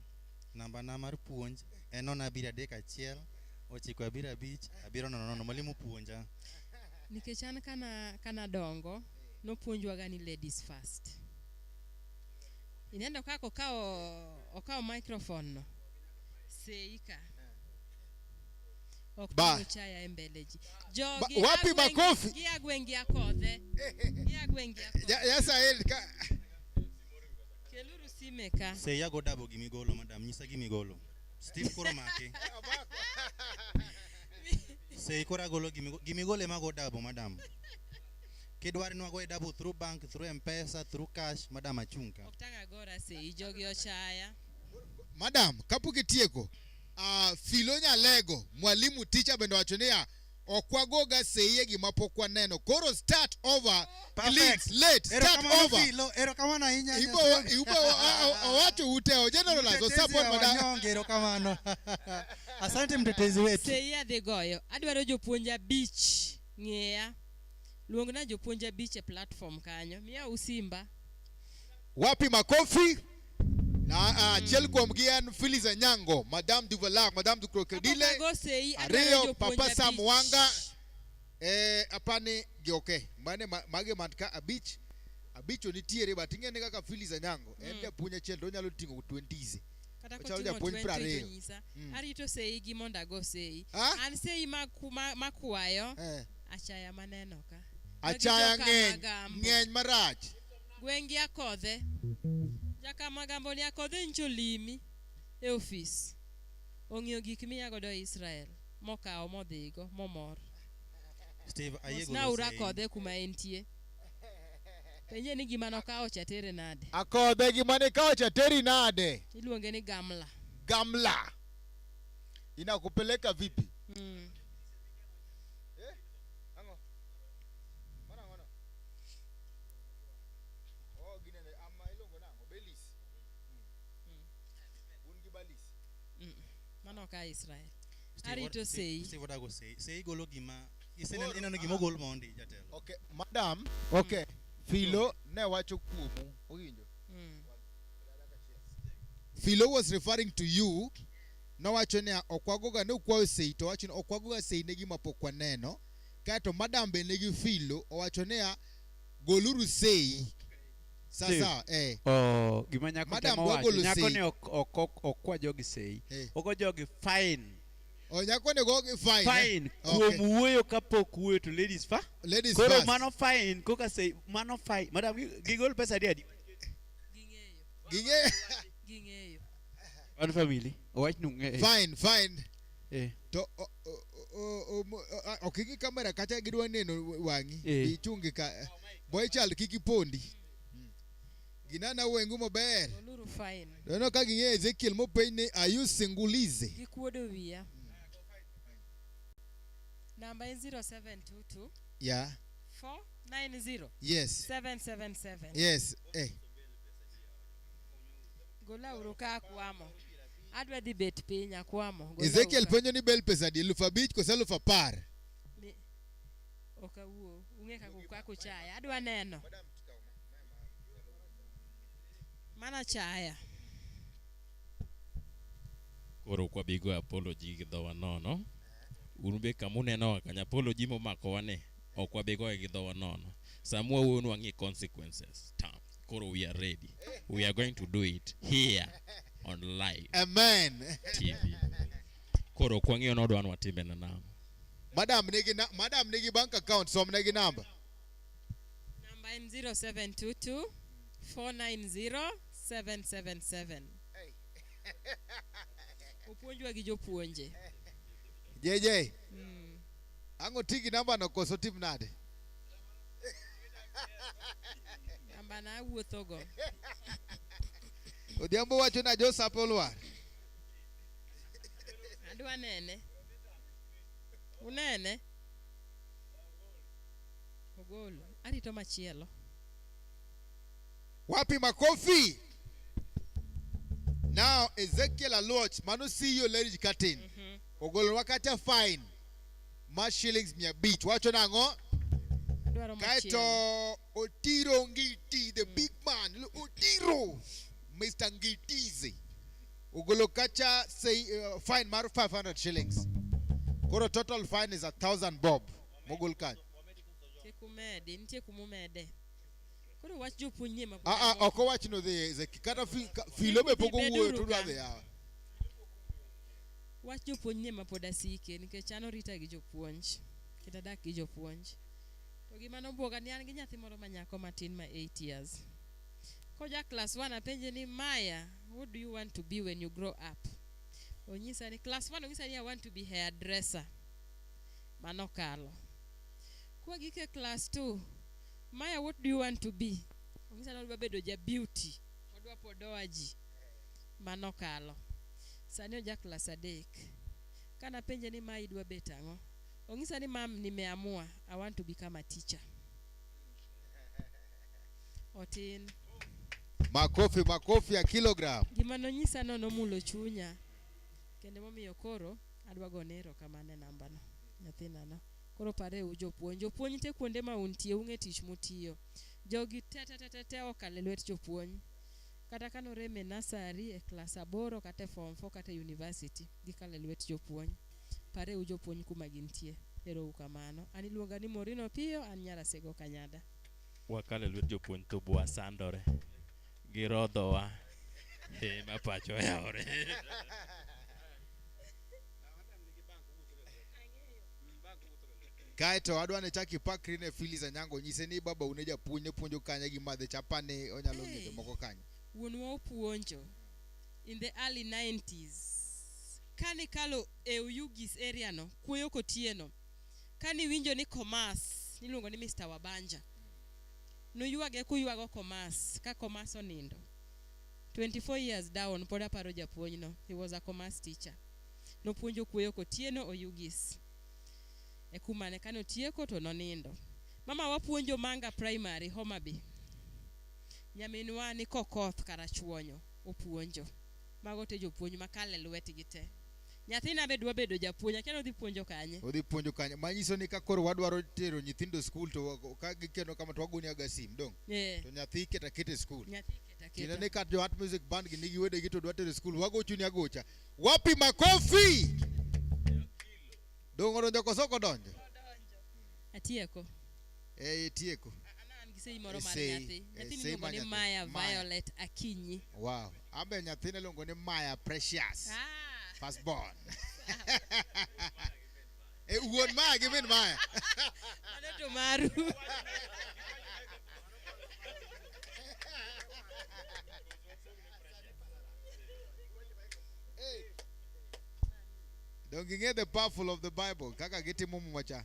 namba na mar puonj en 0731 ochiko abiro nono mwalimu puonja. Nikech an kana dongo nopuonjwaga ni ladies first. Inendo kako okao microphone no. Seika. Ba. Chaya embeleji. Wapi makofi? Gia gwengi akodhe. Gia gwengi akodhe. Yasa elka. Keluru simeka. Seya go dabo gimigolo madam, nyisa gimigolo. Steve koro make. Sei kora golo gimigole mago dabo madam. Kidwari nwago dabo through bank, through M-Pesa, through cash, madam achunka. Oktanga gora sei jogi ochaya. Madam, kapuki tieko. Filo Nyalego, mwalimu teacher bendo wachonia okwagoga seye gimapokwa neno. Koro start over. Please, late. Start over. Filo, ero kama na inya. Ibo watu uteo. Generalize. Support madam. Ero kama no. Asante mtetezi wetu. Seye adhigoyo. Adwaro jopuonja beach. Ng'eya. Luongna jopuonja beach e platform kanyo. Mia usimba. Wapi makofi? Na Chelkom Gian Phyllis Anyango, Madame Duvalac, Madame du Crocodile, Areo, Papa Samwanga, apane gioke. Mane mage manka a beach onitiere batinge nega ka Phyllis Anyango. Ende punya chel donya lo tingo 20s. Kata kotingo 20 nyisa. Arito sei gimonda go sei. An sei makuayo. Achaya maneno ka. Achaya ngeny marach. Gwengi akodhe. Jaka magambo ni akodhe ncholimi e office. Ong'iyo gik miyagodo Israel. Mokao modhigo, momor. Steve, ayego na ura kodhe kuma entie. Penye ni gima nokao chatere nade. Akodhe gima nokao chateri nade. Iluonge ni gamla. Gamla. Inakupeleka vipi? Manoka Israel. Arito sei. Steve what I go say. Sei golo gima. Isene ina no gimo gol mondi jatelo. Okay, madam. Okay. Philo ne wacho kuomu. Owinjo. Philo was referring to you. No wacho ne okwagoga ne okwayo sei to wacho okwagoga sei ne gima pokwa neno. Kato madam be negi Philo owacho ne goluru sei. Sasa gima nyako temo wacho nyako ne okwa jogi sei oko jogi fine nyako ne gogi fine kuom wuoyo kapok wuoyo to ladies koro mano fine koka sei mano fine madam gigol pesa adi ging'eyo one family owach nung'e fine to okiki kamera kacha gidwa neno wangi ichungi ka boy child kiki pondi ginana wengu maber oluru fine dono ka ging'e Ezekiel mopenj are you singulize gikuodo wiya number 0722 yeah 490 yes 777 yes gola uruka kwamo adwa dhi bet piny akwamo Ezekiel penjo ni bel pesa di 5,000 kosa 10,000 okawuo ung'e kako chaya adwa neno mana chaya koro kwa bigo apology gi dhowa nono unbe kamuneno kanya apology momako wane okwa bigo gi dhowa nono samwa wonu wangi consequences koro we are ready we are going to do it here on live amen TV koro kwa ng'iyo nodwa watimbe na namo madam nigi bank account som nigi number 0722 490 777 opuonjwa gi jopuonje JJ ango tigi namba no koso tim nade namba na wuotho go odhiambo wacho na Joseph Olwar adwa nene unene ogolo arito machielo wapi makofi now Ezekiel Aloch manu see you ladies cutting ogolo wakata fine ma shillings 100 wacho nango kaito Otiro Ngiti the big man Otiro Mr. Ngitize ogolo kacha say fine mar 500 shillings Koro total fine is 1,000 bob. Mogul kanyo. Tekumede, nitie kumumede. Koro wach jopuonj nie mapo. Oko wach no the kata filo be pogo wuoyo to dwa dhi. Wach jopuonj nie mapod asike nikech an orita gi jopuonj. Kita dak gi jopuonj. To gima nobuoga ni an gi nyathi moro manyako matin ma 8 years. Koja class 1 apenje ni Maya, what do you want to be when you grow up? Onyisa ni class 1 onyisa ni I want to be hairdresser. Mano kalo. Kwa gike class 2, Maya, what do you want to be? Onyisa ni odwa bedo ja beauty. Odwa podoa ji. Mano kalo. Sani oja class 3. Kana penje ni Maya idwa bet ang'o? Onyisa ni mam nimeamua I want to become a teacher. Otin. Makofi a kilogram. Gima nonyisa no nomulo chunya. Kende momiyo koro adwa gonero kamane namba no. Nyathina no. Koro pare jopuonj. Jopuonj te kuonde ma untie ung'e tich mutiyo. Jogi te okale lwet jopuonj. Kata kano reme nursery e class 8 kata form 4 kata university gikale lwet jopuonj. Pare jopuonj kuma gintie. Ero kamano. Ani luonga ni Morino Pio, an nyara Sego Kanyada. Wakale lwet jopuonj to bua sandore. Girodhowa. Mapacho yaore. Kaeto adwa ne chaki pakri ne Phyllis Anyango nyise ni baba uneja puonje puonjo kanya gi madhe chapane onyalo ng'eyo moko kanya. Wuonwa opuonjo in the early 90s. Kani kalo e Uyugis area no, kuoyo kotieno. Kani winjo ni Komas, niluongo ni Mr. Wabanja. No yuage kuyuago Komas, ka Komas onindo. 24 years down, poda paro japuonj no. He was a Komas teacher. No puonjo kuoyo kotieno Uyugis. Ekumane kano tieko to nonindo. Mama wapuonjo Manga Primary, Homa Bay. Nyaminwa ni Kokoth Karachuonyo, opuonjo. Mago te jopuonj makale lweti gite. Nyathina bedwa bedo japuonj, akiano odhi puonjo kanye. Odhi puonjo kanye. Manyiso ni ka koro wadwaro tero nyithindo school to ka gikeno kama to wagoni agasim dong. Yeah. To nyathi keta kete school. Nyathi keta. Kina ne kat jo art music band gi nigi wede gi to dwa tero school wagochu ni agocha. Wapi makofi? Dong oronjo kosoko donjo. Atieko. Tieko. An gisei moro mar nyathi. Nyathi miluongo ni Maya Violet Akinyi. Wow. Ambe nyathi ne luongo ni Maya Precious. First born. Wuon Maya gimin Maya. Mano to maru. Don't get the powerful of the Bible. Kaka giti mumu macha.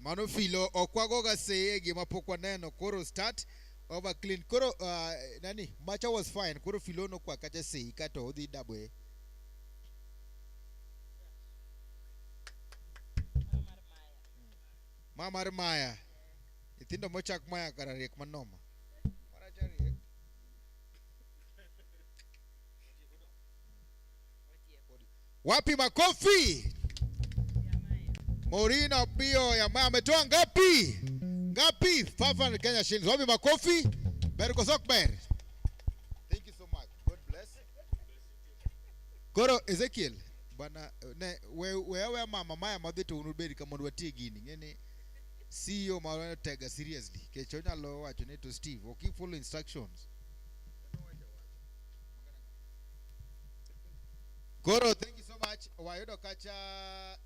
Mano filo okwago ga seye gima pokwa neno koro start over clean koro nani macha was fine koro filo no kwa kacha seye kato odhi dabwe. Mamar Maya. Itindo mochak Maya karariek manoma. Wapi makofi? Morino Pio ya Maya ametoa ngapi? Ngapi? 500 Kenya shillings. Wapi makofi? Berko Sokber. Thank you so much. God bless. Koro Ezekiel. Bana ne wewe mama Maya madhito unubedi kama ndwatie gini. Ngene CEO mara tega seriously. Kecho nyalo wacho ne to Steve. Okay, follow instructions. Koro, thank you so much. Wayodo kacha,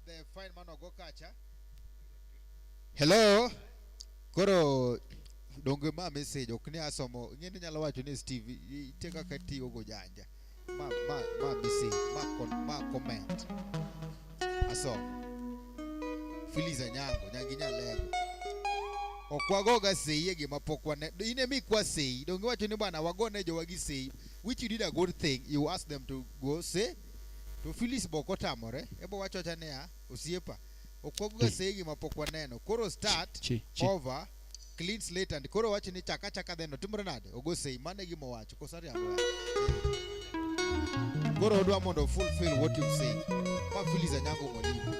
the fine man of Gokacha. Hello. Koro, donge ma message okni asomo. Ngene nyalo wacho ni Steve teka kati ogo janja. Ma message, ma comment. Aso. Phyllis Anyango, nyangi nyalego. Okwagoga seye gima pokwa ne. Ine mi kwa seye. Donge wacho ni bana wagone jo wagi seye. Which you did a good thing. You ask them to go say. To Phyllis boko tamore. Ebo wacho chane ya. Usiepa. Okwagoga seye gima pokwa neno. Koro start over. Clean slate and koro wacho ni chaka deno. Timbre nade. Ogo seye. Mane gima wacho. Kosari alo. Koro odwa mondo fulfill what you say. Ma Phyllis Anyango mwalimu.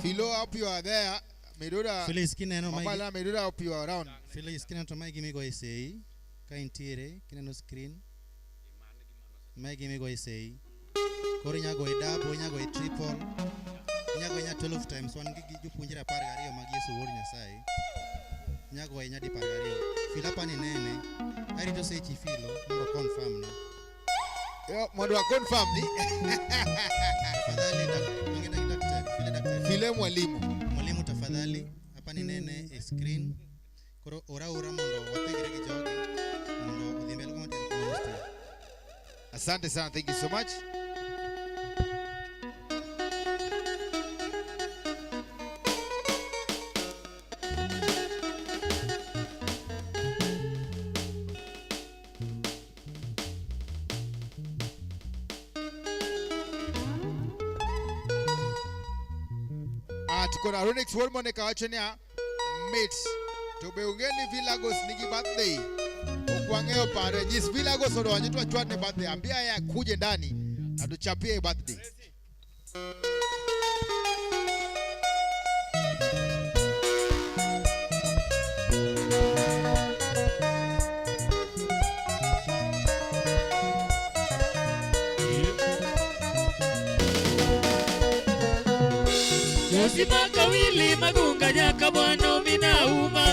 Philo up you are there. Meduda. Phyllis kineno Mama Meduda up you are around. Phyllis kineno to mai gimi go isei. ka intiere kineno screen magi migo isei koro inyago i double inyago i triple inyago nya 12 times one gi jopuonjre 12 mag Yesu wuod Nyasaye inyago nya di 12 filapa ni nene arito sechi filo mondo confirm na yo mondo confirm ni tafadhali daktari file mwalimu tafadhali hapa ni nene e screen koro ora mondo wategre gi jogi mondo odhi mbele kama tena. Asante sana, thank you so much. Tuko na Ronix Wolmone kawachenia mates to be ungeni Vilagos nigi birthday okwangeo pare nyis Vilagos odonje tu achwat ne birthday ambia ya kuje ndani atuchapie birthday. Yosimaka wili magunga nyaka bwana mina uma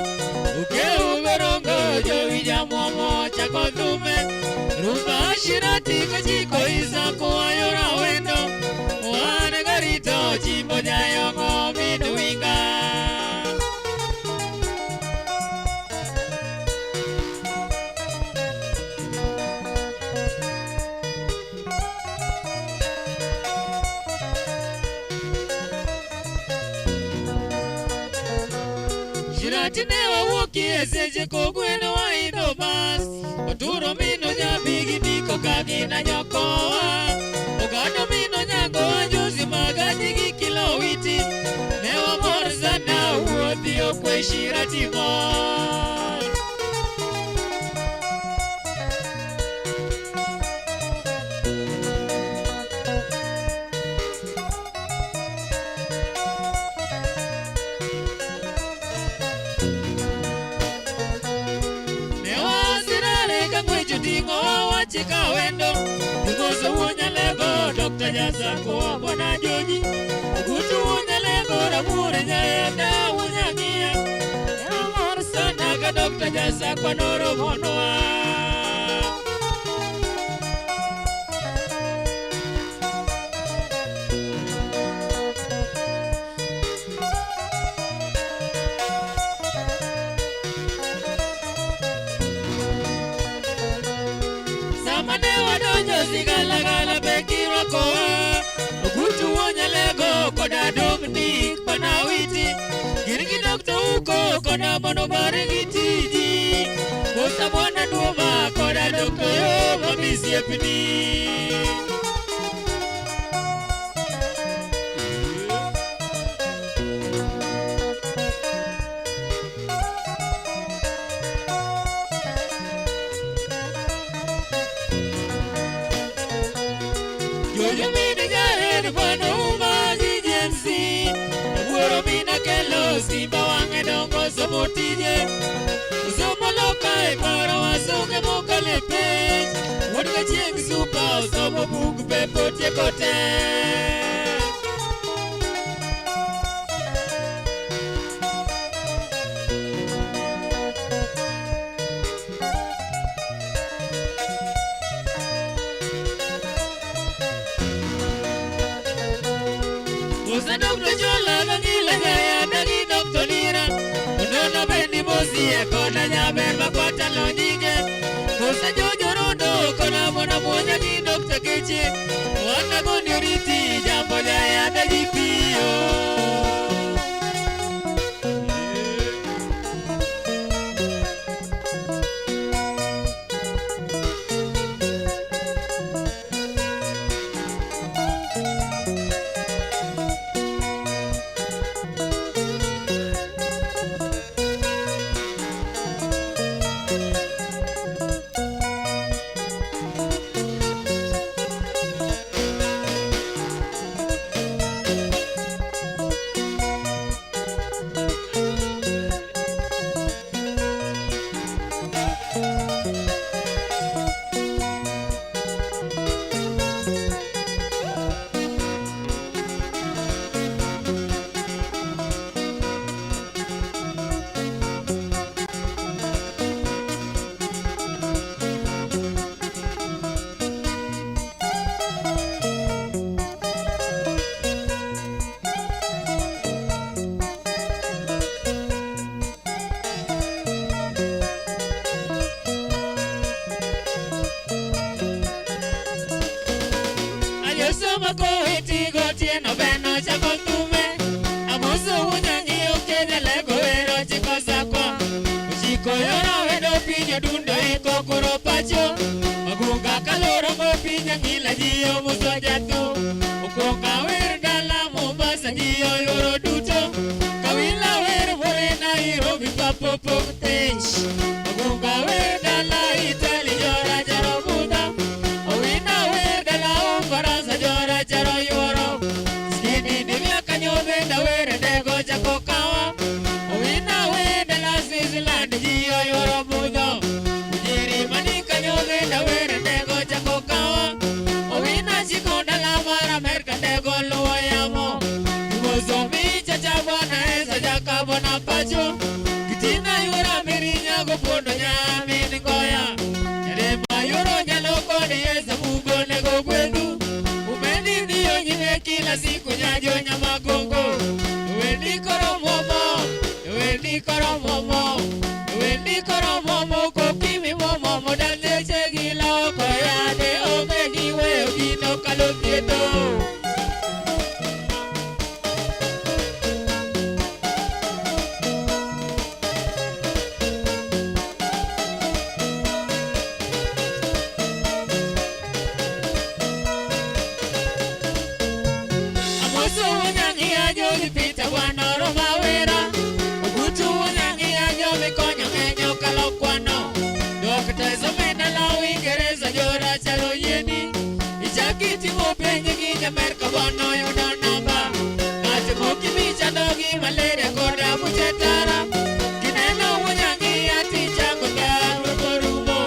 ukeu gorongo jowija mwomo chako dhume rumba shirati kachiko isa kuayora wendo wane garito chimbo nyayongo minuinga Tinewa woki eseje kogweno wa indo bas Oturo mino nyabigi biko kagina nyokoa Ogano mino nyango anjuzi magajigi kilo witi Newa morzana uothi okwe shiratimo Chika wendo Dimoso unya lego Dr. Jasako Bwana Joji Ukutu unya lego Ramure nyayenda unya ngia Yamor sana ka Dr. Jasako Noro monoa Sigala bekiro koa Ukutu wonya lego Koda Dominic Panawiti Girigi Dr. Uko Koda Bono Barigitiji Kosa Bwana Numa Koda Dr. Yoba Misi Epini Simba wange dongo somo tije Somo loka e para wasoke moka lepe Wadika chieng supa somo buku pepo tie kote Usa doktor jola gangila jaya dagi doktor lira Unono bendi bosi kona nyaber bakwata lonjige Usa jojo rondo kona mwana mwonya di doktor keche Wana gondi uriti jambo jaya dagi piyo Yesu makoiti gotieno beno chako tume. Amusu unyangi ukenya lego wero chiko zakwa. Uchiko yoro wedo pinyo dundo iko kuro pacho. Magunga kaloro mo pinya ngila jiyo muso jatu. Ukonga wer dala Mombasa jiyo yoro duto. Kawila wer bore Nairobi papo tensh. Magunga wer dala Italy yora jaro buda. Owina wer dala Ufaransa jora jaro yoro. Skini dimya kanyobe da wer dego jako kawa. Owina wer dala Switzerland jiyo yoro buda. Ujiri mani kanyobe da wer dego jako kawa. Owina chiko dala mara Amerika dego luwa yamo. Muzomi chacha bona esa jaka bona pacho. Kitina yura mirinya go pondo nyami ngoya. Nyerema yuro nyalo kodi esa mugo nego kwedu. Umendi ndiyo nyime kila siku nyajo nyama gongo. Wendi koromomo, wendi koromomo, wendi koromomo kokimi momo modande chegila okoya de omegi we ogino kalopieto. Malaria koda muchetara kineno munyangi ati chango garu korumo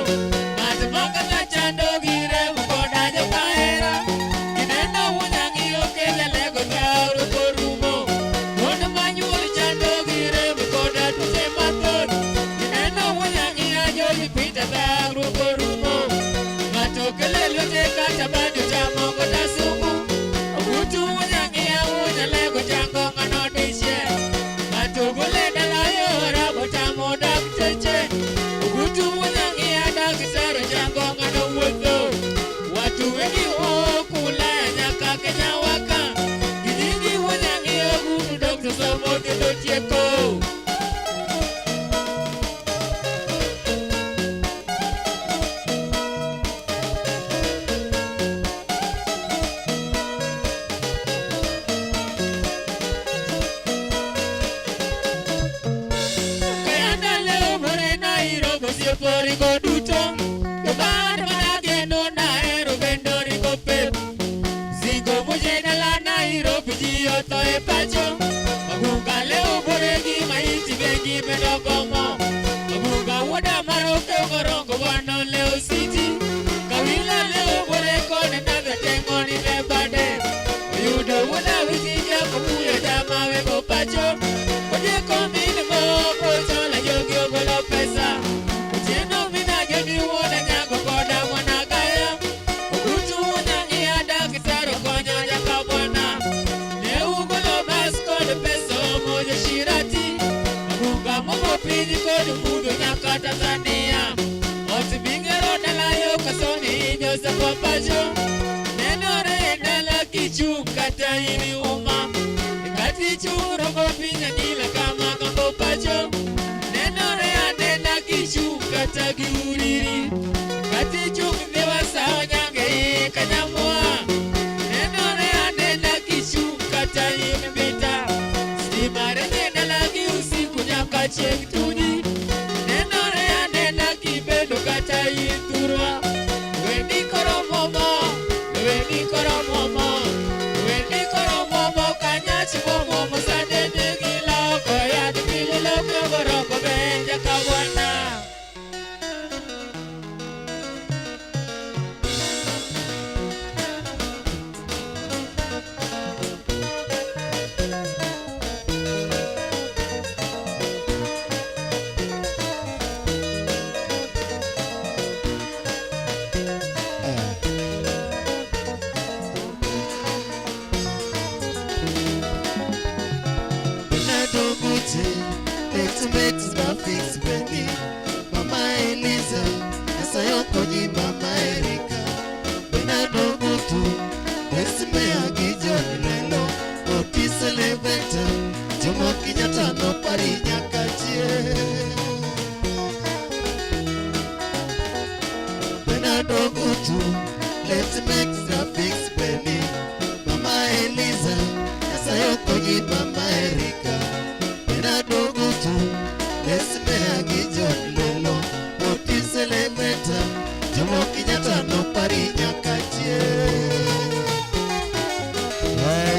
matamaka la chando gire mukoda jokaera kineno munyangi okenya lego garu korumo koda manyuri chando gire mukoda tute maton kineno munyangi ajoli pita garu korumo matokele lote kata bado chamo koda sumu ogutu munyangi amuja lego chango nganodishe matogole dala yora botamo dak cheche ugutu munyangi adak saro chango ngano wuotho watu wengi okula nyaka Kenya waka gidingi munyangi ogutu dokto somo kendo tieko. Rico duto, yo bad manage no naero vendo rico pep. Zingo muje dalla Nairobi dio to e pacho. Magunga leo boregi maiti bengi medogomo. Magunga wada maroke morongo wano leo city. Kawila leo boreko ne naga tengo ni lebade. Yudo wada witija kupuya jama wego pacho. Oje komine mo pocho la yogi ogolo pesa. Tanzania oti bingero dala yo kasoni nyoza kwa pacho nenore dala kichu kata ini uma kati churo kopinya kila kama kambo pacho nenore adena kichu kata giuriri kati chung dewa sawa nyange kanyamua nenore adena kichu kata ini beta simare dala giusi kunyaka chektuni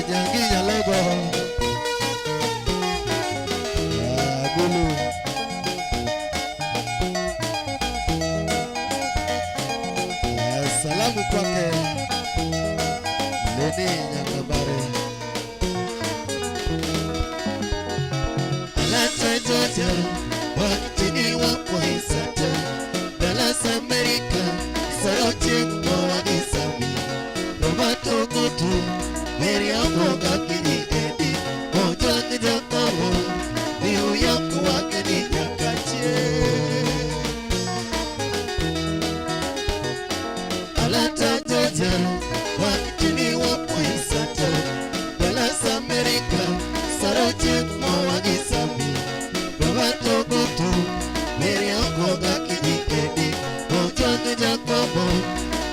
janginya lego Agulu Salamu kwake Leni Nyakabare Alata Georgia Wakitini wapo hisata Dallas America Saroche kwa isami Romato Gutu Meri Amoga Kini Edi Moja Kijakabo Niu Yaku Wakini Nyakachie Alata Georgia Wakitini wapo hisata Dallas America Saroche kwa isami Romato Gutu Meri Amoga Kini Edi Moja Kijakabo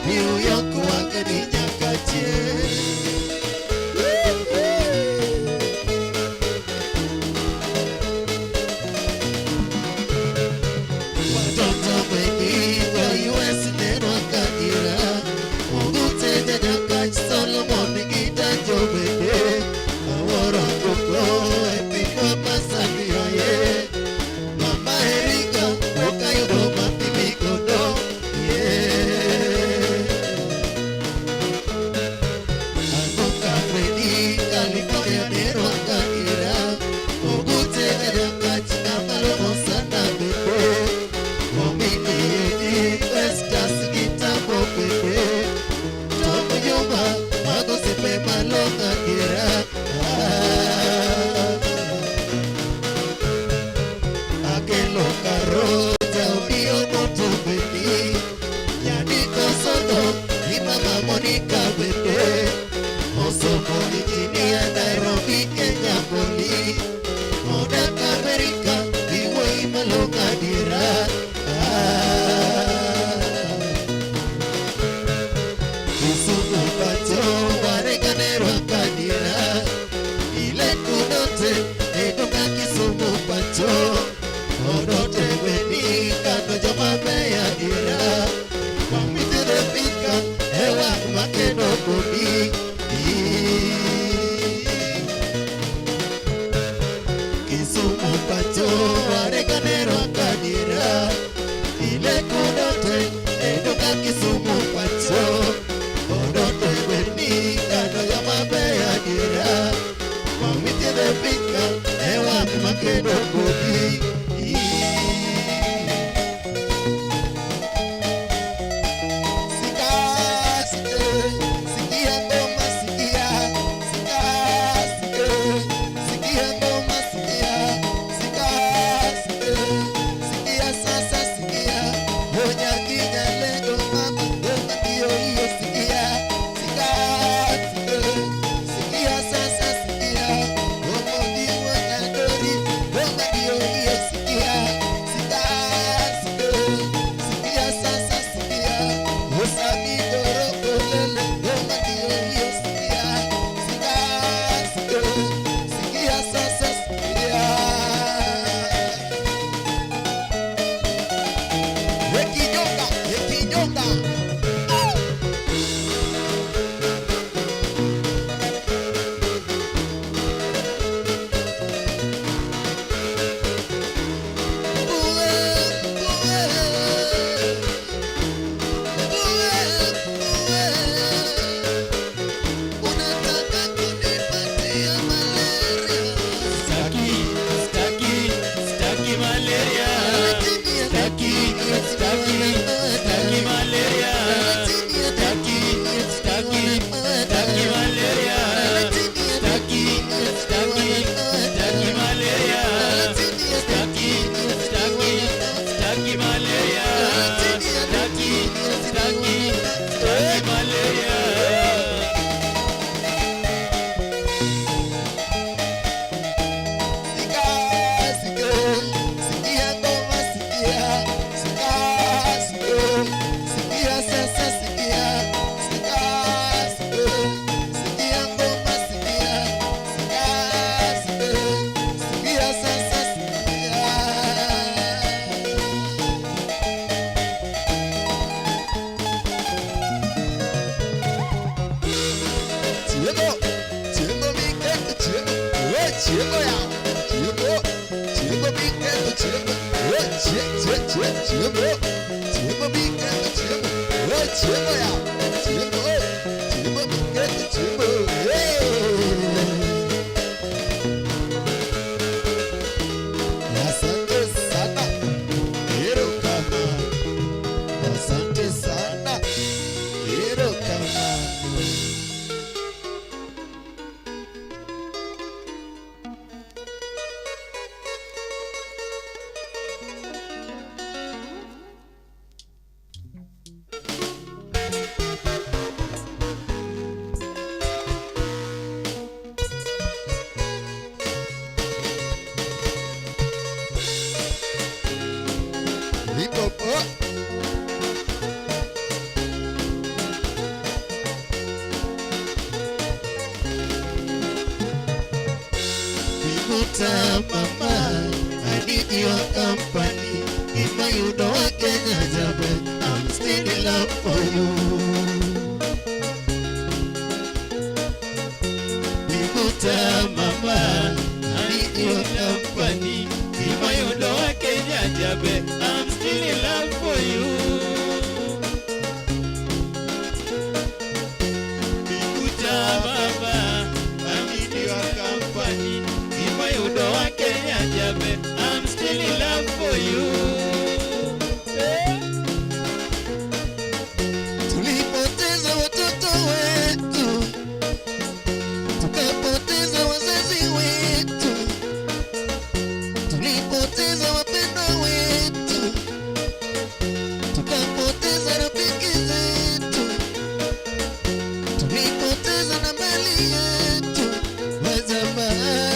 Niu Yaku Wakini Nyakachie chiemo ya. Chiemo biketho chiemo. Chiemo. Chiemo biketho chiemo. Chiemo ya. Chiemo biketho chiemo. Asante sana. Hero kama. Asante sana. Hero kama. Limpopo. Vimuta mama, I need your company. If you don't want Kenya Jabe, I'm still in love for you. Vimuta mama, I need your company. If you don't want Kenya Jabe, I'm still in love for you. Vimuta mama, I need your company. If you don't want Kenya Jabe, I'm still in love for you. Tulipoteza watoto wetu, tukapoteza wazazi wetu, tulipoteza wapendwa wetu, tukapoteza rafiki zetu, tulipoteza na mali yetu wa zamani.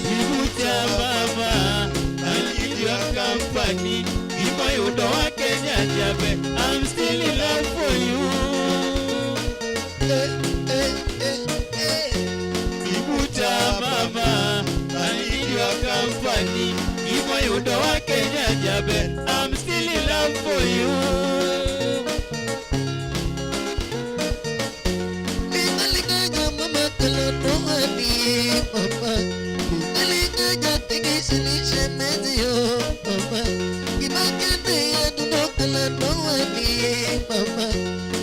Vimuta mama, I need your company. If you don't want Kenya Jabe, I'm still in love for you. Vimuta mama, I need your company. If you don't want Kenya Jabe, I'm still in love for you. Lingalinga mama kala nohani mama. Lingalinga tigisilishe medio mama. Kimakende ya duno kala nohani mama.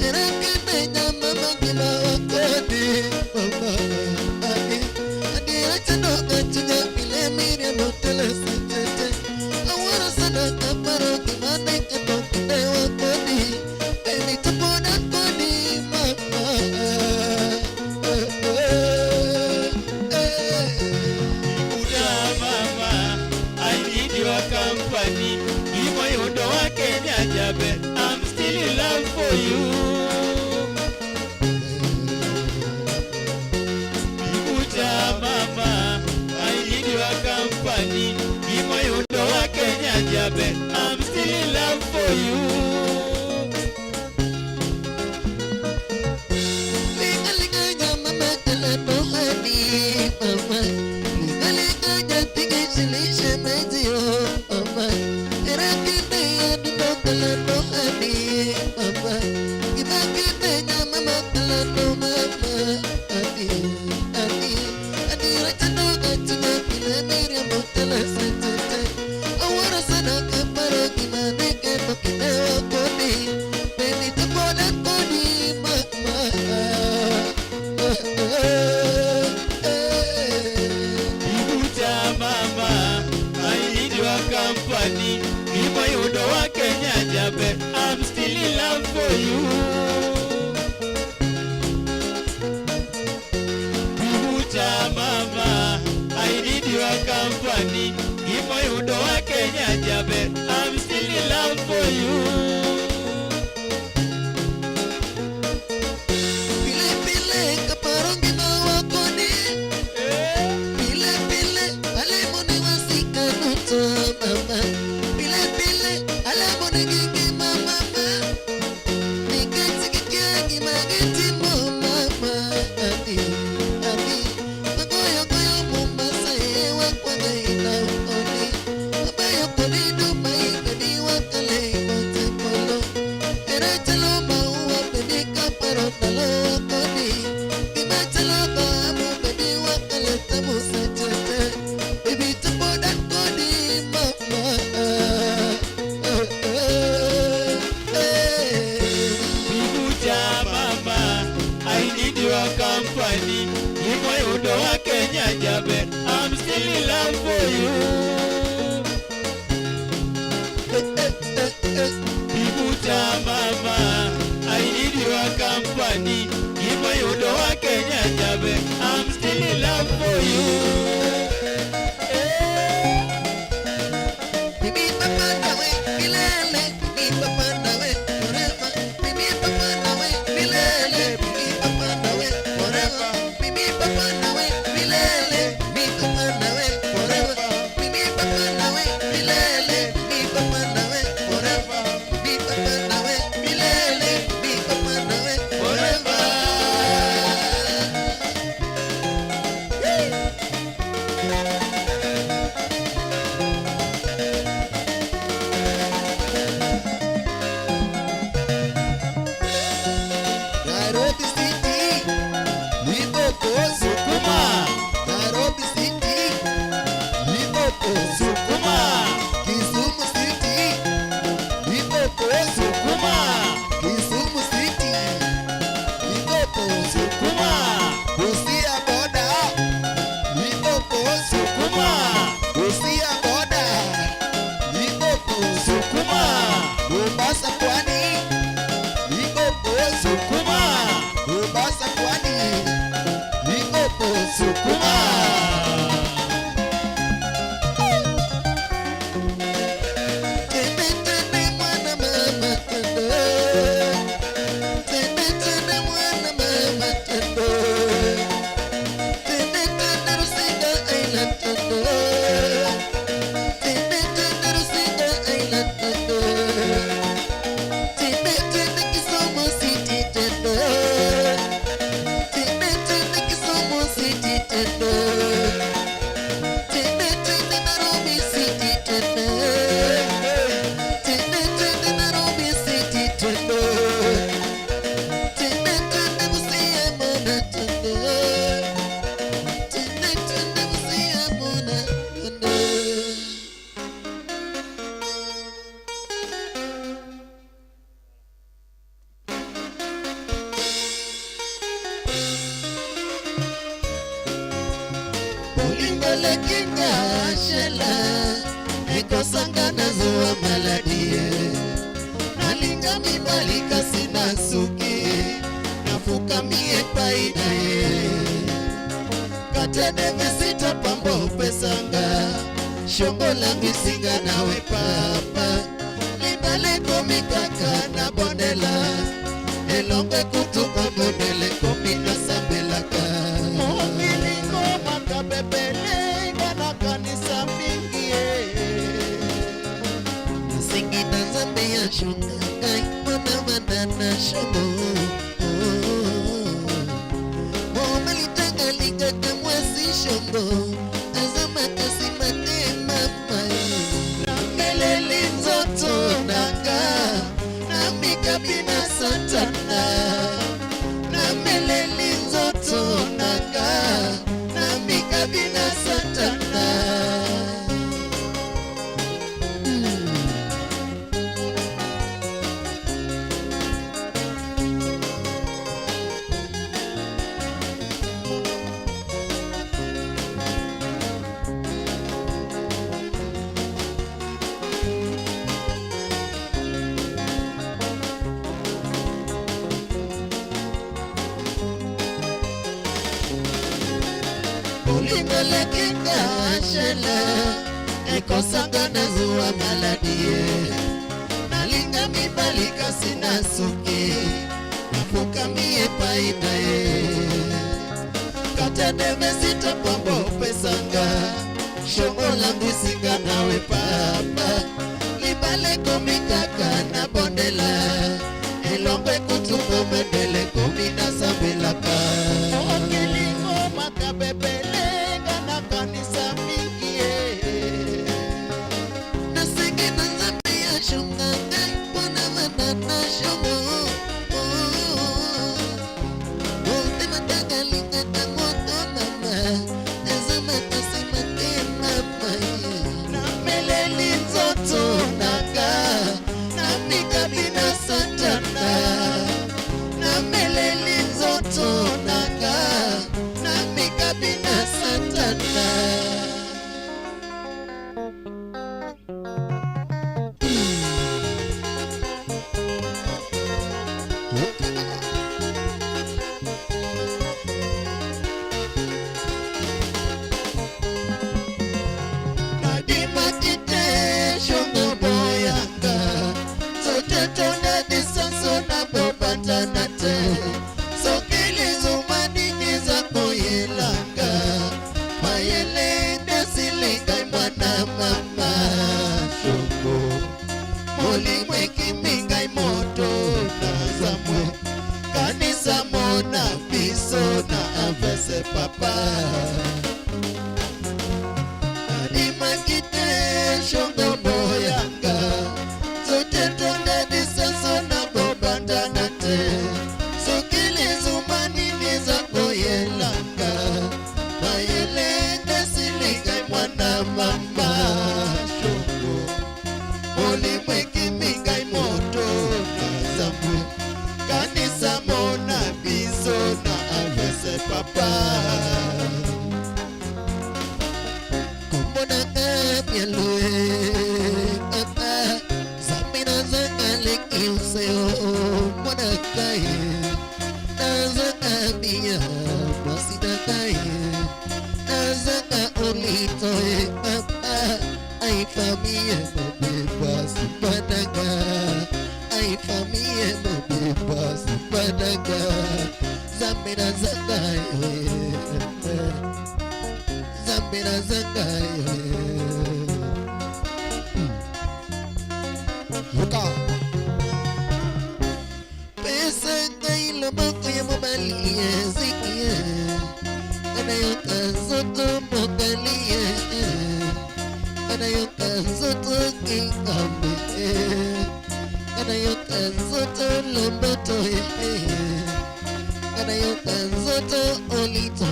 Erakende ya mama kima wakodi mama. Adi achano kachunya pile mire motele sechete. Awara sana kaparo kimane kato kide wakodi. Baby tapoda kodi mama. Vimuta mama, I need your company. If you don't want Kenya Jabe, I'm still in love for you. Vimuta mama, I need your company. If you don't want Kenya Jabe, I'm still in love for you. Lingalinga mama kala nohani mama. Lingalinga tigisilishe medio mama. Erakende ya duno kala nohani mama. Kimakende ya mama kala no mama. Adi rachano kachunya pile mire motele sechete. Awara sana kaparo kimane kato kide wakodi. Baby tapoda kodi mama. Vimuta mama, I need your company. If you don't want Kenya Jabe, I'm still in love for you. Vimuta mama, I need your company. If you don't want Kenya Jabe, I'm still in love for you. Pile pile kaparongi mawakoni. Pile pile alemoni wasika nuto mama. Pile pile alemoni gigi mama. Nikati kikiagi mageti mo mama. Adi magoyo goyo Mombasa ewa kwa gaina oni. Abayo koni Dubai baby wakale imote polo. Era chalo maua baby kaparo nalo koni. still in love for you. Ibuta mama, I need your company. Give my odo wa Kenya jabe, I'm still in love for you. Bibi papa nawe milele, bibi papa nawe forever. Bibi papa nawe milele, bibi papa nawe forever. Bibi papa nawe milele, bibi papa nawe forever. Bibi papa nawe milele, bibi papa nawe forever. Bibi papa nawe milele, bibi papa nawe forever. Nairobi City, Limpopo, Sukuma. Nairobi City, Limpopo, Sukuma. Kisumu City, Limpopo, Sukuma. Kisumu City, Limpopo, Sukuma. Busia boda, Limpopo, Sukuma. Busia boda, Limpopo, Sukuma. Mombasa Pwani, Limpopo, Sukuma. Mombasa Pwani, Limpopo, Sukuma. Tende tende mwana mama tende. Tende tende mwana mama tende. Tende tende Rusinga Island tende. Tende tende Rusinga Island tende. Tende tende Kisumu City tende. Tende tende Kisumu City tende. Tende tende Nairobi City tende. Tende tende Nairobi City tende. Tende tende Busia Mona tende. Tende tende Busia Mona tende. Ulingole kinga shela nikosanga nazuwa maladie nalinga mibalika sina suki nafuka mie paida ye katene mesita pambo pesanga shongo langu isinga nawe papa libale komikaka na bondela elonge kutuka bondele komina sambelaka momilingo makabebelenga na kanisa mingi singina zambe ya shunga kai mwana mandana shongo momelitanga linga kamwasi shongo azama kasimate mama na meleli nzoto nanga na mikabina satana na meleli nzoto nanga na mikabina satana. Ulingole kinga shela ekosanga nazuwa maladie nalinga mibalika sina suki nafuka mie paida ye katene mesita pombo pesanga shongo langu isinga nawe papa libale komikaka na bondela elongwe kutuko mendele komina sambelaka okilingo makabebelenga na kanisa mingi nasingi na nzambe ya shunga ngai mpona manana shongo otematanga lingaka moto mama ezamakasima te mama na meleli nzoto nanga na mikabina satana na meleli nzoto nanga Nadima kite shongo boyanga Zote tonda disanso na bobata nate Sokili zumani niza koyelanga Mayele desilinga mwana mama Shongo Moli mweki mingai moto na zamwe Kanisa mona biso na avese papa Shongo boyanga Zote tonda disanso na bobanda nate Sokili zumani niza koyelanga Mayele desilinga mwana mama Shongo Moli mweki mingai moto na zamwe Kanisa mona biso na avese papa Yalue apa zamina zangale kiuseo mwana kaye nazanga bia masida kaye nazanga olitoe apa ai famille mobeba sipadaga ai famille mobeba sipadaga zamina zangaye zamina zangaye Pesa ngai lomoko ya mobalia zikia Anayoka zoto mobalia Anayoka zoto kikambe Anayoka zoto lomboto Anayoka zoto olito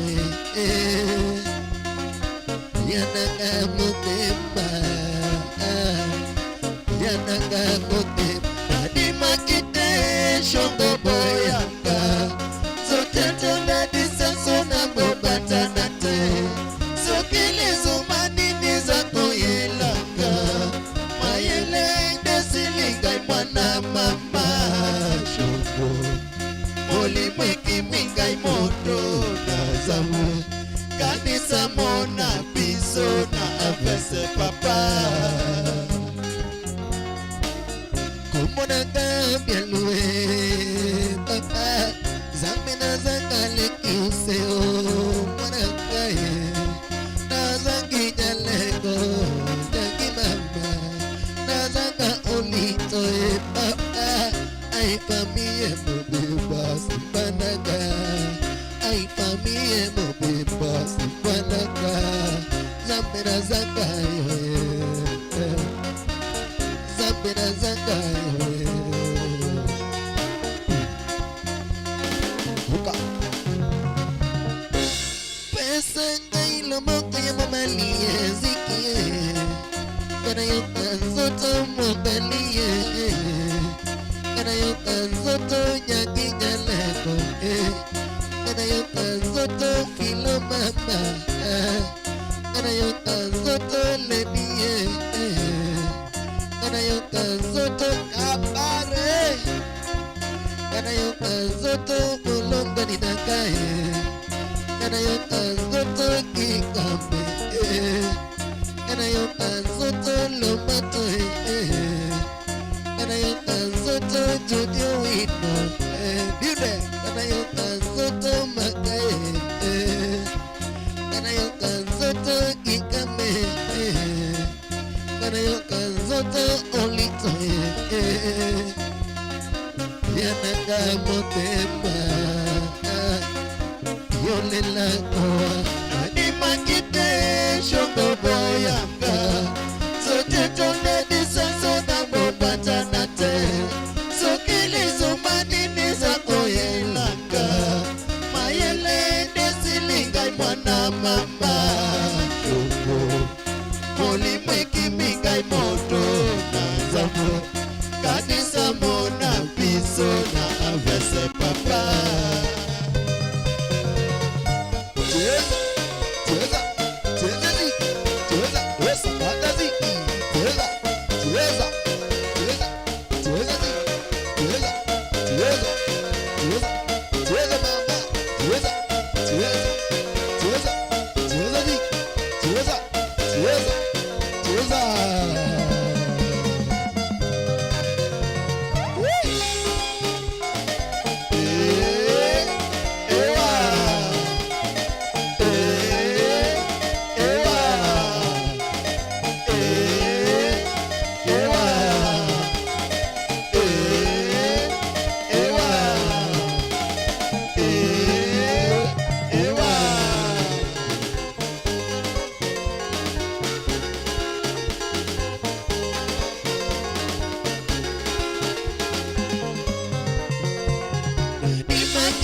Yanaka motema Yanaka kote Nadima kite shongo boyanga Zote tonda disanso na bobata nate Sokili zumani niza koyelanga Mayele desilinga mwana mama Shongo Moli mweki mingai moto na zamwe Kanisa mona biso na avese papa Kumona gambia lue papa Zamina zangale kiuseo mwana kaye Nazangi jalego jangi mama Nazanga olitoe papa Ai famille mobeba sipanaga Ai famille mobeba sipanaga Zamina zangaye Zamina zangaye Pesa ngai lomoko ya mamalie zikie Kanayoka zoto mobalie Kanayoka zoto nyaki nyaleko Kanayoka zoto filo mama Kanayoka zoto ledie Kanayoka zoto kabare Kanayoka zoto ulonga ninakaye Kanayoka zoto kikambe Kanayoka zoto lomato Kanayoka zoto judio wino Biude Kanayoka zoto makaye Kanayoka zoto kikame Kanayoka zoto olito Yanaka motema Yolela koa Nadima kite shongo boyanga Zote tonde disanso na bobata nate Sokili zumani niza koyelanga Mayele desilinga mwana mama Shongo Moli mweki mingai moto na zambo Kanisa mona biso na avese papa Cheza, cheza, cheza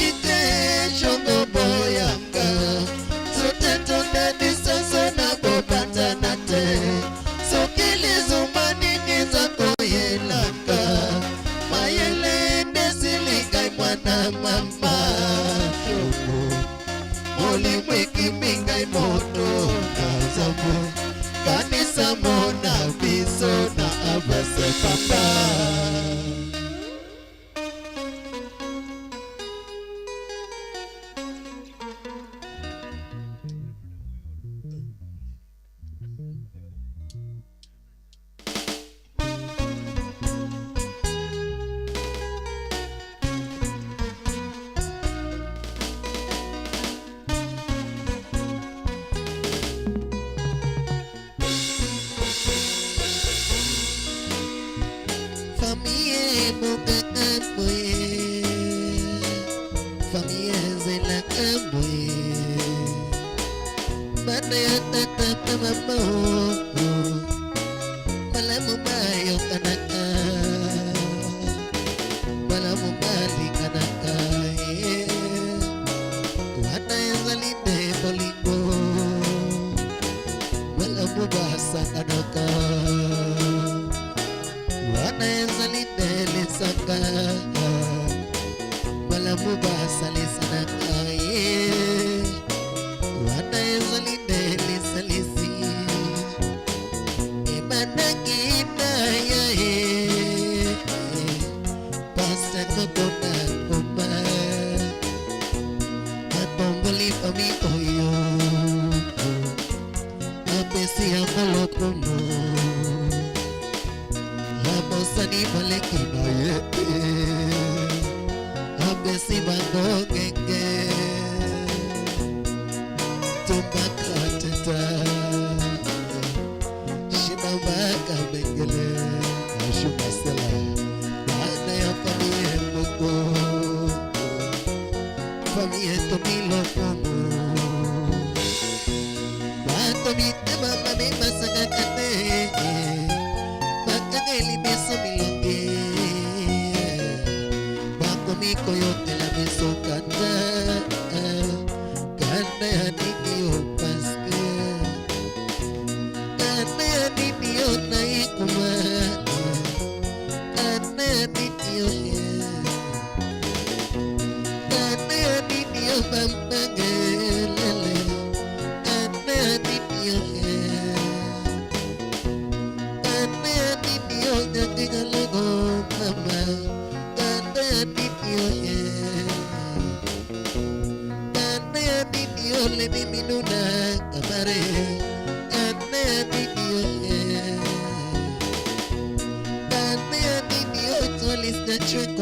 ikesho boyanga sote tunani sasa na bopata nate sokele zumani niza koyelaka mayele ndesilikai mwana mama Oli mweki mingai moto Kazamu Kanisa mona biso na abase papa Famille muka amboye Famille zela amboye Bana ya tata mama Malamu mayo kanaka Malamu mali kanaka Wana ya zalinde bolingo Malamu bahasa kanaka Wana ezalide lesaka Malamu basa lesanaka Wana ezalide lesalesi Emanaki na ya Pasta kokona koma Atongoli fami oyo Apesi amalokono Sani malekina yete Abesi bango genge Tumba kateta Shimamaka bengele Shumasela Bana ya familie moko Familie tomilo komo Bato mite mama me masaka kate Eli beso milonge Bako miko yote la beso kanda Kanda ya nini yo paske Kanda ya nini yo naikuma Kanda ya nini yo Kanda ya nini yo bambangelele Kanda ya nini yo Nyantinga lego mama Kanda ya nitio Kanda ya nitio Leni minuna kamare Kanda ya nitio Kanda ya nitio Tualis na chwek